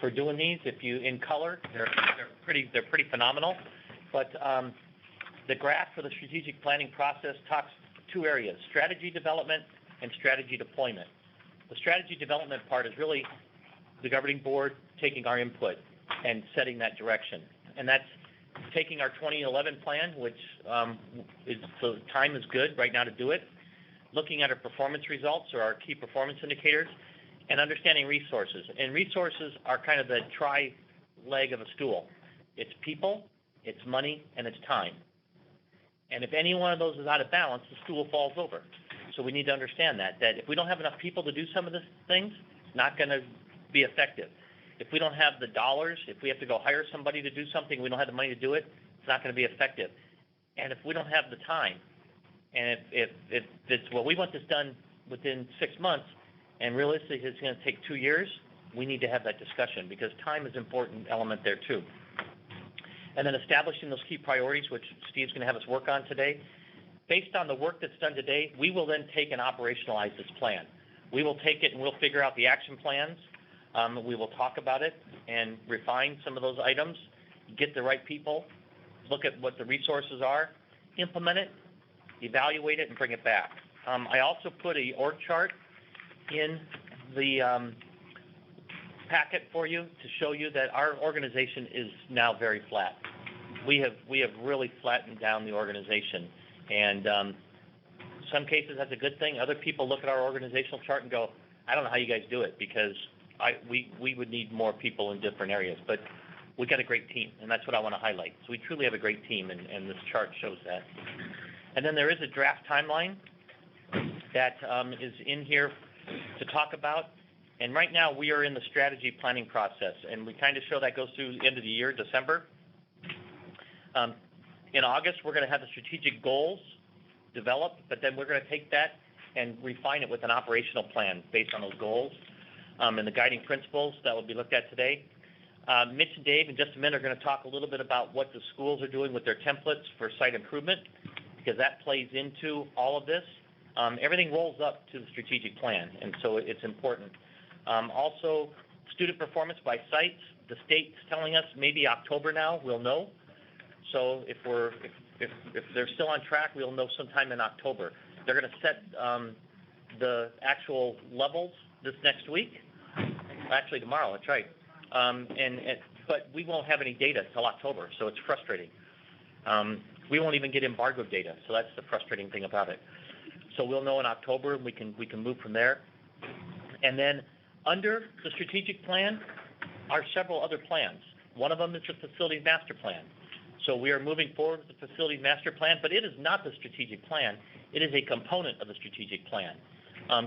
for doing these. If you in color, they're pretty phenomenal. But the graph for the strategic planning process talks two areas: strategy development and strategy deployment. The strategy development part is really the governing board taking our input and setting that direction. And that's taking our 2011 plan, which so time is good right now to do it, looking at our performance results or our key performance indicators, and understanding resources. And resources are kind of the tri-leg of a stool. It's people, it's money, and it's time. And if any one of those is out of balance, the stool falls over. So we need to understand that if we don't have enough people to do some of these things, it's not going to be effective. If we don't have the dollars, if we have to go hire somebody to do something, we don't have the money to do it, it's not going to be effective. And if we don't have the time, and if it's, well, we want this done within 6 months, and realistically it's going to take 2 years, we need to have that discussion, because time is an important element there too. And then establishing those key priorities, which Steve's going to have us work on today. Based on the work that's done today, we will then take and operationalize this plan. We will take it and we'll figure out the action plans. We will talk about it and refine some of those items, get the right people, look at what the resources are, implement it, evaluate it, and bring it back. I also put an org chart in the packet for you to show you that our organization is now very flat. We have really flattened down the organization, and some cases that's a good thing. Other people look at our organizational chart and go, I don't know how you guys do it, because we would need more people in different areas, but we got a great team, and that's what I want to highlight. So we truly have a great team, and this chart shows that. And then there is a draft timeline that is in here to talk about. And right now, we are in the strategy planning process, and we kind of show that goes through the end of the year, December. In August, we're going to have the strategic goals developed, but then we're going to take that and refine it with an operational plan based on those goals and the guiding principles that will be looked at today. Mitch and Dave in just a minute are going to talk a little bit about what the schools are doing with their templates for site improvement, because that plays into all of this. Everything rolls up to the strategic plan, and so it's important. Also, student performance by sites. The state's telling us maybe October now, we'll know. So if they're still on track, we'll know sometime in October. They're going to set the actual levels this next week. Actually, tomorrow, that's right. But we won't have any data till October, so it's frustrating. We won't even get embargoed data, so that's the frustrating thing about it. So we'll know in October, and we can move from there. And then under the strategic plan are several other plans. One of them is the facility master plan. So we are moving forward with the facility master plan, but it is not the strategic plan. It is a component of the strategic plan.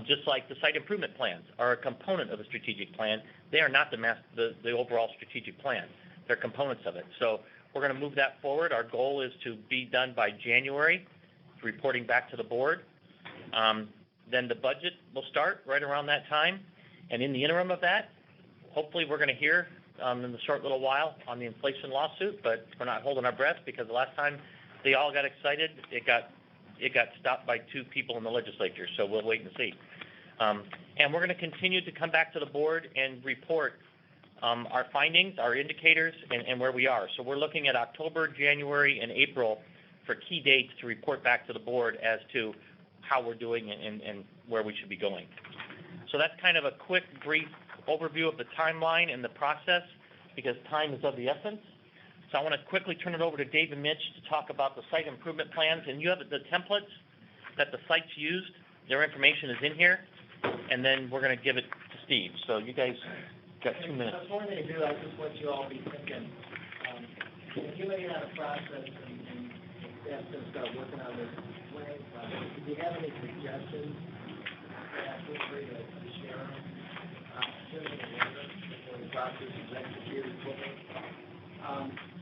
Just like the site improvement plans are a component of the strategic plan. They are not the overall strategic plan. They're components of it. So we're going to move that forward. Our goal is to be done by January, reporting back to the board. Then the budget will start right around that time. And in the interim of that, hopefully we're going to hear in the short little while on the inflation lawsuit, but we're not holding our breath because the last time they all got excited, it got stopped by 2 people in the legislature, so we'll wait and see. And we're going to continue to come back to the board and report our findings, our indicators, and where we are. So we're looking at October, January, and April for key dates to report back to the board as to how we're doing and where we should be going. So that's kind of a quick, brief overview of the timeline and the process, because time is of the essence. So I want to quickly turn it over to Dave and Mitch to talk about the site improvement plans. And you have the templates that the sites used. Their information is in here. And then we're going to give it to Steve. So you guys got 2 minutes. Before they do, I just want you all to be thinking, if you lay out a process and staff's going to start working on this planning process, if you have any suggestions, feel free to share them. Send them later before the process is executed fully.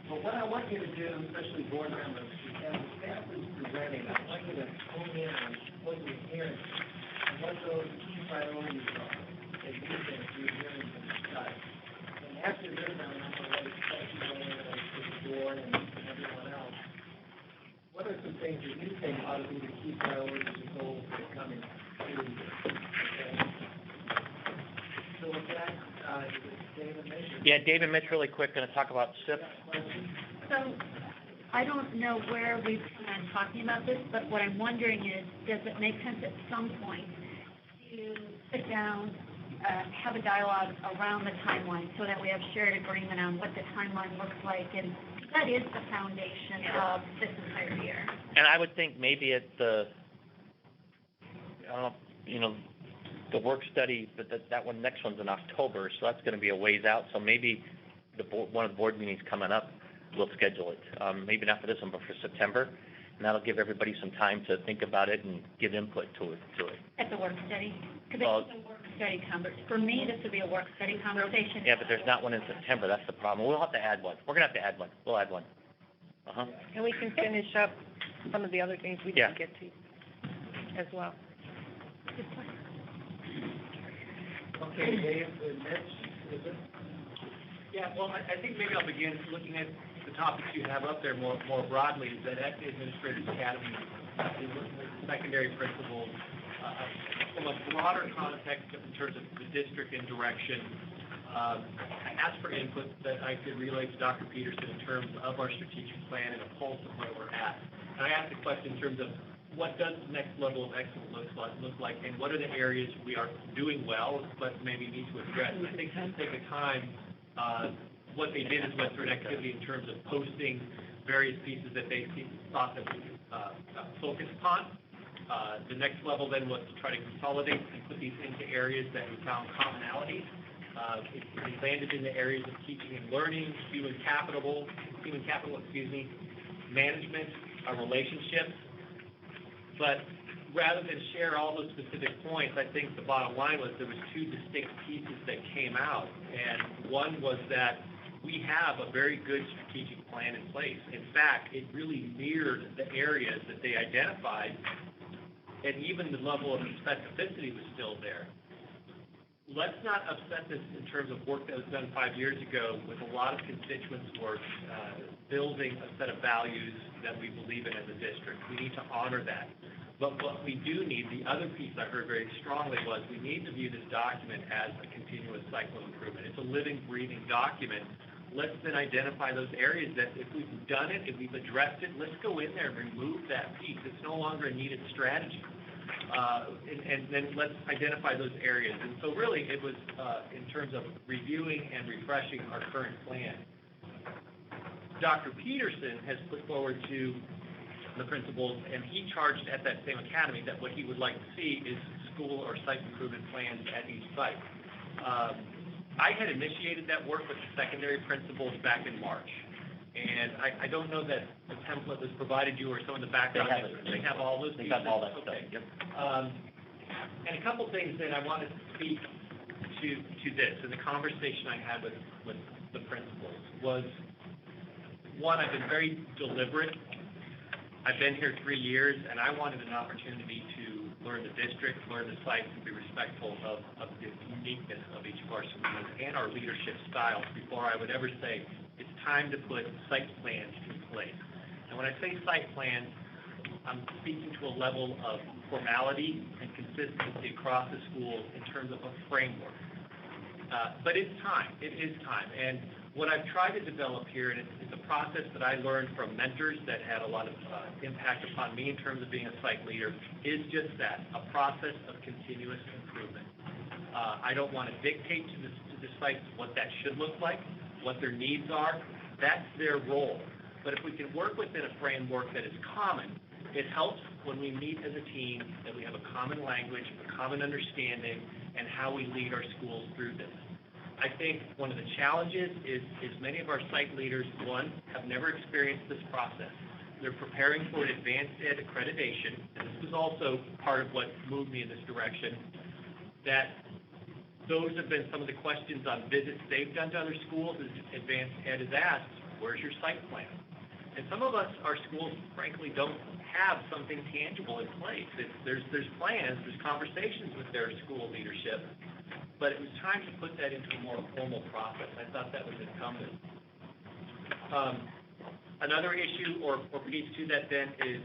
But what I want you to do, especially board members, is as the staff is presenting, I want you to hone in on what you're hearing and what those key priorities are that you think you're hearing from the site. And after this, I'm going to let you know to the board and everyone else. What are some things that you think ought to be the key priorities and goals that are coming through? Okay. So with that, David Mitch. Yeah, Dave and Mitch, really quick, going to talk about SIP. So I don't know where we plan on talking about this, but what I'm wondering is, does it make sense at some point to sit down, have a dialogue around the timeline so that we have shared agreement on what the timeline looks like? And that is the foundation of this entire year. And I would think maybe at the, the work study, but that one, next one's in October, so that's going to be a ways out. So maybe one of the board meetings coming up, we'll schedule it. Maybe not for this one, but for September. And that'll give everybody some time to think about it and give input to it. At the work study? Because it's a work study conversation. For me, this would be a work study conversation. Yeah, but there's not one in September. That's the problem. We'll have to add one. We're going to have to add one. We'll add one. And we can finish up some of the other things we didn't get to as well. Okay, Dave and Mitch, is it? Yeah, well, I think maybe I'll begin looking at the topics you have up there more broadly, is that at the Administrators Academy, we work with secondary principals from a broader context in terms of the district and direction. I asked for input that I could relay to Dr. Peterson in terms of our strategic plan and a pulse of where we're at. And I asked the question in terms of what does the next level of excellence look like, and what are the areas we are doing well but maybe need to address. And I think to take the time, what they did is went through an activity in terms of posting various pieces that they thought that we could focus upon. The next level then was to try to consolidate and put these into areas that we found commonalities. It landed in the areas of teaching and learning, human capital, management, relationships, But rather than share all those specific points, I think the bottom line was there was two distinct pieces that came out. And one was that we have a very good strategic plan in place. In fact, it really mirrored the areas that they identified, and even the level of specificity was still there. Let's not upset this in terms of work that was done 5 years ago with a lot of constituents work, building a set of values that we believe in as a district. We need to honor that. But what we do need, the other piece I heard very strongly was we need to view this document as a continuous cycle of improvement. It's a living, breathing document. Let's then identify those areas that if we've done it, if we've addressed it, let's go in there and remove that piece. It's no longer a needed strategy. And then let's identify those areas. And so really it was in terms of reviewing and refreshing our current plan. Dr. Peterson has put forward to the principals, and he charged at that same academy that what he would like to see is school or site improvement plans at each site. I had initiated that work with the secondary principals back in March. And I don't know that the template was provided you or some of the background. They have all those pieces? They have all that stuff, Okay. yep. And a couple things that I wanted to speak to this, and the conversation I had with the principals was, one, I've been very deliberate. I've been here 3 years, and I wanted an opportunity to learn the district, learn the sites, and be respectful of the uniqueness of each of our schools and our leadership styles before I would ever say it's time to put site plans in place. And when I say site plans, I'm speaking to a level of formality and consistency across the schools in terms of a framework. But it's time. It is time. And what I've tried to develop here, and it's a process that I learned from mentors that had a lot of impact upon me in terms of being a site leader, is just that, a process of continuous improvement. I don't want to dictate to the sites what that should look like, what their needs are. That's their role. But if we can work within a framework that is common, it helps when we meet as a team that we have a common language, a common understanding, and how we lead our schools through this. I think one of the challenges is many of our site leaders, one, have never experienced this process. They're preparing for an advanced ed accreditation, and this was also part of what moved me in this direction, that those have been some of the questions on visits they've done to other schools as advanced ed is asked, where's your site plan? And some of us, our schools, frankly, don't have something tangible in place. There's plans, there's conversations with their school leadership, but it was time to put that into a more formal process. I thought that was incumbent. Another issue or piece to that then is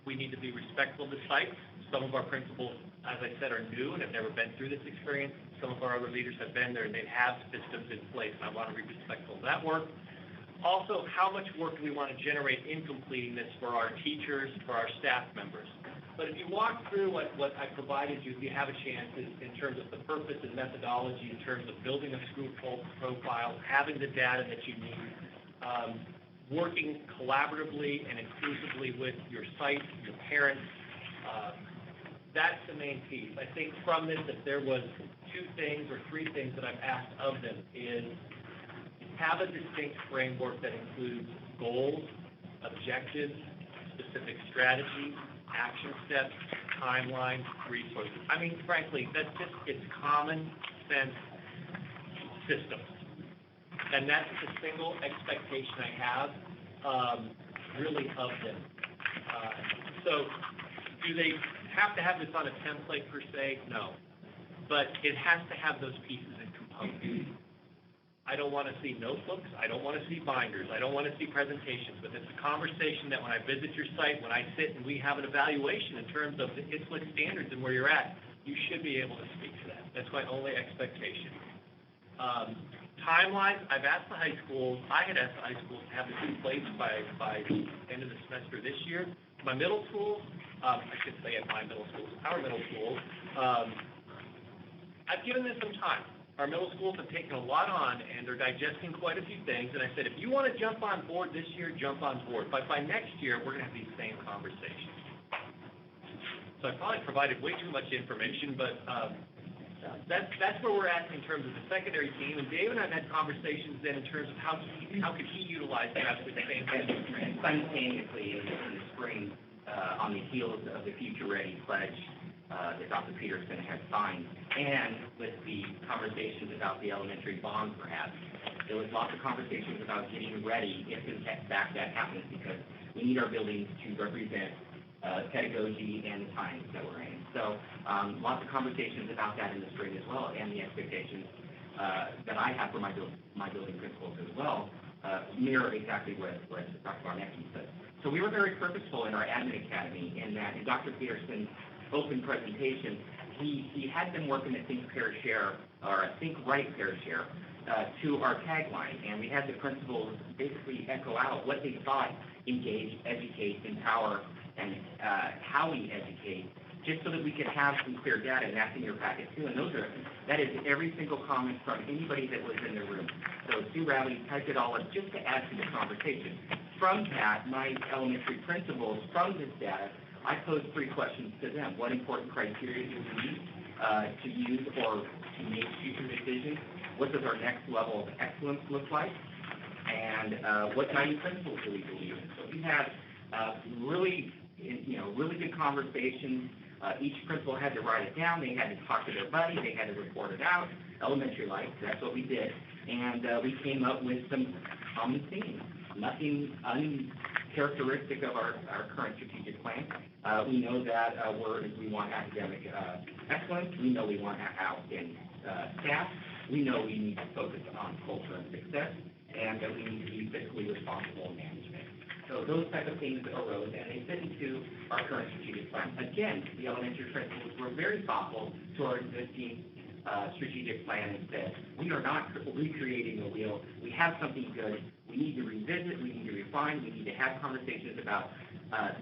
we need to be respectful of the sites. Some of our principals, as I said, are new and have never been through this experience. Some of our other leaders have been there and they have systems in place, and I want to be respectful of that work. Also, how much work do we want to generate in completing this for our teachers, for our staff members? But if you walk through what I provided you, if you have a chance in terms of the purpose and methodology, in terms of building a school profile, having the data that you need, working collaboratively and inclusively with your site, your parents, that's the main piece. I think from this, if there was 2 things or 3 things that I've asked of them is have a distinct framework that includes goals, objectives, specific strategies, action steps, timelines, resources. I mean, frankly, that's just, it's common sense systems. And that's the single expectation I have, really, of them. So do they have to have this on a template per se? No. But it has to have those pieces and components. I don't want to see notebooks. I don't want to see binders. I don't want to see presentations. But it's a conversation that when I visit your site, when I sit and we have an evaluation in terms of the ISLIC standards and where you're at, you should be able to speak to that. That's my only expectation. Timelines, I've asked the high schools, I had asked the high schools to have this in place by the end of the semester this year. My middle schools, I should say at my middle schools, our middle schools, I've given this some time. Our middle schools have taken a lot on, and they're digesting quite a few things. And I said, if you want to jump on board this year, jump on board. But by next year, we're going to have these same conversations. So I probably provided way too much information, but that's where we're at in terms of the secondary team. And Dave and I have had conversations then in terms of how could he utilize that with the same thing. Simultaneously, in the spring, on the heels of the Future Ready pledge that Dr. Peterson had signed, and with the conversations about the elementary bond perhaps, there was lots of conversations about getting ready if in fact that happens, because we need our buildings to represent pedagogy and the times that we're in. So lots of conversations about that in the spring as well, and the expectations that I have for my building principals as well mirror exactly what Dr. Barnecki said. So we were very purposeful in our admin academy in that in Dr. Peterson's open presentation, he had them working at Think, Pair, Share, or Think, Right, Pair, Share, to our tagline, and we had the principals basically echo out what they thought engage, educate, empower, and how we educate, just so that we could have some clear data, and that's in your packet too. And that is every single comment from anybody that was in the room. So Sue Rowley typed it all up just to add to the conversation. From that, my elementary principals, from this data, I posed 3 questions to them. What important criteria do we need to use or to make future decisions? What does our next level of excellence look like? And what guiding principles do we believe in? So we had really good conversations. Each principal had to write it down. They had to talk to their buddy. They had to report it out. Elementary life, that's what we did. And we came up with some common themes. Nothing uncharacteristic of our current strategic plan. We know that we want academic excellence. We know we want outstanding staff. We know we need to focus on culture and success, and that we need to be fiscally responsible in management. So those type of things arose, and they fit into our current strategic plan. Again, the elementary principals were very thoughtful to our existing strategic plan and said, we are not recreating the wheel. We have something good. We need to revisit. We need to refine. We need to have conversations about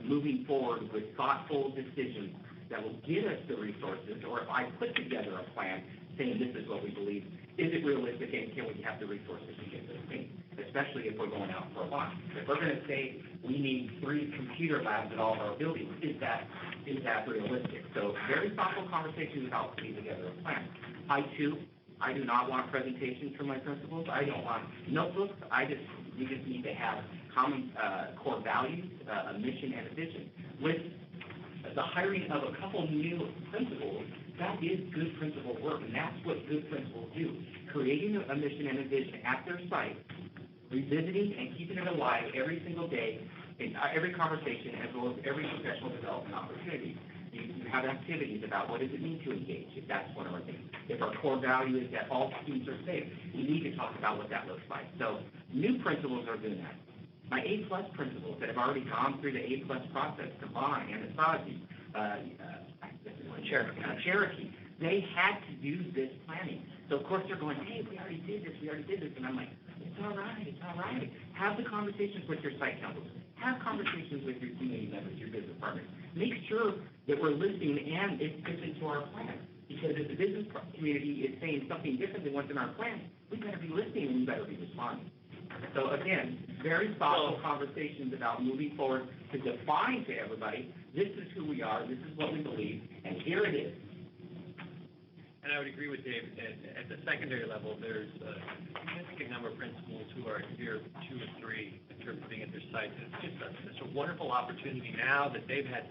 moving forward with thoughtful decisions that will give us the resources, or if I put together a plan saying this is what we believe, is it realistic and can we have the resources to get those things, especially if we're going out for a launch. If we're going to say we need 3 computer labs at all of our buildings, is that realistic? So very thoughtful conversations about putting together a plan. I do not want presentations from my principals. I don't want notebooks. We just need to have common core values, a mission and a vision. With the hiring of a couple new principals, that is good principal work, and that's what good principals do. Creating a mission and a vision at their site, revisiting and keeping it alive every single day, in every conversation, as well as every professional development opportunity. You have activities about what does it mean to engage, if that's one of our things. If our core value is that all students are safe, we need to talk about what that looks like. So new principals are doing that. My A+ principals that have already gone through the A+ process, the bond and the SUSD, Cherokee, they had to do this planning. So of course they're going, hey, we already did this, and I'm like, it's all right. Have the conversations with your site councils. Have conversations with your community members, your business partners. Make sure that we're listening and it fits into our plan. Because if the business community is saying something different than what's in our plan, we better be listening and we better be responding. So again, very thoughtful conversations about moving forward to define to everybody, this is who we are, this is what we believe, and here it is. And I would agree with Dave, at the secondary level, there's a significant number of principals who are year 2 or 3 that are putting at their sites. It's just such a wonderful opportunity now that they've had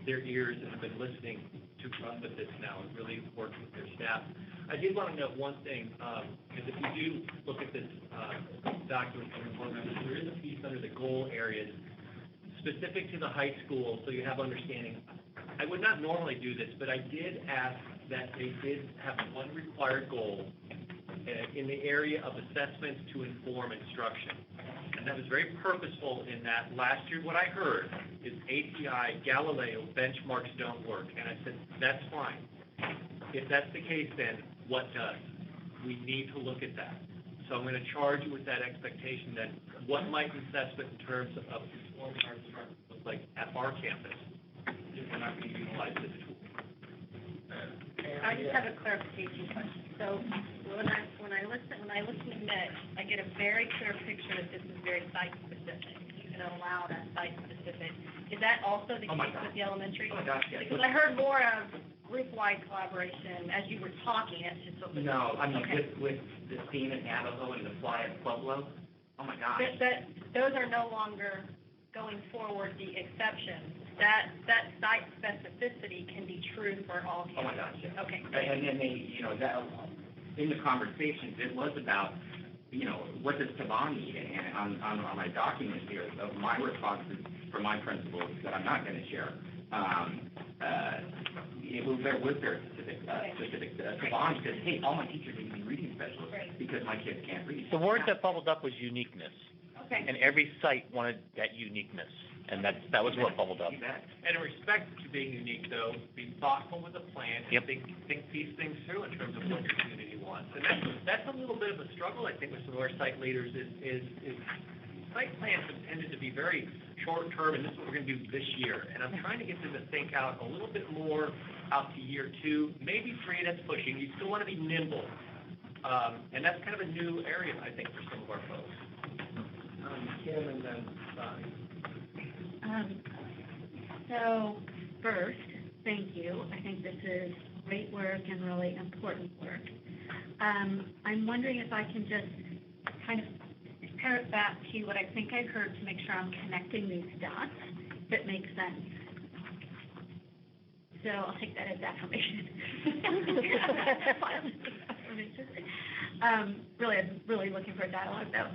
their ears and have been listening to run with this now and really work with their staff. I did want to note one thing, because if you do look at this document from the board members, there is a piece under the goal areas specific to the high school, so you have understanding. I would not normally do this, but I did ask that they did have one required goal in the area of assessments to inform instruction. And that was very purposeful in that last year what I heard is API, Galileo, benchmarks don't work. And I said, that's fine. If that's the case, then what does? We need to look at that. So I'm going to charge you with that expectation that what might assessment in terms of informing our instruction look like at our campus if we're not going to utilize this tool. I just have a clarification question. So when I listen to Mitch, I get a very clear picture that this is very site specific. You can allow that site specific. Is that also the case with the elementary? Oh my gosh, yes. Because I heard more of group-wide collaboration as you were talking. That's just what was. No, I mean okay. with the scene at Navajo and the fly at Pueblo. Oh my gosh. Those are no longer going forward, the exceptions, that site specificity can be true for all Oh my campuses? gosh, yeah. Okay. And then they, that, in the conversations, it was about, what does Taban need? And on my document here, of my responses from my principals that I'm not gonna share, there was very specific. Taban said, hey, all my teachers need to be reading specialists because my kids can't read. The word that bubbled up was uniqueness, Okay. and every site wanted that uniqueness, and that was what bubbled up. You bet. And in respect to being unique, though, be thoughtful with the plan and Yep. think these things through in terms of what your community wants. And that's a little bit of a struggle, I think, with some of our site leaders is site plans have tended to be very short-term, and this is what we're going to do this year. And I'm trying to get them to think out a little bit more out to year 2, maybe 3, that's pushing. You still want to be nimble. And that's kind of a new area, I think, for some of our folks. Kim and then Bonnie. So, first, thank you. I think this is great work and really important work. I'm wondering if I can just kind of compare it back to what I think I heard to make sure I'm connecting these dots that make sense. So I'll take that as affirmation. Really looking for a dialogue though.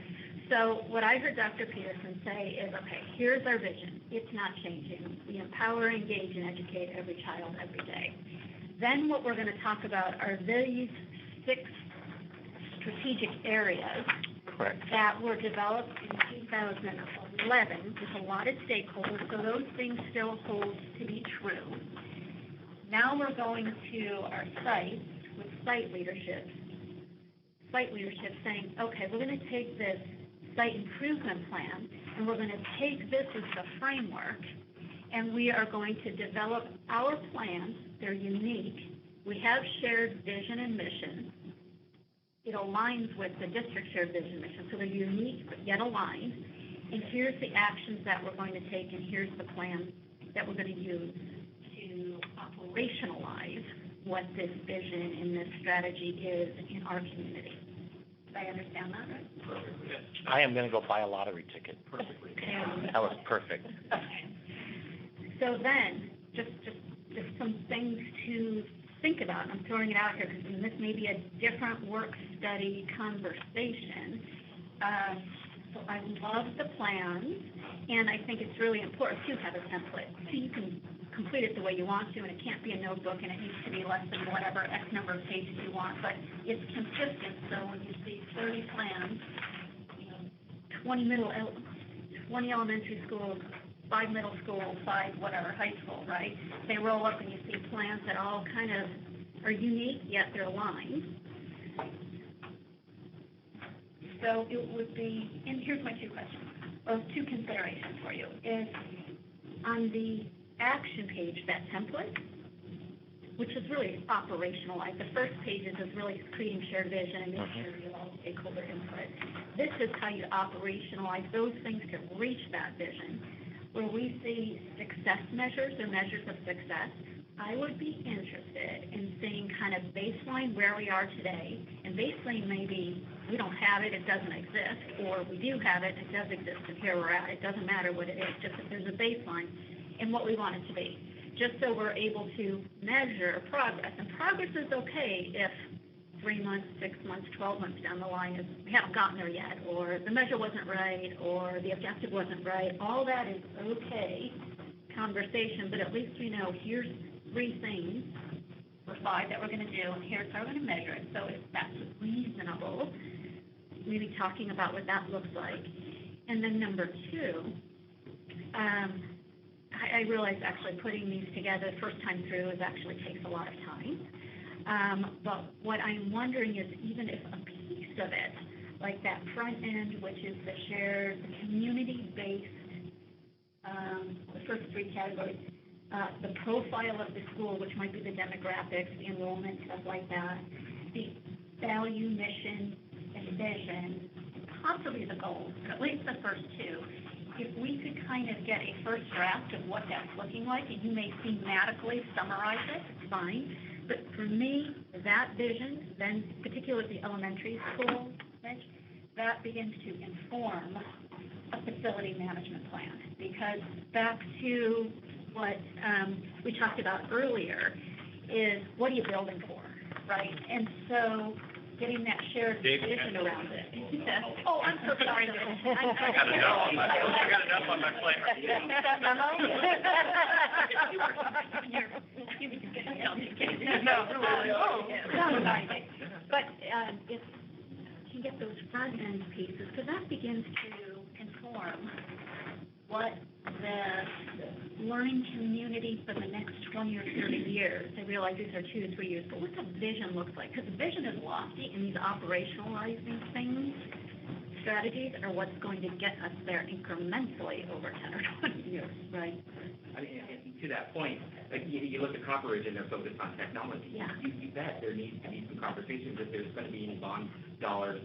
So what I heard Dr. Peterson say is, okay, here's our vision. It's not changing. We empower, engage, and educate every child every day. Then what we're going to talk about are these 6 strategic areas that were developed in 2011 with a lot of stakeholders, so those things still hold to be true. Now we're going to our sites with site leadership saying, okay, we're going to take this site improvement plan and we're going to take this as the framework and we are going to develop our plans. They're unique. We have shared vision and mission. It aligns with the district shared vision and mission, so they're unique but yet aligned. And here's the actions that we're going to take and here's the plan that we're going to use to operationalize what this vision and this strategy is in our community. Did I understand that right? Perfectly. I am going to go buy a lottery ticket. Perfectly. That was perfect. Okay. So then, just some things to think about. I'm throwing it out here because this may be a different work study conversation. So I love the plans, and I think it's really important to have a template. So you can complete it the way you want to, and it can't be a notebook, and it needs to be less than whatever X number of pages you want, but it's consistent. So when you see 30 plans, 20 elementary schools, 5 middle schools, 5 whatever, high school, right? They roll up and you see plans that all kind of are unique, yet they're aligned. So it would be, and here's my 2 questions, or 2 considerations for you, is on the action page, that template, which is really operationalized. The first page is really creating shared vision and making sure you have all stakeholder input. This is how you operationalize those things to reach that vision. Where we see success measures or measures of success, I would be interested in seeing kind of baseline where we are today. And baseline maybe we don't have it, it doesn't exist, or we do have it, it does exist, and here we're at. It doesn't matter what it is, just that there's a baseline and what we want it to be. Just so we're able to measure progress. And progress is okay if 3 months, 6 months, 12 months down the line is we haven't gotten there yet, or the measure wasn't right, or the objective wasn't right. All that is okay conversation, but at least we know here's 3 things or 5 that we're going to do, and here's how we're going to measure it. So if that's reasonable, maybe talking about what that looks like. And then number 2, I realize actually putting these together the first time through actually takes a lot of time. But what I'm wondering is even if a piece of it, like that front end, which is the shared, the community-based, the first 3 categories, the profile of the school, which might be the demographics, the enrollment, stuff like that, the value, mission, and vision, possibly the goals, but at least the first 2. If we could kind of get a first draft of what that's looking like, and you may thematically summarize it, it's fine. But for me, that vision, then particularly the elementary school, that begins to inform a facility management plan, because back to what we talked about earlier is what are you building for, right? And so getting that shared vision around it. Oh, I'm so sorry. I got enough on my plate. But if you get those front end pieces, because that begins to inform what the learning community for the next 20 or 30 years, I realize these are 2 to 3 years, but what the vision looks like, because the vision is lofty, and these operationalizing things, strategies are what's going to get us there incrementally over 10 or 20 years, right? I mean, and to that point, like, you look at Copper Ridge and they're focused on technology. Yeah. You bet there needs to be some conversations if there's going to be any bond dollars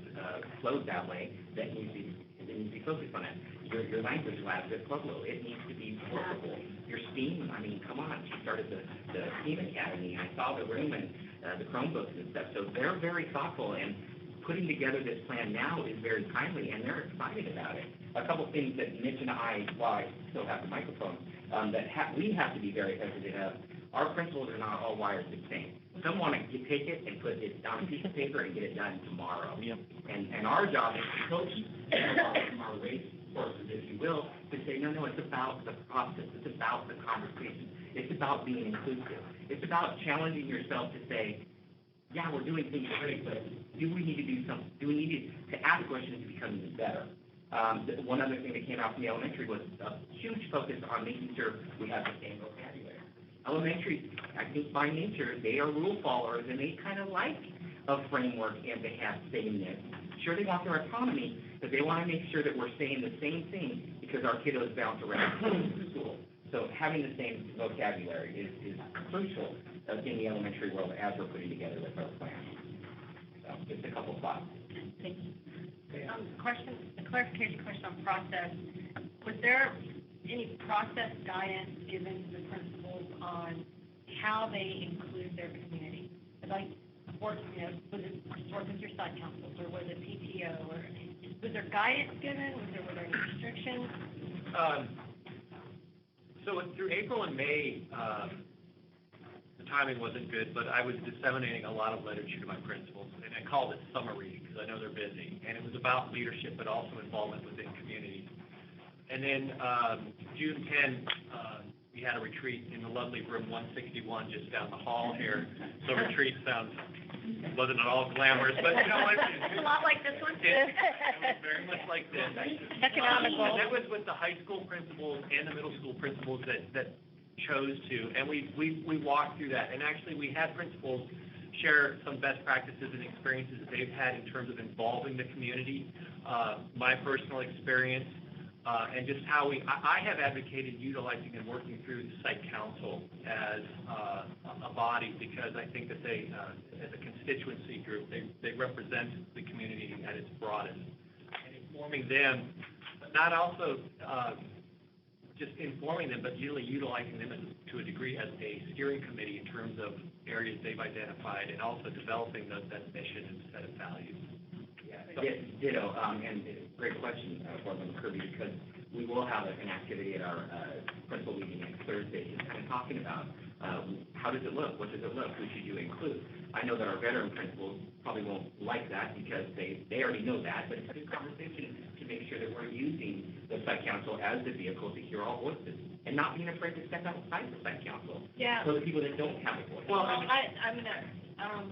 flowed that way that needs to be focused on it. Your language labs at Pueblo, it needs to be workable. Your STEAM, I mean, come on, she started the STEAM Academy. I saw the room and the Chromebooks and stuff. So they're very thoughtful, and putting together this plan now is very timely, and they're excited about it. A couple of things that Mitch and I, while I still have the microphone, we have to be very sensitive of. Our principals are not all wired the same. Some want to take it and put it on a piece of paper and get it done tomorrow. Yep. And our job is to coach our race courses, if you will, to say, no, it's about the process. It's about the conversation. It's about being inclusive. It's about challenging yourself to say, yeah, we're doing things great, but do we need to do something? Do we need to ask questions to become even better? One other thing that came out from the elementary was a huge focus on making sure we have the same vocabulary. Elementary, I think by nature, they are rule followers, and they kind of like a framework and to have sameness. Sure, they want their autonomy, but they want to make sure that we're saying the same thing because our kiddos bounce around in school. So having the same vocabulary is crucial in the elementary world as we're putting together with our plan. So just a couple thoughts. Thank you. A clarification question on process. Was there any process guidance given to the principals on how they include their community? Like, was it work with your site councils, or was it PTO, or was there guidance given? Were there any restrictions? So through April and May, the timing wasn't good, but I was disseminating a lot of literature to my principals, and I called it summer reading because I know they're busy, and it was about leadership, but also involvement within communities. And then June 10, we had a retreat in the lovely room 161 just down the hall here. So retreat wasn't at all glamorous, but you know what? It's a lot like this one. It was very much like this. Economical. And that was with the high school principals and the middle school principals that chose to, and we walked through that. And actually, we had principals share some best practices and experiences that they've had in terms of involving the community, my personal experience, and just how I have advocated utilizing and working through the site council as a body, because I think that they, as a constituency group, they represent the community at its broadest. And informing them, but not also just informing them, but really utilizing them to a degree as a steering committee in terms of areas they've identified, and also developing that mission and set of values. Ditto, and great question, Portland Kirby, because we will have an activity at our principal meeting next Thursday, just kind of talking about how does it look, what does it look, who should you include. I know that our veteran principals probably won't like that because they already know that, but it's a good conversation to make sure that we're using the site council as the vehicle to hear all voices and not being afraid to step outside the site council. Yeah. For the people that don't have a voice. Well, I'm gonna,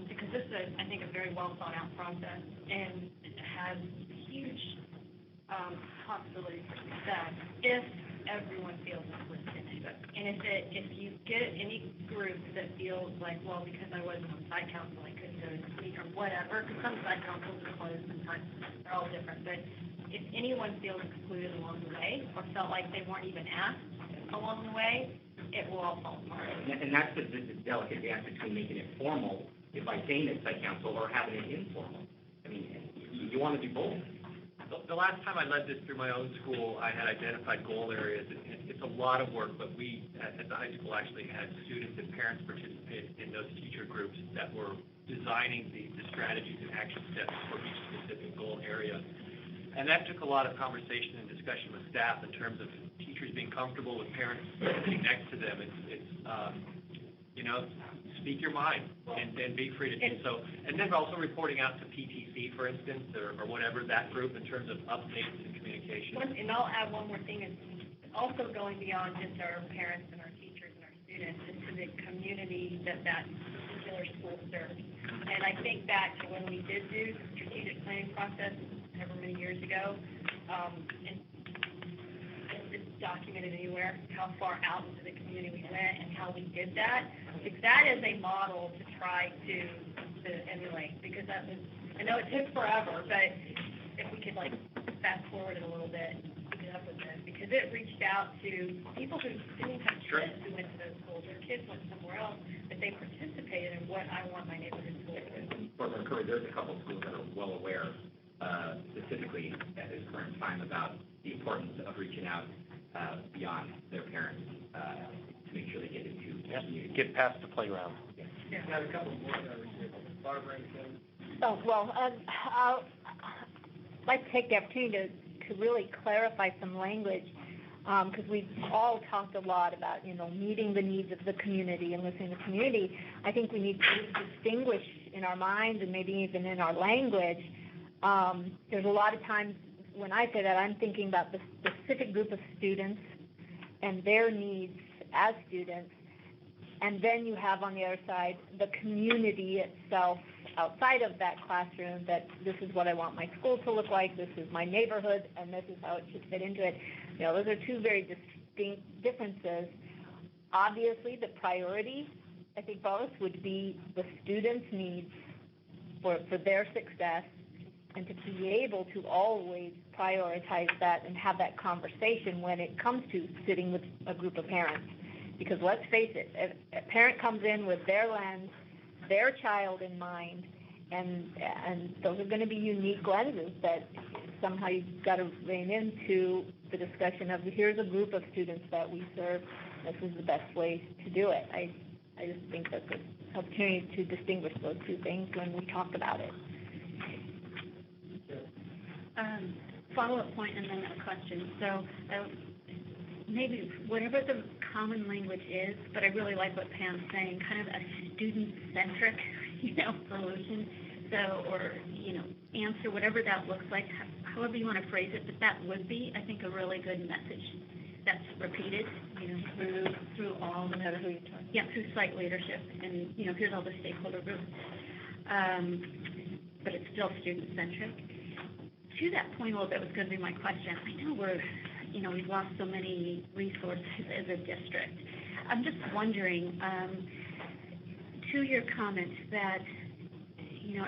because this is, I think, a very well thought out process, and it has huge possibility for success if everyone feels included in it. And if you get any group that feels like, well, because I wasn't on site council, I couldn't go and speak or whatever, because some site councils are closed sometimes, they're all different. But if anyone feels excluded along the way, or felt like they weren't even asked along the way, it will all fall apart. And that's the delicate dance between making it formal, by saying it's site council, or having it informal. I mean, you want to do both. The last time I led this through my own school, I had identified goal areas. It's a lot of work, but we at the high school actually had students and parents participate in those teacher groups that were designing the strategies and action steps for each specific goal area. And that took a lot of conversation and discussion with staff in terms of teachers being comfortable with parents sitting next to them. Speak your mind and be free to do so. And then also reporting out to PTC, for instance, or whatever, that group in terms of updates and communication. And I'll add one more thing, is also going beyond just our parents and our teachers and our students into the community that particular school serves. And I think back to when we did do the strategic planning process, however many years ago, and it's documented anywhere, how far out into the community we went and how we did that. That is a model to try to emulate, because that was, I know it took forever, but if we could fast forward it a little bit, pick it up with it, because it reached out to people who didn't have kids who went to those schools. Their kids went somewhere else, but they participated in what I want my neighborhood school to do. For Curry, there's a couple of schools that are well aware, specifically at this current time, about the importance of reaching out beyond their parents to make sure they get into the community. Get past the playground. Yeah, I have a couple more that I received. Barbara, anything? Oh, well, I'd like to take the opportunity to really clarify some language, because we've all talked a lot about, meeting the needs of the community and listening to the community. I think we need to distinguish in our minds and maybe even in our language. There's a lot of times when I say that, I'm thinking about the specific group of students and their needs as students. And then you have on the other side the community itself outside of that classroom, that this is what I want my school to look like, this is my neighborhood, and this is how it should fit into it. Those are two very distinct differences. Obviously, the priority, I think, both would be the students' needs for their success, and to be able to always prioritize that and have that conversation when it comes to sitting with a group of parents. Because let's face it, if a parent comes in with their lens, their child in mind, and those are going to be unique lenses that somehow you've got to rein into the discussion of, here's a group of students that we serve, this is the best way to do it. I just think that's an opportunity to distinguish those two things when we talk about it. Follow-up point and then a question. So maybe whatever the common language is, but I really like what Pam's saying, kind of a student-centric, solution. So, or, answer, whatever that looks like, however you want to phrase it, but that would be, I think, a really good message that's repeated, through all the, through site leadership, and, here's all the stakeholder groups. But it's still student-centric. To that point a little bit was going to be my question. I know we've lost so many resources as a district. I'm just wondering, to your comment that,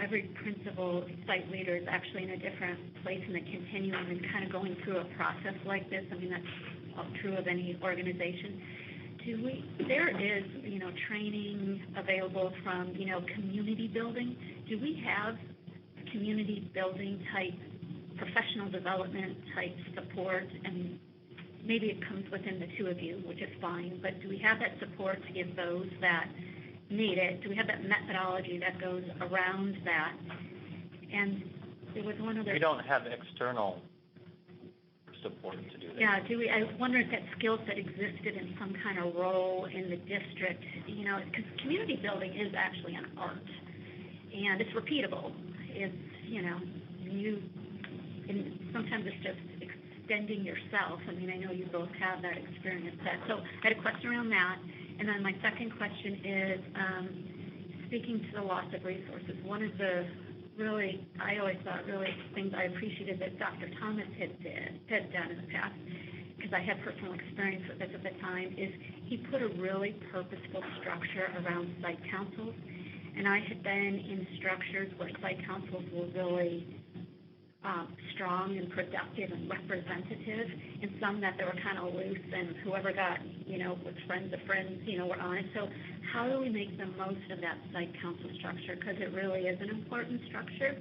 every principal site leader is actually in a different place in the continuum and kind of going through a process like this. I mean, that's true of any organization. There is, training available from, community building. Do we have community building type, professional development type support? And maybe it comes within the two of you, which is fine, but do we have that support to give those that need it? Do we have that methodology that goes around that? And there was one other... We don't have external support to do that. Yeah, I wonder if that skill set existed in some kind of role in the district, because community building is actually an art, and it's repeatable. It's, and sometimes it's just extending yourself. I mean, I know you both have that experience. So I had a question around that. And then my second question is, speaking to the loss of resources, one of the really, I always thought really things I appreciated that Dr. Thomas had done in the past, because I had personal experience with this at the time, is he put a really purposeful structure around site councils. And I had been in structures where site councils were really strong and productive and representative, and some that they were kind of loose, and whoever got, with friends of friends, were on it. So how do we make the most of that site council structure? Because it really is an important structure.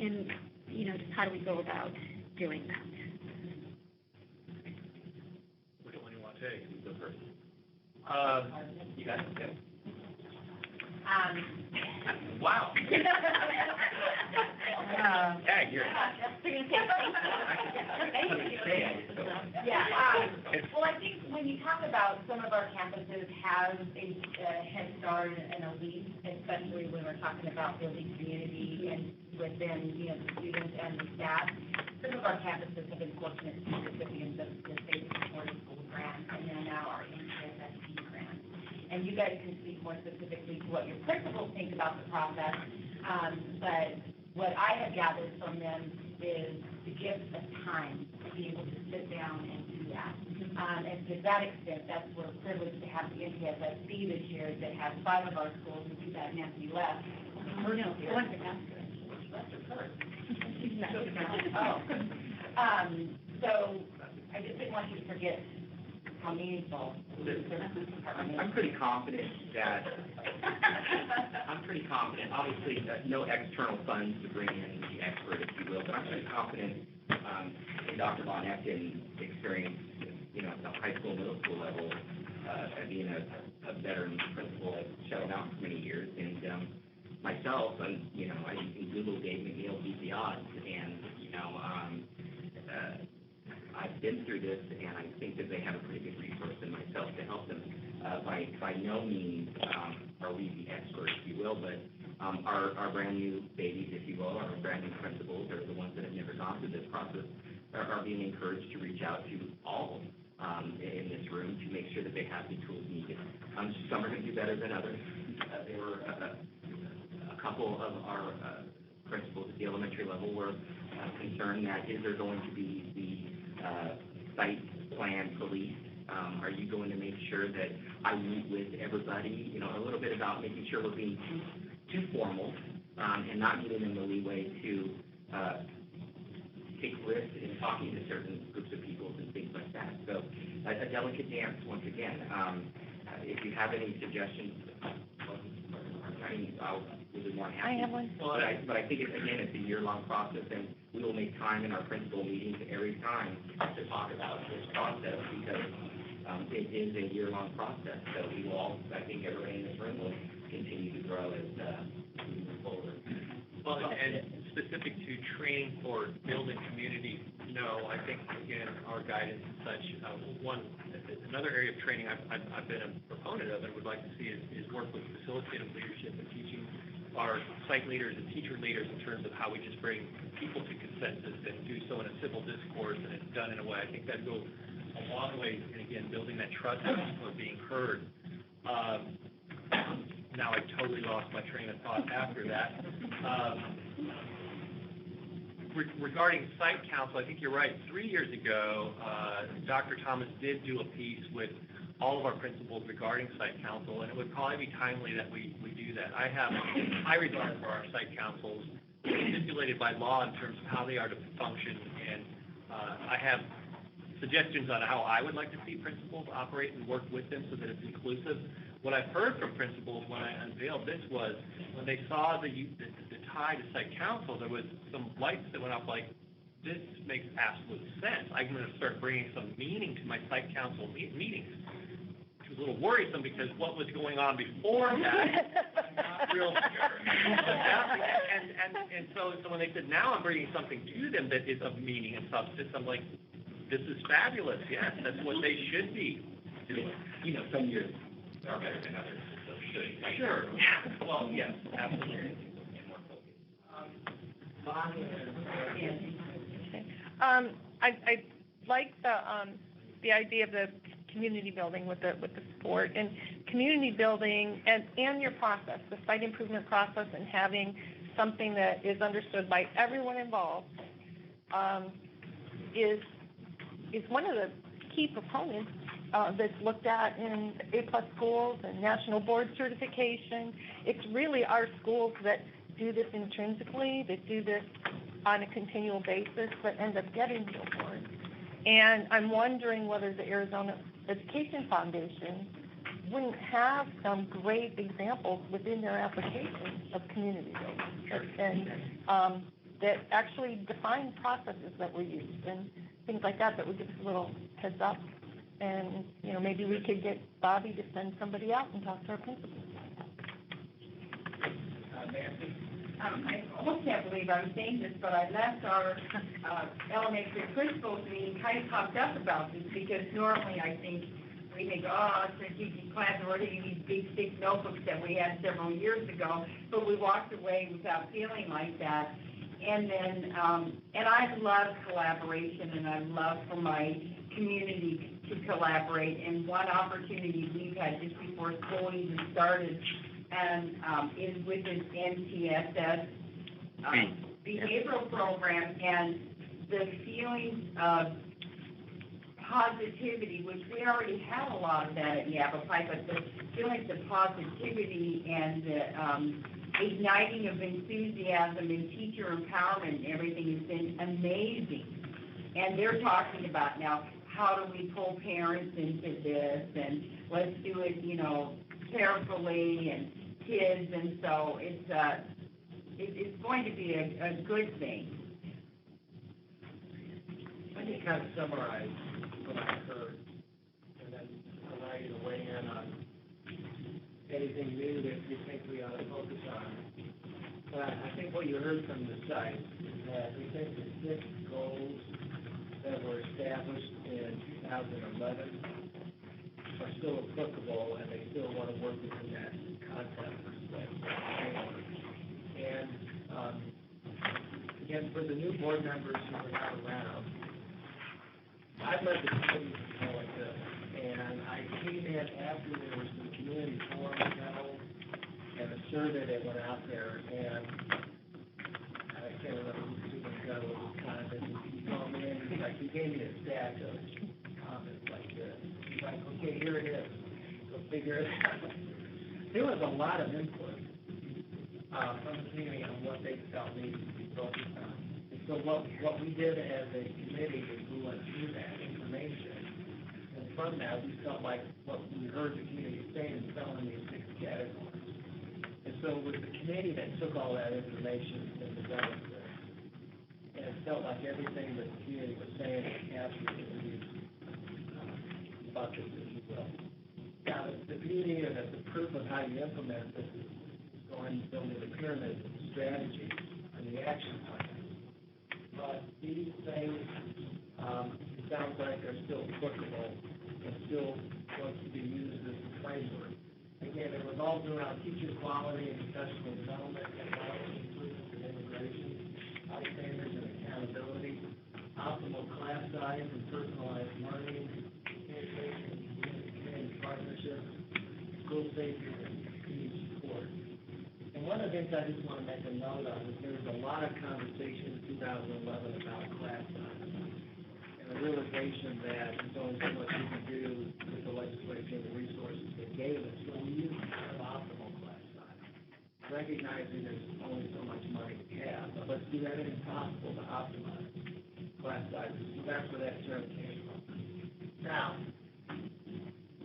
And, just how do we go about doing that? Which one do you want to take? You got it. Wow. Tag, you're. Yeah, well, I think when you talk about some of our campuses have a head start and a lead, especially when we're talking about building community and within, you know, the students and the staff. Some of our campuses have been fortunate to be recipients of the state supported school grant and then now our SUSD grant. And you guys can speak more specifically to what your principals think about the process. But what I have gathered from them is to give us time to be able to sit down and do that. And to that extent, that's we're privileged to have the NTSSB this year that has 5 of our schools, and too bad Nancy left. We're still here. So I just didn't want you to forget how meaningful the services department is. I'm pretty confident that, obviously, no external funds to bring in the expert, if you will, but I'm pretty confident in Dr. Von Ecken's experience, you know, at the high school, middle school level, being a veteran principal at Shadow Mountain for many years, and myself, you know, I Googled Dave McNeil beat the odds, and, you know, I've been through this, and I think that they have a pretty good resource in myself to help them. By no means are we the experts, if you will, but our brand new babies, if you will, our brand new principals, or the ones that have never gone through this process, are being encouraged to reach out to all in this room to make sure that they have the tools needed. Some are going to do better than others. There were a couple of our principals at the elementary level were concerned that is there going to be the site plan police? Are you going to make sure that I meet with everybody? You know, a little bit about making sure we're being too formal and not giving them the leeway to take risks in talking to certain groups of people and things like that. So a delicate dance, once again. If you have any suggestions, I'll be more than happy. I have one. But I think, it's a year-long process, and we will make time in our principal meetings every time to talk about this process, because it is a year-long process. So we will all, I think everybody in this room will continue to grow as we move forward. Well, and specific to training for building community, no, I think, again, our guidance is such, another area of training I've been a proponent of and would like to see is work with facilitative leadership and teaching our site leaders and teacher leaders in terms of how we just bring people to consensus and do so in a civil discourse, and it's done in a way. I think that goes a long way in, again, building that trust that people are being heard. Now I totally lost my train of thought after that. Regarding site council, I think you're right. 3 years ago, Dr. Thomas did do a piece with all of our principals regarding site council, and it would probably be timely that we do that. I have high regard for our site councils, stipulated by law in terms of how they are to function, and I have suggestions on how I would like to see principals operate and work with them so that it's inclusive. What I've heard from principals when I unveiled this was when they saw the tie to site council, there was some lights that went up like, this makes absolute sense. I'm going to start bringing some meaning to my site council meetings. It was a little worrisome because what was going on before that, I'm not real sure. And so when they said, now I'm bringing something to them that is of meaning and substance, I'm like, this is fabulous. Yes, that's what they should be doing. You know, some years are better than others, so should. Sure. Well, yes, absolutely. I like the idea of the community building with the support and community building and your process, the site improvement process, and having something that is understood by everyone involved is one of the key proponents that's looked at in A+ schools and national board certification. It's really our schools that do this intrinsically, that do this on a continual basis, that end up getting the award. And I'm wondering whether the Arizona Education Foundation wouldn't have some great examples within their application of community building, and that actually define processes that were used and things like that would give us a little heads up. And, maybe we could get Bobby to send somebody out and talk to our principals. Nancy? I almost can't believe I'm saying this, but I left our elementary principals meeting kind of pumped up about this, because normally I think, we think, oh, it's a teaching class, and we're taking these big thick notebooks that we had several years ago, but we walked away without feeling like that. And then, and I love collaboration, and I love for my community to collaborate, and one opportunity we've had just before school even started, and is with this MTSS behavioral program, and the feelings of positivity, which we already have a lot of that at Yavapai, but the feelings of positivity and the igniting of enthusiasm and teacher empowerment and everything has been amazing. And they're talking about now, how do we pull parents into this, and let's do it, you know, carefully, and kids, and so it's going to be a good thing. Let me kind of summarize what I heard, and then allow you to weigh in on anything new that you think we ought to focus on. But I think what you heard from the site is that we think the 6 goals that were established in 2011 are still applicable, and they still want to work within that concept. And again, for the new board members who are not around, I've led the committee before like this, and I came in after there was some community forums held, and a survey that went out there, and I can't remember who was going to was kind of, he called me in, he's like, he gave me a stack of comments like this. He's like, okay, here it is, go figure it out. There was a lot of input from the community on what they felt needed to be focused on. And so what we did as a committee is we went through that information, and from that we felt like what we heard the community saying fell in these 6 categories. And so it was the committee that took all that information and developed it. And it felt like everything that the community was saying was captured in these buckets, if you will. Now, the beauty and the proof of how you implement this is going to build the pyramid strategy and the action plan. But these things, it sounds like they're still applicable and still going to be used as a framework. Again, it revolves around teacher quality and professional development, technology improvements and integration, high standards and accountability, optimal class size and personalized learning, communication, community partnerships, school safety, and community support. And one of the things I just want to make a note of is there was a lot of conversation in 2011 about class size, and the realization that there's only so much we can do with the legislature and the resources they gave us. So we used kind of optimal class size, recognizing there's only so much money we have, but let's do everything possible to optimize class sizes. So that's where that term came from. Now,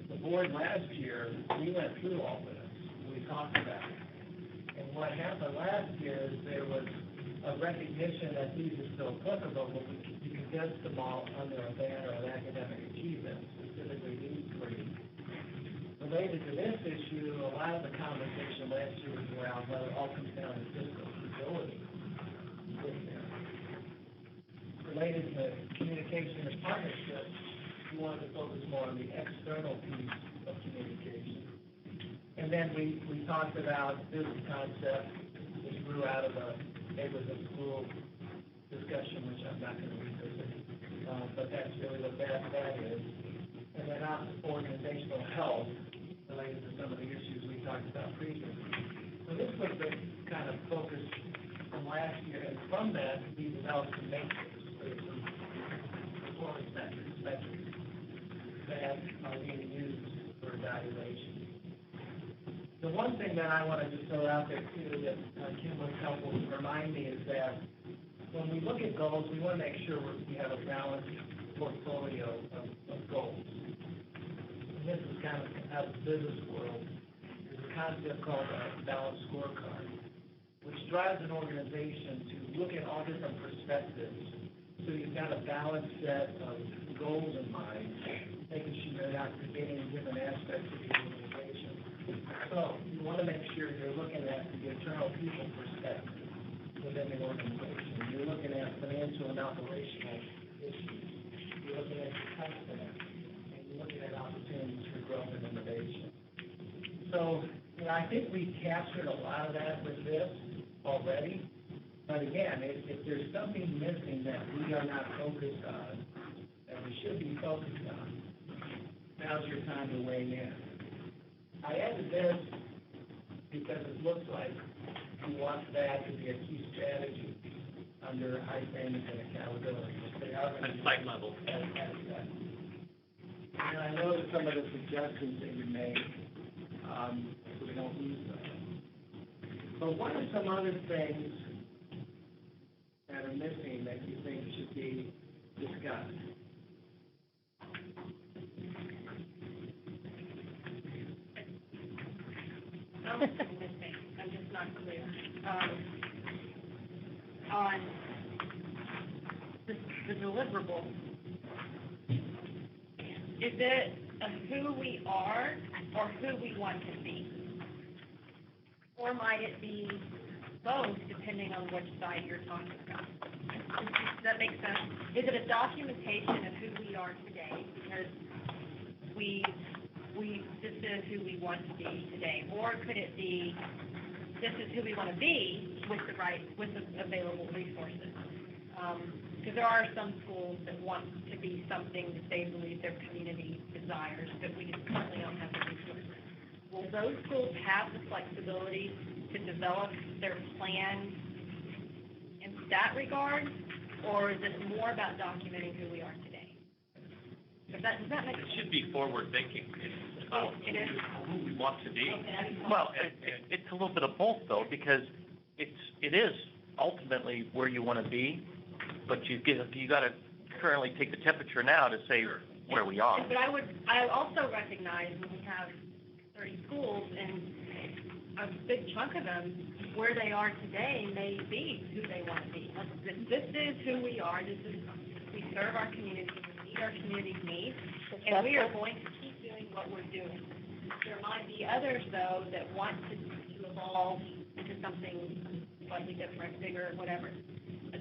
the board last year, we went through all this. We talked about it. And what happened last year is there was a recognition that these are still applicable, but you condensed them all under a banner of academic achievement, specifically these 3. Related to this issue, a lot of the conversation last year was around whether it all comes down to fiscal stability. Related to communication and partnerships, we wanted to focus more on the external piece of communication. And then we talked about business concepts, which grew out of a neighborhood school discussion, which I'm not going to revisit, but that's really what that is. And then organizational health, related to some of the issues we talked about previously. So this was the kind of focus from last year, and from that, we developed some matrix, some performance metrics that are being used for evaluation. The one thing that I want to just throw out there too that Kim was helpful to remind me is that when we look at goals, we want to make sure we have a balanced portfolio of goals. And this is kind of out of the business world. There's a concept called a balanced scorecard, which drives an organization to look at all different perspectives. So you've got a balanced set of goals in mind, making sure you're not forgetting different aspects of the organization. So you want to to make sure you're looking at the internal people perspective within the organization. You're looking at financial and operational issues. You're looking at your customers, and you're looking at opportunities for growth and innovation. So, I think we've captured a lot of that with this already. But again, if there's something missing that we are not focused on, that we should be focused on, now's your time to weigh in. I added this because it looks like we want that to be a key strategy under high standards and accountability. At site level. And I know that some of the suggestions that you made, so we don't lose those. But what are some other things that are missing that you think should be discussed? I'm just not clear. On the deliverable, is it who we are or who we want to be? Or might it be both, depending on which side you're talking about? Does that make sense? Is it a documentation of who we are today? Because this is who we want to be today. Or could it be, this is who we want to be with the available resources? Because there are some schools that want to be something that they believe their community desires, but we just currently don't have the resources. Will those schools have the flexibility to develop their plan in that regard, or is it more about documenting who we are today? Does that make sense? It should be forward thinking. It's about who we want to be. Well, it's a little bit of both, though, because it is ultimately where you want to be, but you got to currently take the temperature now to say where we are. But I also recognize when we have 30 schools, and a big chunk of them, where they are today may be who they want to be. This is who we are. We serve our community. We meet our community's needs, and we are going to keep doing what we're doing. There might be others, though, that want to evolve into something slightly different, bigger, whatever.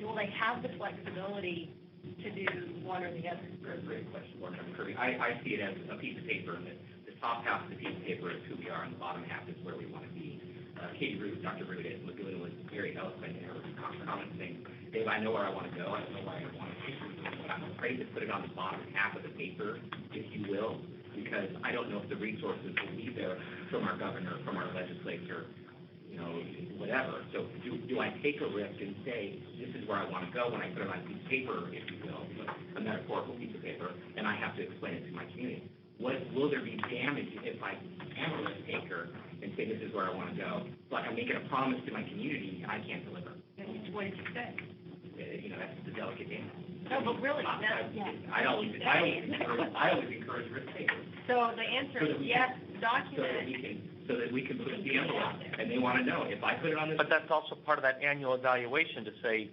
Will they have the flexibility to do one or the other? Great question, Board Member Kirby. I see it as a piece of paper. The top half of the piece of paper is who we are, and the bottom half is where we want to be. Dr. Root at Lagoon was very eloquent in her comment saying, Dave, I know where I want to go. I don't know where I want to take it, but I'm afraid to put it on the bottom half of the paper, if you will, because I don't know if the resources will be there from our governor, from our legislature, whatever. So do I take a risk and say, this is where I want to go when I put it on a piece of paper, if you will, a metaphorical piece of paper, and I have to explain it to my community? Will there be damage if I am a risk taker and say, this is where I want to go? Like I'm making a promise to my community, I can't deliver. What did you say? That's the delicate dance. No, but really, I always encourage risk takers. So the answer is yes, document. So that we can push the envelope, and they want to know, if I put it on this. But that's also part of that annual evaluation to say,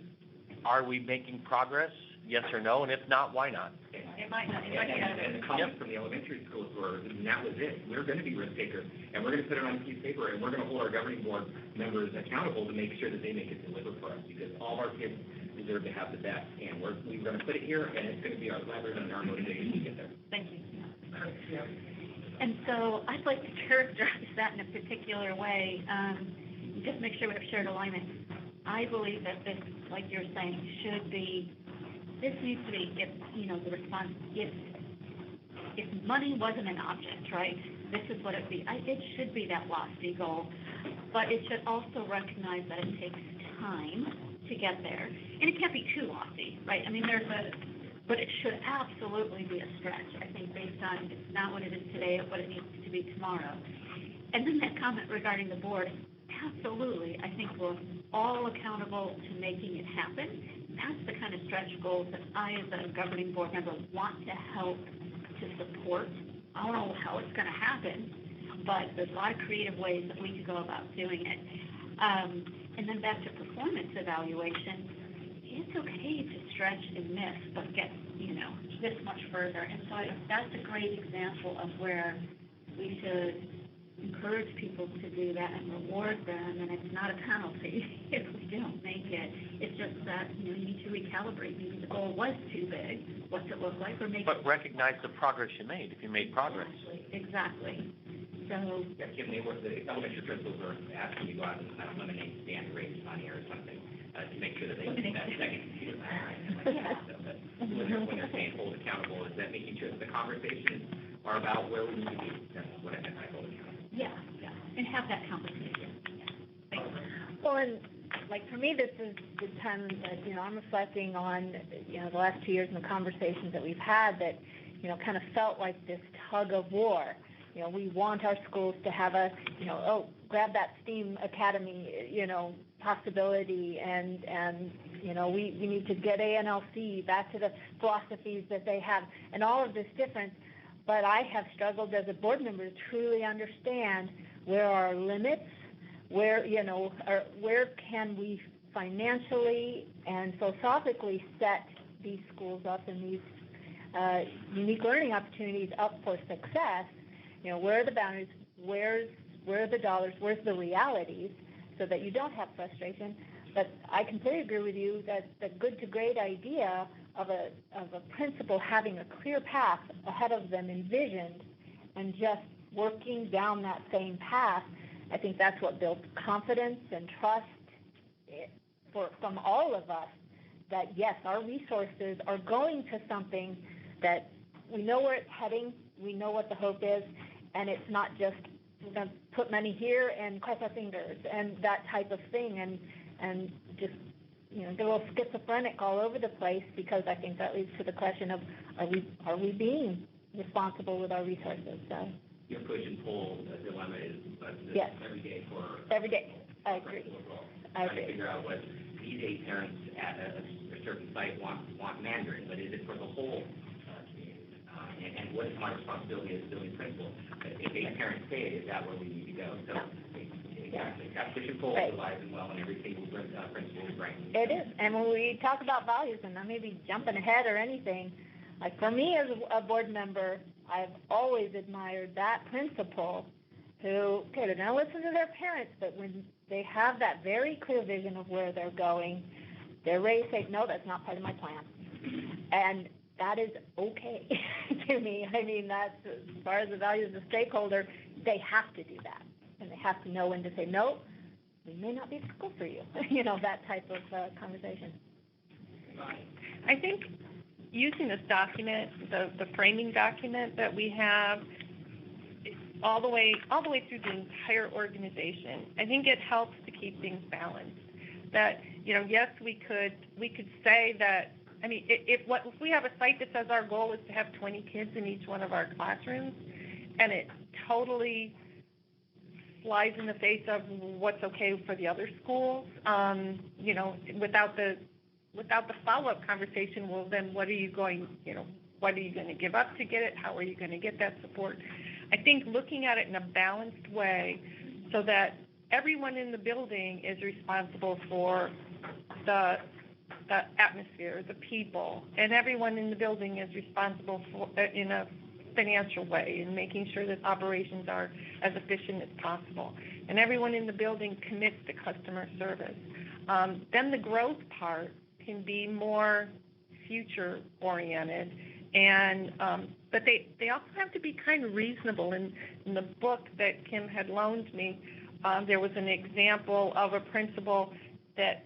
are we making progress, yes or no, and if not, why not? It might not. And the comments from the elementary schools were, and that was it. We're going to be risk takers, and we're going to put it on a piece of paper, and we're going to hold our governing board members accountable to make sure that they make it deliver for us, because all of our kids deserve to have the best, and we're going to put it here, and it's going to be our leverage and our motivation to get there. Thank you. And so I'd like to characterize that in a particular way, just make sure we have shared alignment. I believe that this, like you're saying, this needs to be, the response, if money wasn't an object, right, this is what it would be. It should be that lofty goal, but it should also recognize that it takes time to get there. And it can't be too lofty, right? I mean, but it should absolutely be a stretch, I think, based on it's not what it is today, what it needs to be tomorrow. And then that comment regarding the board, absolutely, I think we're all accountable to making it happen. That's the kind of stretch goals that I, as a governing board member, want to help to support. I don't know how it's going to happen, but there's a lot of creative ways that we can go about doing it. And then back to performance evaluation, it's okay to stretch and miss, but get, this much further. And so that's a great example of where we should encourage people to do that and reward them, and it's not a penalty if we don't make it. It's just that, you need to recalibrate. Maybe the goal was too big. What's it look like? Or maybe... But recognize the progress you made, if you made progress. Exactly. So... Yeah, Kim, the elementary principals are asking you to go out and eliminate standard rates on here or something, to make sure that they get that second computer back. But when they're saying hold accountable, is that making sure that the conversations are about where we need to be? That's what I meant by hold accountable. Yeah, and have that conversation. Well, and like for me, this is the time that, I'm reflecting on, the last 2 years and the conversations that we've had that, kind of felt like this tug of war. We want our schools to have a, grab that STEAM Academy, possibility and we need to get ANLC back to the philosophies that they have and all of this difference. But I have struggled as a board member to truly understand where are our limits, where can we financially and philosophically set these schools up and these unique learning opportunities up for success. Where are the boundaries, where are the dollars, where's the realities, so that you don't have frustration. But I completely agree with you that the good to great idea of a principal having a clear path ahead of them envisioned and just working down that same path, I think that's what builds confidence and trust from all of us that, yes, our resources are going to something that we know where it's heading, we know what the hope is, and it's not just we're going to put money here and cross our fingers and that type of thing and just get a little schizophrenic all over the place, because I think that leads to the question of are we being responsible with our resources? So your push and pull dilemma is yes. Every day for every day. I agree. I agree. Trying to figure out what these 8 parents at a certain site want Mandarin, but is it for the whole community? And what is my responsibility as a building principal? If 8 parents say it, is that where we need to go? So exactly, got push and pull alive and well in every single principal we bring. It is, and when we talk about values, and I may be jumping ahead or anything, like for me as a board member, I've always admired that principal who, they're going to listen to their parents, but when they have that very clear vision of where they're going, they're ready to say, no, that's not part of my plan. And that is okay to me. I mean, that's as far as the values of the stakeholder, they have to do that. And they have to know when to say, no, we may not be the school for you. That type of conversation. I think using this document, the framing document that we have, all the way through the entire organization, I think it helps to keep things balanced. That, yes, we could say that, if we have a site that says our goal is to have 20 kids in each one of our classrooms, and it totally flies in the face of what's okay for the other schools, without the follow-up conversation, well, then what are you going to give up to get it? How are you going to get that support? I think looking at it in a balanced way so that everyone in the building is responsible for the atmosphere, the people, and everyone in the building is responsible for in a financial way and making sure that operations are as efficient as possible. And everyone in the building commits to customer service. Then the growth part can be more future-oriented, and but they also have to be kind of reasonable. In the book that Kim had loaned me, there was an example of a principal that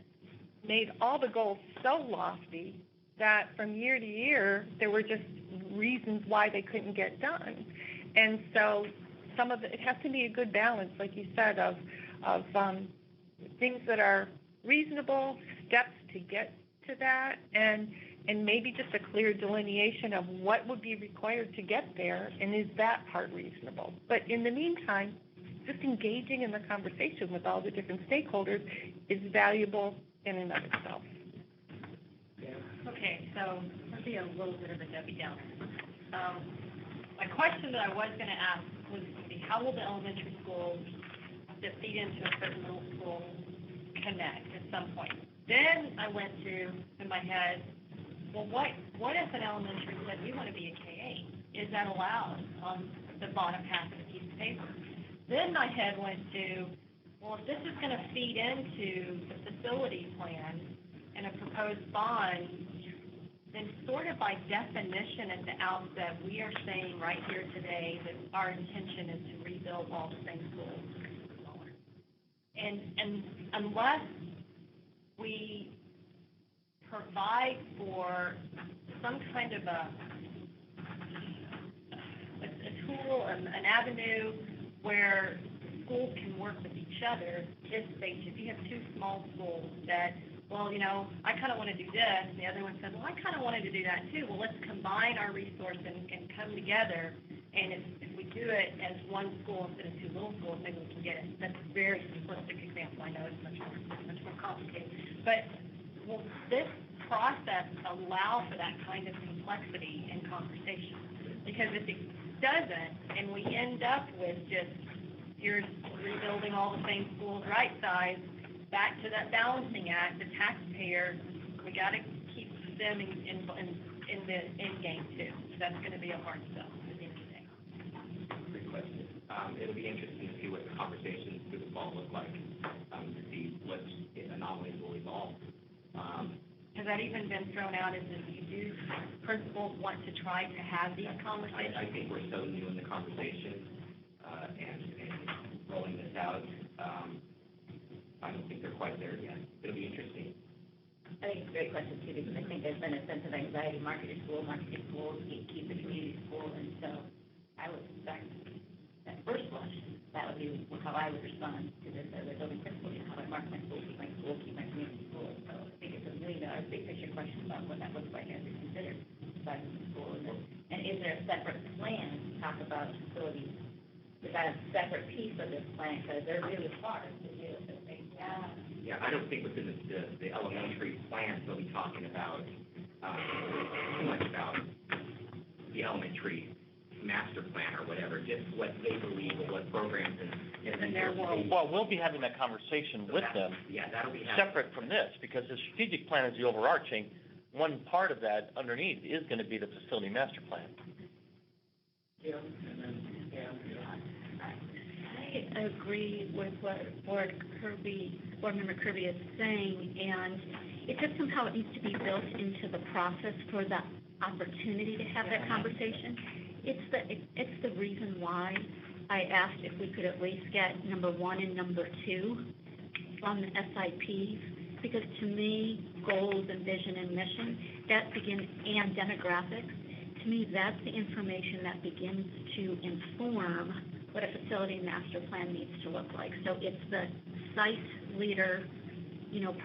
made all the goals so lofty that from year to year there were just reasons why they couldn't get done. And so it has to be a good balance, like you said, of things that are reasonable, steps to get to that, and maybe just a clear delineation of what would be required to get there, and is that part reasonable? But in the meantime, just engaging in the conversation with all the different stakeholders is valuable in and of itself. Okay, so let's be a little bit of a Debbie Downer. My question that I was going to ask was going to be, how will the elementary schools that feed into a certain middle school connect at some point? Then I went to, in my head, well, what if an elementary said, we want to be a K-8? Is that allowed on the bottom half of the piece of paper? Then my head went to, well, if this is going to feed into the facility plan and a proposed bond, then sort of by definition at the outset, we are saying right here today that our intention is to rebuild all the same schools. And unless we provide for some kind of a tool, an avenue where schools can work with each other, if you have two small schools that, well, you know, I kind of want to do this, and the other one says, well, I kind of wanted to do that too. Well, let's combine our resources and come together, and if we do it as one school instead of two little schools, maybe we can get it. That's a very simplistic example. I know it's much more complicated. But will this process allow for that kind of complexity in conversation? Because if it doesn't, and we end up with just, you're rebuilding all the same schools right size, back to that balancing act, the taxpayer, we got to keep them in the end game too. That's going to be a hard sell at the end of the day. Great question. It'll be interesting to see what the conversations through the fall look like, to see what anomalies will evolve. Has that even been thrown out as if you do, principals want to try to have these conversations? I think we're so new in the conversation, and rolling this out. I don't think they're quite there yet. It'll be interesting. I think it's a great question too, because I think there's been a sense of anxiety, market your school, keep the community school, and so I would suspect at first blush, that would be how I would respond to this as a building principal, you know, how I mark my school, keep my community school. So I think it's a really big picture question about what that looks like as it's considered inside the school. And is there a separate plan to talk about facilities? Is that a separate piece of this plan? Because they're really hard to do at the same time. Yeah, I don't think within the elementary plans they'll be talking about too much about the elementary master plan or whatever, just what they believe or what programs and their world. Well, we'll be having that conversation with them. Yeah, that'll be separate from this, because the strategic plan is the overarching. One part of that underneath is going to be the facility master plan. Yeah, and then, I agree with what Board Member Kirby is saying, and it just somehow it needs to be built into the process for the opportunity to have that conversation. It's the reason why I asked if we could at least get number 1 and number 2 on the SIPs, because to me, goals and vision and mission, that begins, and demographics, to me, that's the information that begins to inform what a facility master plan needs to look like. So it's the site leader,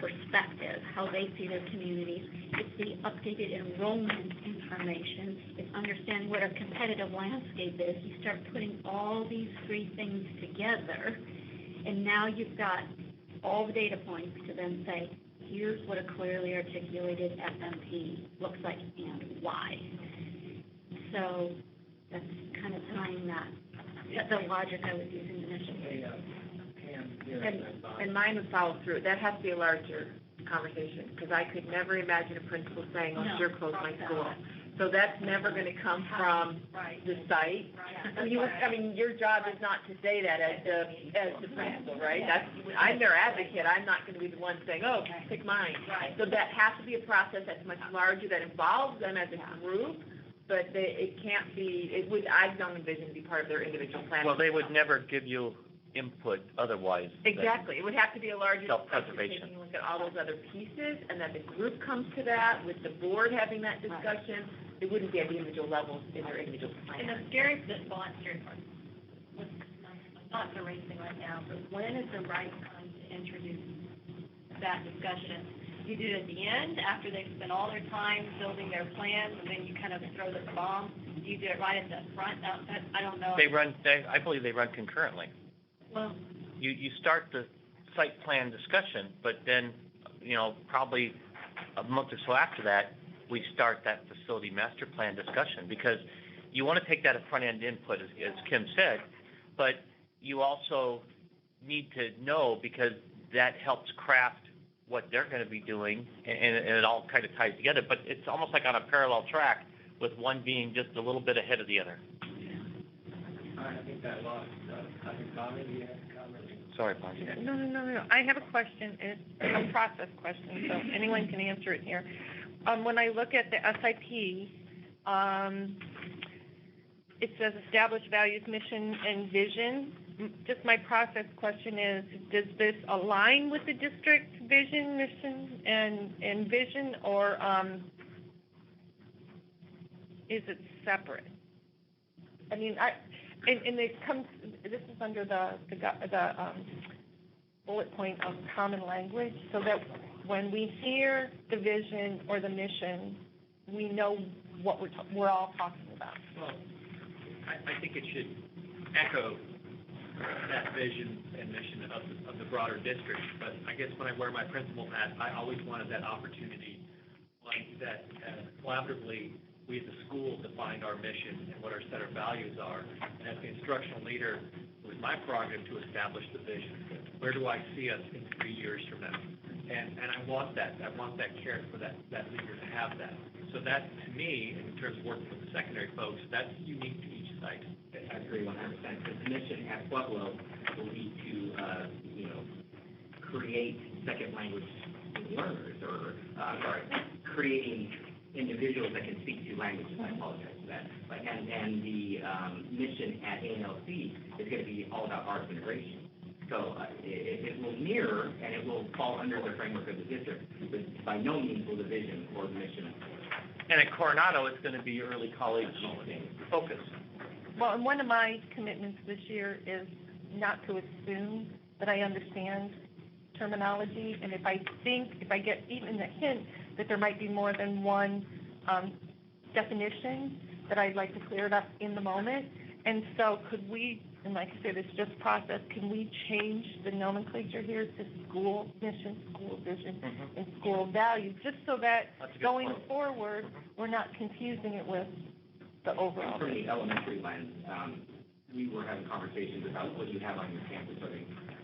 perspective, how they see their communities. It's the updated enrollment information. It's understanding what a competitive landscape is. You start putting all these 3 things together, and now you've got all the data points to then say, here's what a clearly articulated FMP looks like and why. So that's kind of tying that. That's the logic I was using initially. And mine would follow through. That has to be a larger conversation, because I could never imagine a principal saying, oh, sure, close my school. So that's never going to come from the site. Your job is not to say that as the principal, right? I'm their advocate. I'm not going to be the one saying, oh, pick mine. So that has to be a process that's much larger, that involves them as a group. But it can't be, I don't envision to be part of their individual plan. Well, they would never give you input otherwise. Exactly. It would have to be a larger self-preservation. Taking a look at all those other pieces, and that the group comes to that, with the board having that discussion. It wouldn't be at the individual levels in their individual plan. And the scary part, thoughts are racing right now, but when is the right time to introduce that discussion? You do it at the end, after they've spent all their time building their plans, and then you kind of throw the bomb? Do you do it right at the front? I don't know. I believe they run concurrently. Well, you start the site plan discussion, but then, probably a month or so after that, we start that facility master plan discussion, because you want to take that as front-end input, as Kim said, but you also need to know, because that helps craft what they're going to be doing, and it all kind of ties together. But it's almost like on a parallel track, with one being just a little bit ahead of the other. I think I lost, comment, you had a comment? Sorry, Bonnie. No. I have a question. It's a process question, so anyone can answer it here. When I look at the SIP, it says establish values, mission, and vision. Just my process question is, does this align with the district vision, mission, and vision, or is it separate? I mean, and it comes, this is under the bullet point of common language, so that when we hear the vision or the mission, we know what we're all talking about. Well, I think it should echo that vision and mission of the broader district, but I guess when I wear my principal hat, I always wanted that opportunity, like that collaboratively, we as a school defined our mission and what our set of values are. And as the instructional leader, it was my prerogative to establish the vision. Where do I see us in 3 years from now? And I want that. I want that carrot for that leader to have that. So that, to me, in terms of working with the secondary folks, that's unique to each site. I agree 100%, because the mission at Pueblo will be to, create second language learners, or, creating individuals that can speak two languages. I apologize for that. And the mission at ANLC is going to be all about arts integration. So it will mirror, and it will fall under the framework of the district, but by no means will the vision or the mission. And at Coronado, it's going to be early college focus. Well, and one of my commitments this year is not to assume that I understand terminology, and if I get even a hint that there might be more than one definition, that I'd like to clear it up in the moment. And so could we, and like I said, it's just process, can we change the nomenclature here to school mission, school vision, and school value, just so that going forward, we're not confusing it with the overall. From the elementary lens, we were having conversations about what you have on your campus.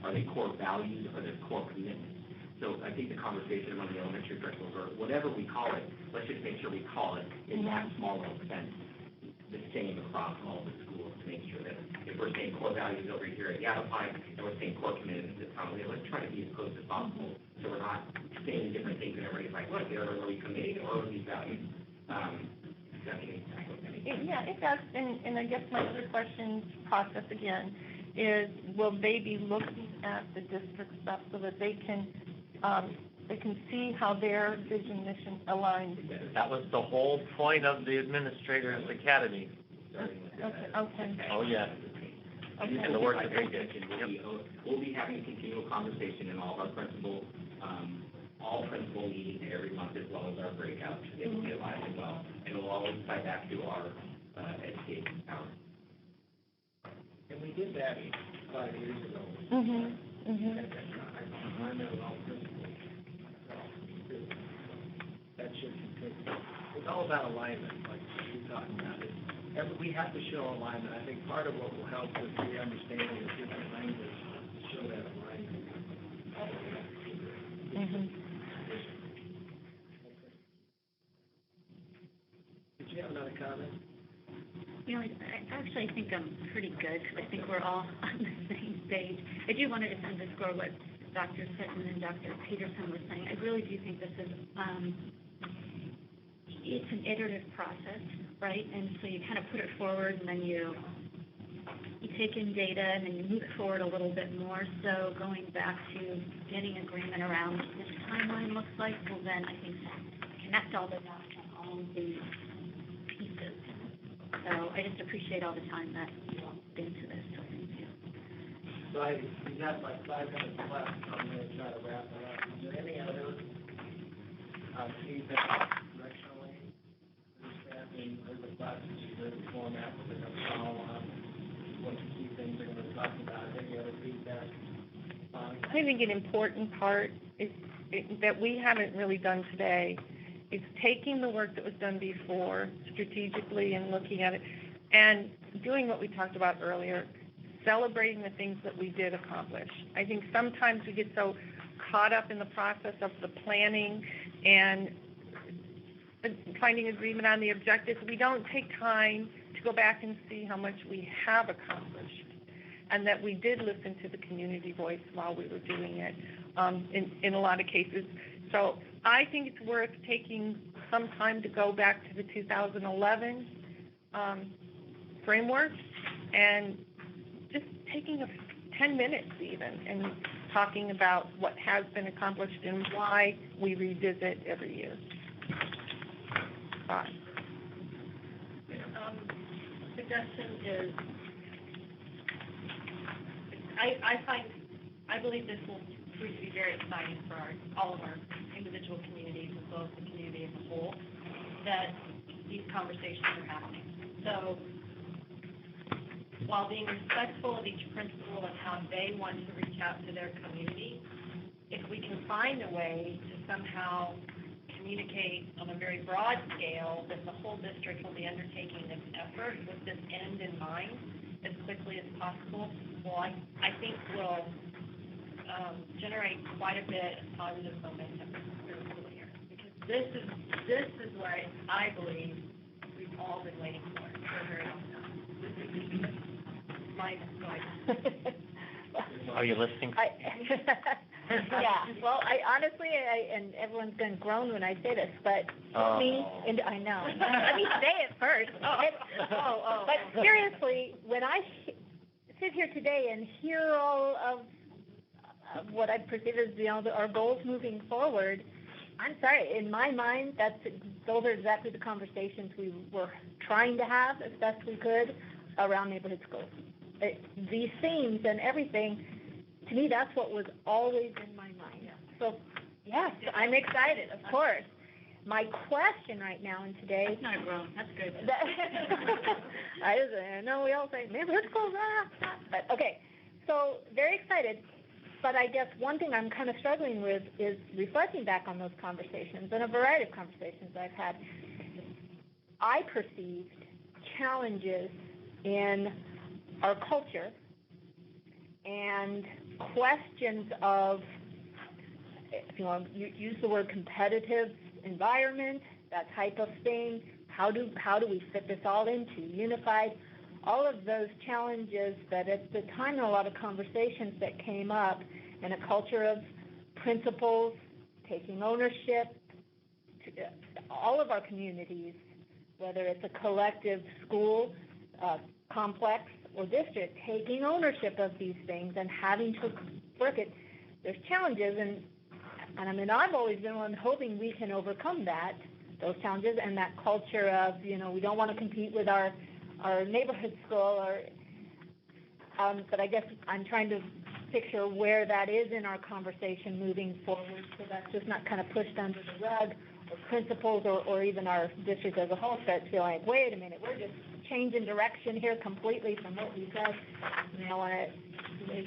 Are they core values, or are they core commitments? So I think the conversation among the elementary directors, or whatever we call it, let's just make sure we call it in that small little sense the same across all the schools, to make sure that if we're saying core values over here at Yavapai, and we're saying core commitments at Townley, let's try to be as close as possible, so we're not saying different things and everybody's like, what, are we committing, or are we values? Yeah, it does, and I guess my other question, process again, is will they be looking at the district stuff so that they can see how their vision mission aligns? That was the whole point of the Administrators Academy. Okay. Oh, yeah. Okay. And the work that they did. We'll be having a continual conversation in all of our principal meetings every month, as well as our breakouts. They will be alive as well, and we'll always tie back to our education power. And we did that 5 years ago. I know all principals. That should continue. It's all about alignment, like you're talking about. We have to show alignment. I think part of what will help with the understanding of different language is show that alignment. Did you have another comment? I think I'm pretty good, because I think we're all on the same page. I do want to just underscore what Dr. Fitton and Dr. Peterson were saying. I really do think this is, it's an iterative process, right? And so you kind of put it forward, and then you take in data, and then you move it forward a little bit more. So going back to getting agreement around what this timeline looks like will then, I think, connect all the dots and all of the pieces. So I just appreciate all the time that you all put into this, so thank you. So we got like 5 minutes left, so I'm going to try to wrap it up. Is there any other feedback directionally? Understanding the classes, the format, we're going to follow on what the key things are going to talk about. Any other feedback? I think an important part is that we haven't really done today is taking the work that was done before strategically and looking at it and doing what we talked about earlier, celebrating the things that we did accomplish. I think sometimes we get so caught up in the process of the planning and finding agreement on the objectives, we don't take time to to go back and see how much we have accomplished, and that we did listen to the community voice while we were doing it, in a lot of cases. So I think it's worth taking some time to go back to the 2011 framework and just taking 10 minutes even and talking about what has been accomplished and why we revisit every year. Suggestion is, I believe this will prove to be very exciting for all of our individual communities as well as the community as a whole, that these conversations are happening. So while being respectful of each principal and how they want to reach out to their community, if we can find a way to somehow communicate on a very broad scale that the whole district will be undertaking this effort with this end in mind as quickly as possible, well, I think will generate quite a bit of positive momentum for the school year. Because this is what I believe we've all been waiting for a very long time. Are you listening? Yeah, well, I honestly, and everyone's going to groan when I say this, but me, and I know. Let me say it first. But seriously, when I sit here today and hear all of what I perceive as our goals moving forward, I'm sorry, in my mind, those are exactly the conversations we were trying to have as best we could around neighborhood schools. These themes and everything, to me, that's what was always in my mind. So, yes, I'm excited, of course. My question right now and today... That's not grown. That's good. I know we all say, neighborhood schools, But, okay, so very excited. But I guess one thing I'm kind of struggling with is reflecting back on those conversations and a variety of conversations I've had. I perceived challenges in our culture and questions of, if you want to use the word competitive environment, that type of thing, how do we fit this all into unified, all of those challenges that at the time in a lot of conversations that came up, and a culture of principals taking ownership, all of our communities, whether it's a collective school, complex, or district, taking ownership of these things and having to work it. There's challenges, and I mean, I've always been one hoping we can overcome those challenges, and that culture of, we don't want to compete with our neighborhood school, but I guess I'm trying to picture where that is in our conversation moving forward, so that's just not kind of pushed under the rug, or principals or even our district as a whole start to feel like, wait a minute, we're just changing direction here completely from what we said. I want to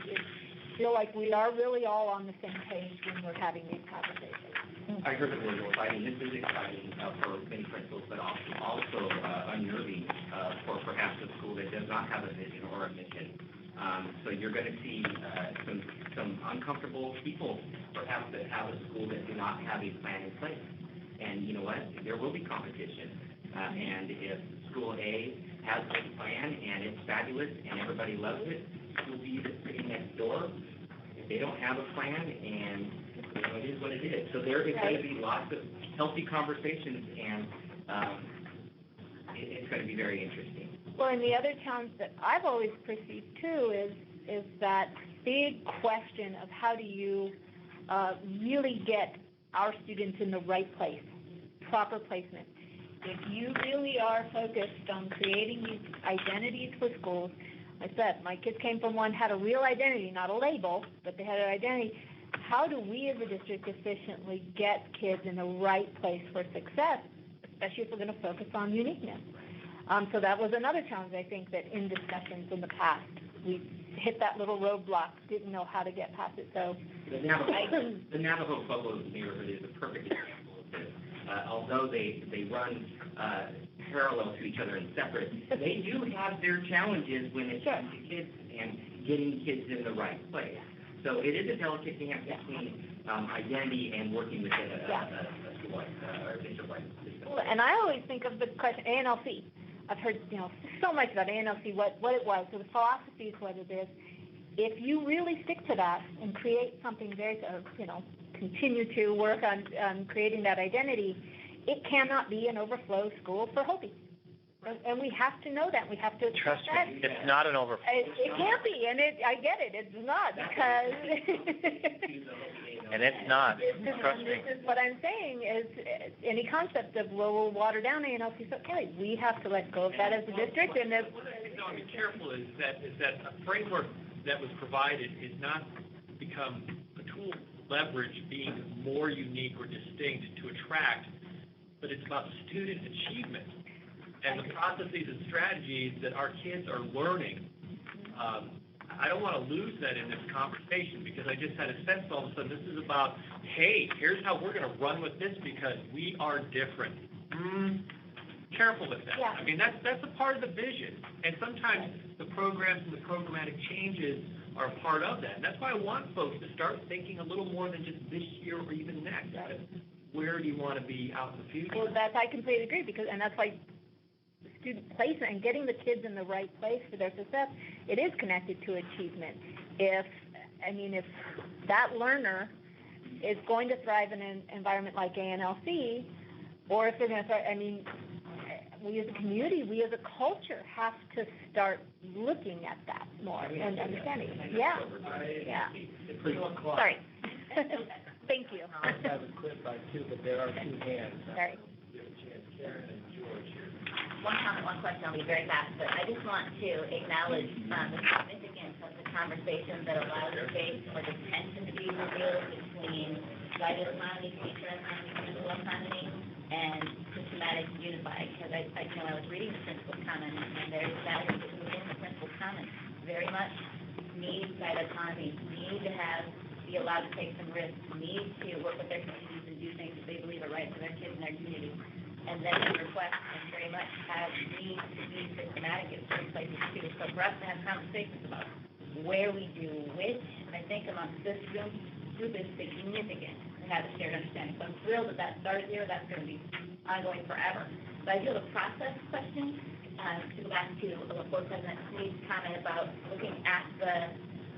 feel like we are really all on the same page when we're having these conversations. I heard the word exciting. This is exciting for many principals, but also unnerving for perhaps a school that does not have a vision or a mission. So you're going to see some uncomfortable people, perhaps, that have a school that do not have a plan in place. And you know what? There will be competition. And if School A has a plan and it's fabulous and everybody loves it, School B that's sitting next door, if they don't have a plan, and it is what it is. So there is going to be lots of healthy conversations, and it's going to be very interesting. Well, and the other challenge that I've always perceived too is that big question of how do you really get our students in the right place, proper placement. If you really are focused on creating these identities for schools, like I said, my kids came from one, had a real identity, not a label, but they had an identity. How do we as a district efficiently get kids in the right place for success, especially if we're going to focus on uniqueness? So that was another challenge, I think, that in discussions in the past, we hit that little roadblock, didn't know how to get past it. So the Navajo Pueblo neighborhood is a perfect example of this. Although they run parallel to each other and separate, they do have their challenges when it comes to kids and getting kids in the right place. So it is a delicate dance between identity and working within a school-wide or district-wide system. Well, and I always think of the question, ANLC. I've heard, so much about ANLC, what it was, so the philosophy is what it is. If you really stick to that and create something very, continue to work on creating that identity, it cannot be an overflow school for Hopi. And we have to know that. We have to Trust that. me, it's not an overflow. It can't be, and I get it. It's not because. And it's not. Trust me. This is what I'm saying is any concept of we'll water down ANLC. So okay, we have to let go of that as a district, and if. One of the things I want to be careful is that a framework that was provided is not become a tool leverage being more unique or distinct to attract, but it's about student achievement and the processes and strategies that our kids are learning. I don't want to lose that in this conversation because I just had a sense all of a sudden this is about, hey, here's how we're going to run with this because we are different. Careful with that. Yeah. I mean, that's a part of the vision. And sometimes the programs and the programmatic changes are a part of that. And that's why I want folks to start thinking a little more than just this year or even next. Where do you want to be out in the future? Well, I completely agree and that's why student placement and getting the kids in the right place for their success, it is connected to achievement. If that learner is going to thrive in an environment like ANLC, or if they're going to thrive, we as a community, we as a culture have to start looking at that more and understanding. Yeah. Sorry. Thank you. I have a clip by two, but there are two hands. Sorry. Karen and George here. One comment, one question, I'll be very fast, but I just want to acknowledge the significance of the conversation that allows space for the tension to be revealed between guided autonomy, teacher autonomy, physical autonomy, and systematic unified. Because I was reading the principal's comment, and there's values within the principal's comment. Very much need guided autonomy, need to be allowed to take some risks, need to work with their communities and do things that they believe are right for their kids and their community. And then the request and very much have need to be systematic in certain places too. So for us to have conversations about where we do which, I think amongst this group is significant to have a shared understanding. So I'm thrilled that started here. That's going to be ongoing forever. But I do have a process question to go back to Board President Sneed's comment about looking at the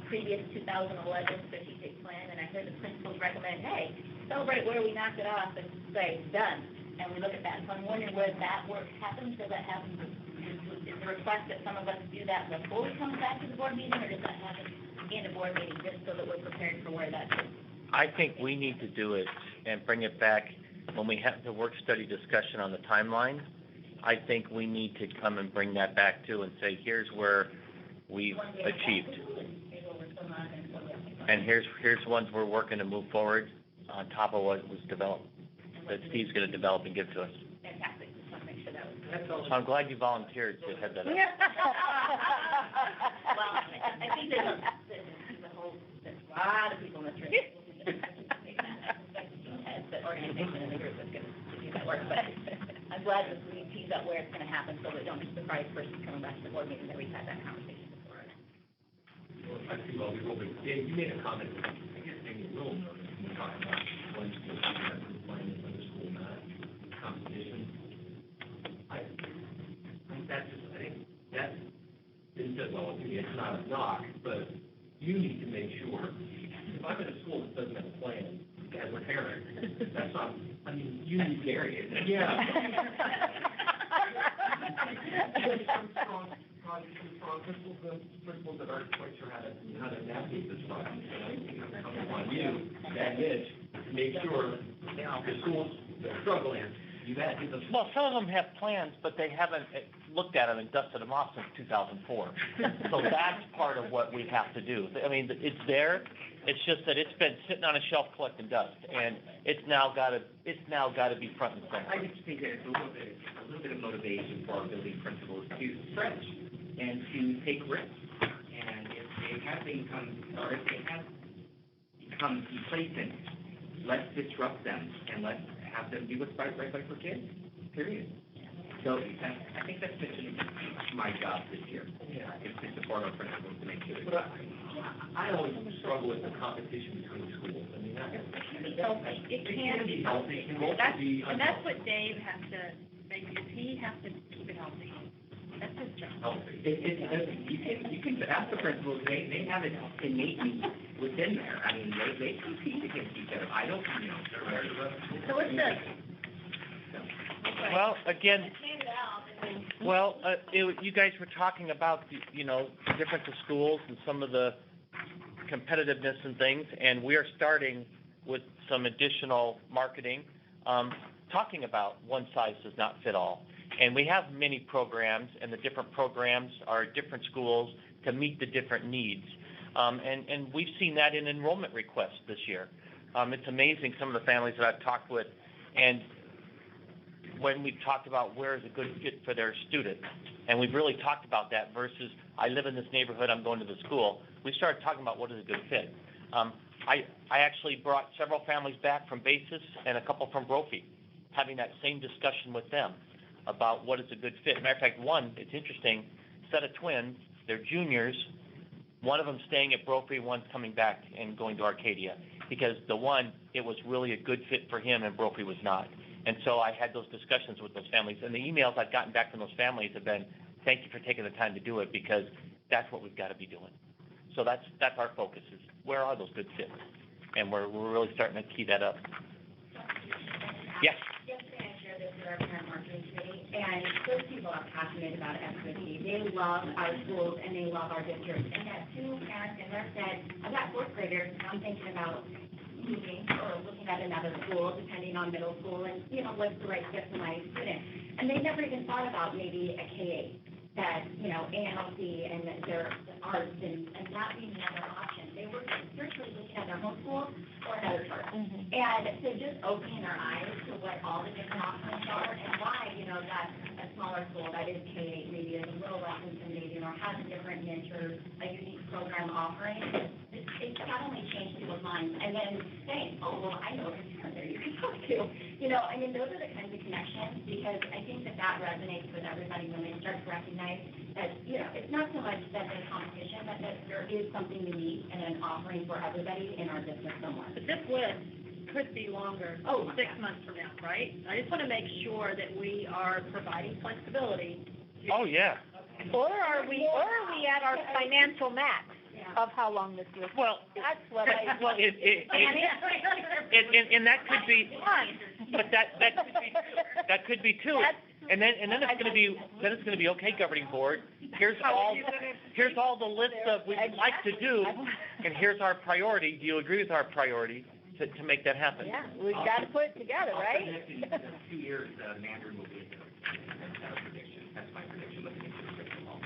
previous 2011 strategic plan, and I heard the principals recommend, hey, celebrate where we knocked it off and say, done. And we look at that. So I'm wondering where that work happens. Does that happen? Is the request that some of us do that before we come back to the board meeting, or does that happen in a board meeting just so that we're prepared for where that is? I think we need to do it and bring it back when we have the work study discussion on the timeline. I think we need to come and bring that back too and say, here's where we've achieved. And here's ones we're working to move forward on top of what was developed, that Steve's going to develop and give to us. Fantastic. Just want to make sure that was. So I'm glad you volunteered to head that up. Well, I think there's a lot of people in this room. The organization and the group is going to do that work, but I'm glad that we tease up where it's going to happen so we don't surprise person coming back to the board meeting that we've had that conversation before. I see, well, Dave, you made a comment, I guess maybe a little notice when we talked about one school playing with other school competition. I think that's been said, well, it's not a knock, but you need to make sure, if I'm in a school that doesn't have a plan, as a parent, that's not, you need to carry it. Yeah. Strong principals that aren't quite sure how to navigate this process. And I think it's coming on you, that niche, to make sure the schools that are struggling, Well, some of them have plans, but they haven't looked at them and dusted them off since 2004. So that's part of what we have to do. I mean, it's there. It's just that it's been sitting on a shelf collecting dust, and it's now got to be front and center. I just think that it's a little bit of motivation for our building principals to stretch and to take risks. And if they have become complacent, let's disrupt them and let's have them do what's right for kids, period. So I think that's been my job this year. Yeah. It's to support our principals to make sure. But I always struggle with the competition between schools. I mean, It can be healthy. And that's what Dave has to he has to keep it healthy. That's his job. Oh, you can ask the principals, they have it innately within there. I mean, they compete against each other. I don't, you know, So what's this? Well, again, you guys were talking about, the difference of schools and some of the competitiveness and things, and we are starting with some additional marketing, talking about one size does not fit all. And we have many programs, and the different programs are different schools to meet the different needs. And we've seen that in enrollment requests this year. It's amazing, some of the families that I've talked with, and when we've talked about where is a good fit for their student, and we've really talked about that versus I live in this neighborhood, I'm going to the school. We started talking about what is a good fit. I actually brought several families back from Basis and a couple from Brophy, having that same discussion with them about what is a good fit. Matter of fact, one, it's interesting, set of twins, they're juniors, one of them staying at Brophy, one's coming back and going to Arcadia, because the one, it was really a good fit for him and Brophy was not. And so I had those discussions with those families, and the emails I've gotten back from those families have been, thank you for taking the time to do it, because that's what we've got to be doing. So that's our focus, is where are those good fits? And we're really starting to key that up. Yes? Yesterday I shared this with our parent marketing committee, and those people are passionate about SUSD. They love our schools and they love our district. And that two parents in there said, I've got fourth graders, and I'm thinking about moving or looking at another school, depending on middle school, and, what's the right fit for my student. And they never even thought about maybe a K-8, that, ANLC and their arts and that being another option. They were virtually looking at their home school or another church. Mm-hmm. And so just opening our eyes to what all the different options are and why, that a smaller school that is K-8 maybe is a little less intimidating or has a different niche or a unique program offering. It not only changed people's minds and then saying, oh, well, I know this person there you can talk to. Those are the kinds of connections, because I think that resonates with everybody when they start to recognize that, it's not so much that there's competition, but that there is something unique and an offering for everybody in our district somewhere. But this list could be longer, 6 months from now, right? I just want to make sure that we are providing flexibility. Oh, yeah. Okay. Or are we at our financial max of how long this list? Well, that's what I. Well, and that could be, but that could be too. And then it's going to be okay, governing board. Here's all the list of what we'd like to do, and here's our priority. Do you agree with our priority to make that happen? Yeah, we've got to put it together, right? In 2 years, Mandarin will be here. That's our prediction. That's my prediction. Looking into the curriculum.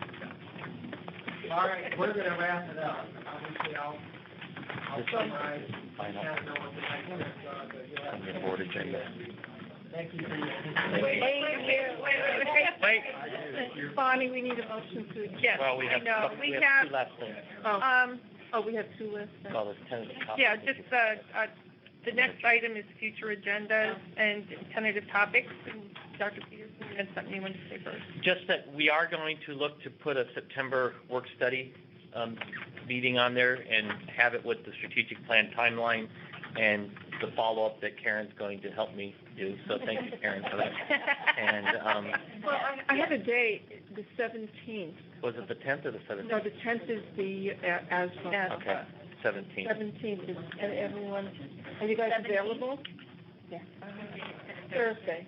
All right, we're going to wrap it up. Obviously, I'll summarize. I don't know what the next steps are, but you'll have to. Board agenda. Thank you for your Wait. Bonnie, we need a motion to, yes, Well, we have two last things. we have two lists. Oh, there's tentative topics. Yeah, just, the next item is future agendas and tentative topics. And Dr. Peterson, you had something you wanted to say first? Just that we are going to look to put a September work study meeting on there and have it with the strategic plan timeline and the follow-up that Karen's going to help me do. So thank you, Karen, for that. And well, I have a date, the 17th. Was it the 10th or the 17th? No, the 10th is the Okay, 17th. 17th is everyone. Are you guys available? Yeah. Thursday.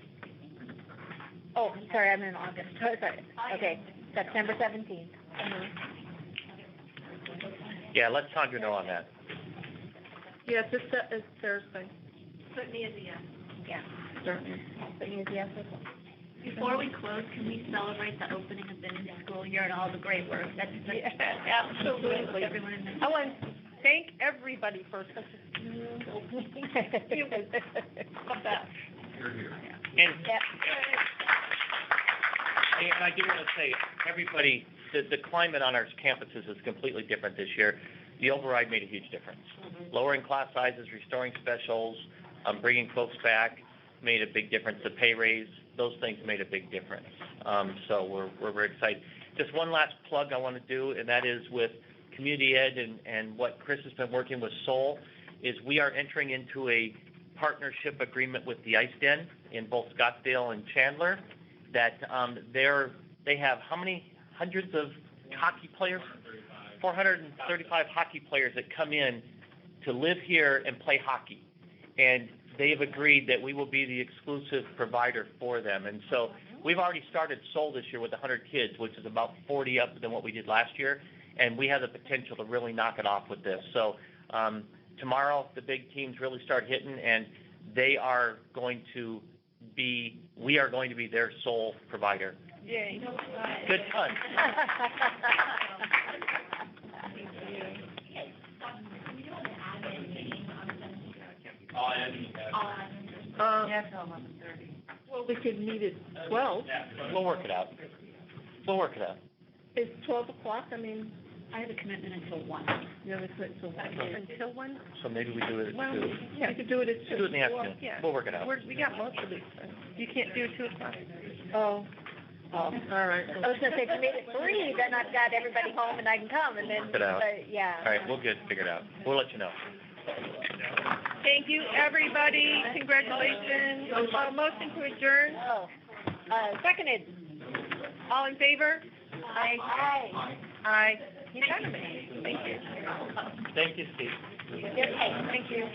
Oh, sorry, I'm in August. Sorry. Okay, September 17th. Yeah, let Sandra know on that. Yes, it's Thursday. Put me as a yes. Yeah. Certainly. Put me as yes as well. Before we close, can we celebrate the opening of the new school year and all the great work? Absolutely. Everyone in the. I want to thank everybody for such a smooth opening. Love that. And I do want to say, everybody, the climate on our campuses is completely different this year. The override made a huge difference. Mm-hmm. Lowering class sizes, restoring specials, bringing folks back made a big difference. The pay raise, those things made a big difference. So we're very excited. Just one last plug I want to do, and that is with Community Ed and what Chris has been working with Soul, is we are entering into a partnership agreement with the Ice Den in both Scottsdale and Chandler. that they have how many hundreds of hockey players? 435 hockey players that come in to live here and play hockey. And they've agreed that we will be the exclusive provider for them. And so we've already started Soul this year with 100 kids, which is about 40 up than what we did last year. And we have the potential to really knock it off with this. So tomorrow the big teams really start hitting, and we are going to be their sole provider. Yay. Good fun. Yes, 11:30. Well, we could meet at 12. We'll work it out. Is 12 o'clock? I mean, I have a commitment until 1. you know, until 1? So maybe we do it at Well, 2. yeah, we could do it at 2. Do it in the afternoon. Yeah. We'll work it out. We got most of it. You can't do 2 o'clock? Oh, All right. I was gonna say, if you made it 3, then I've got everybody home and I can come, and then, Work it out. but, yeah. All right, we'll get it figured out. We'll let you know. Thank you, everybody. Congratulations. Motion to adjourn. Oh, seconded. All in favor? Aye. Aye. Unanimous. Thank you. Thank you, Steve. Yes, thank you.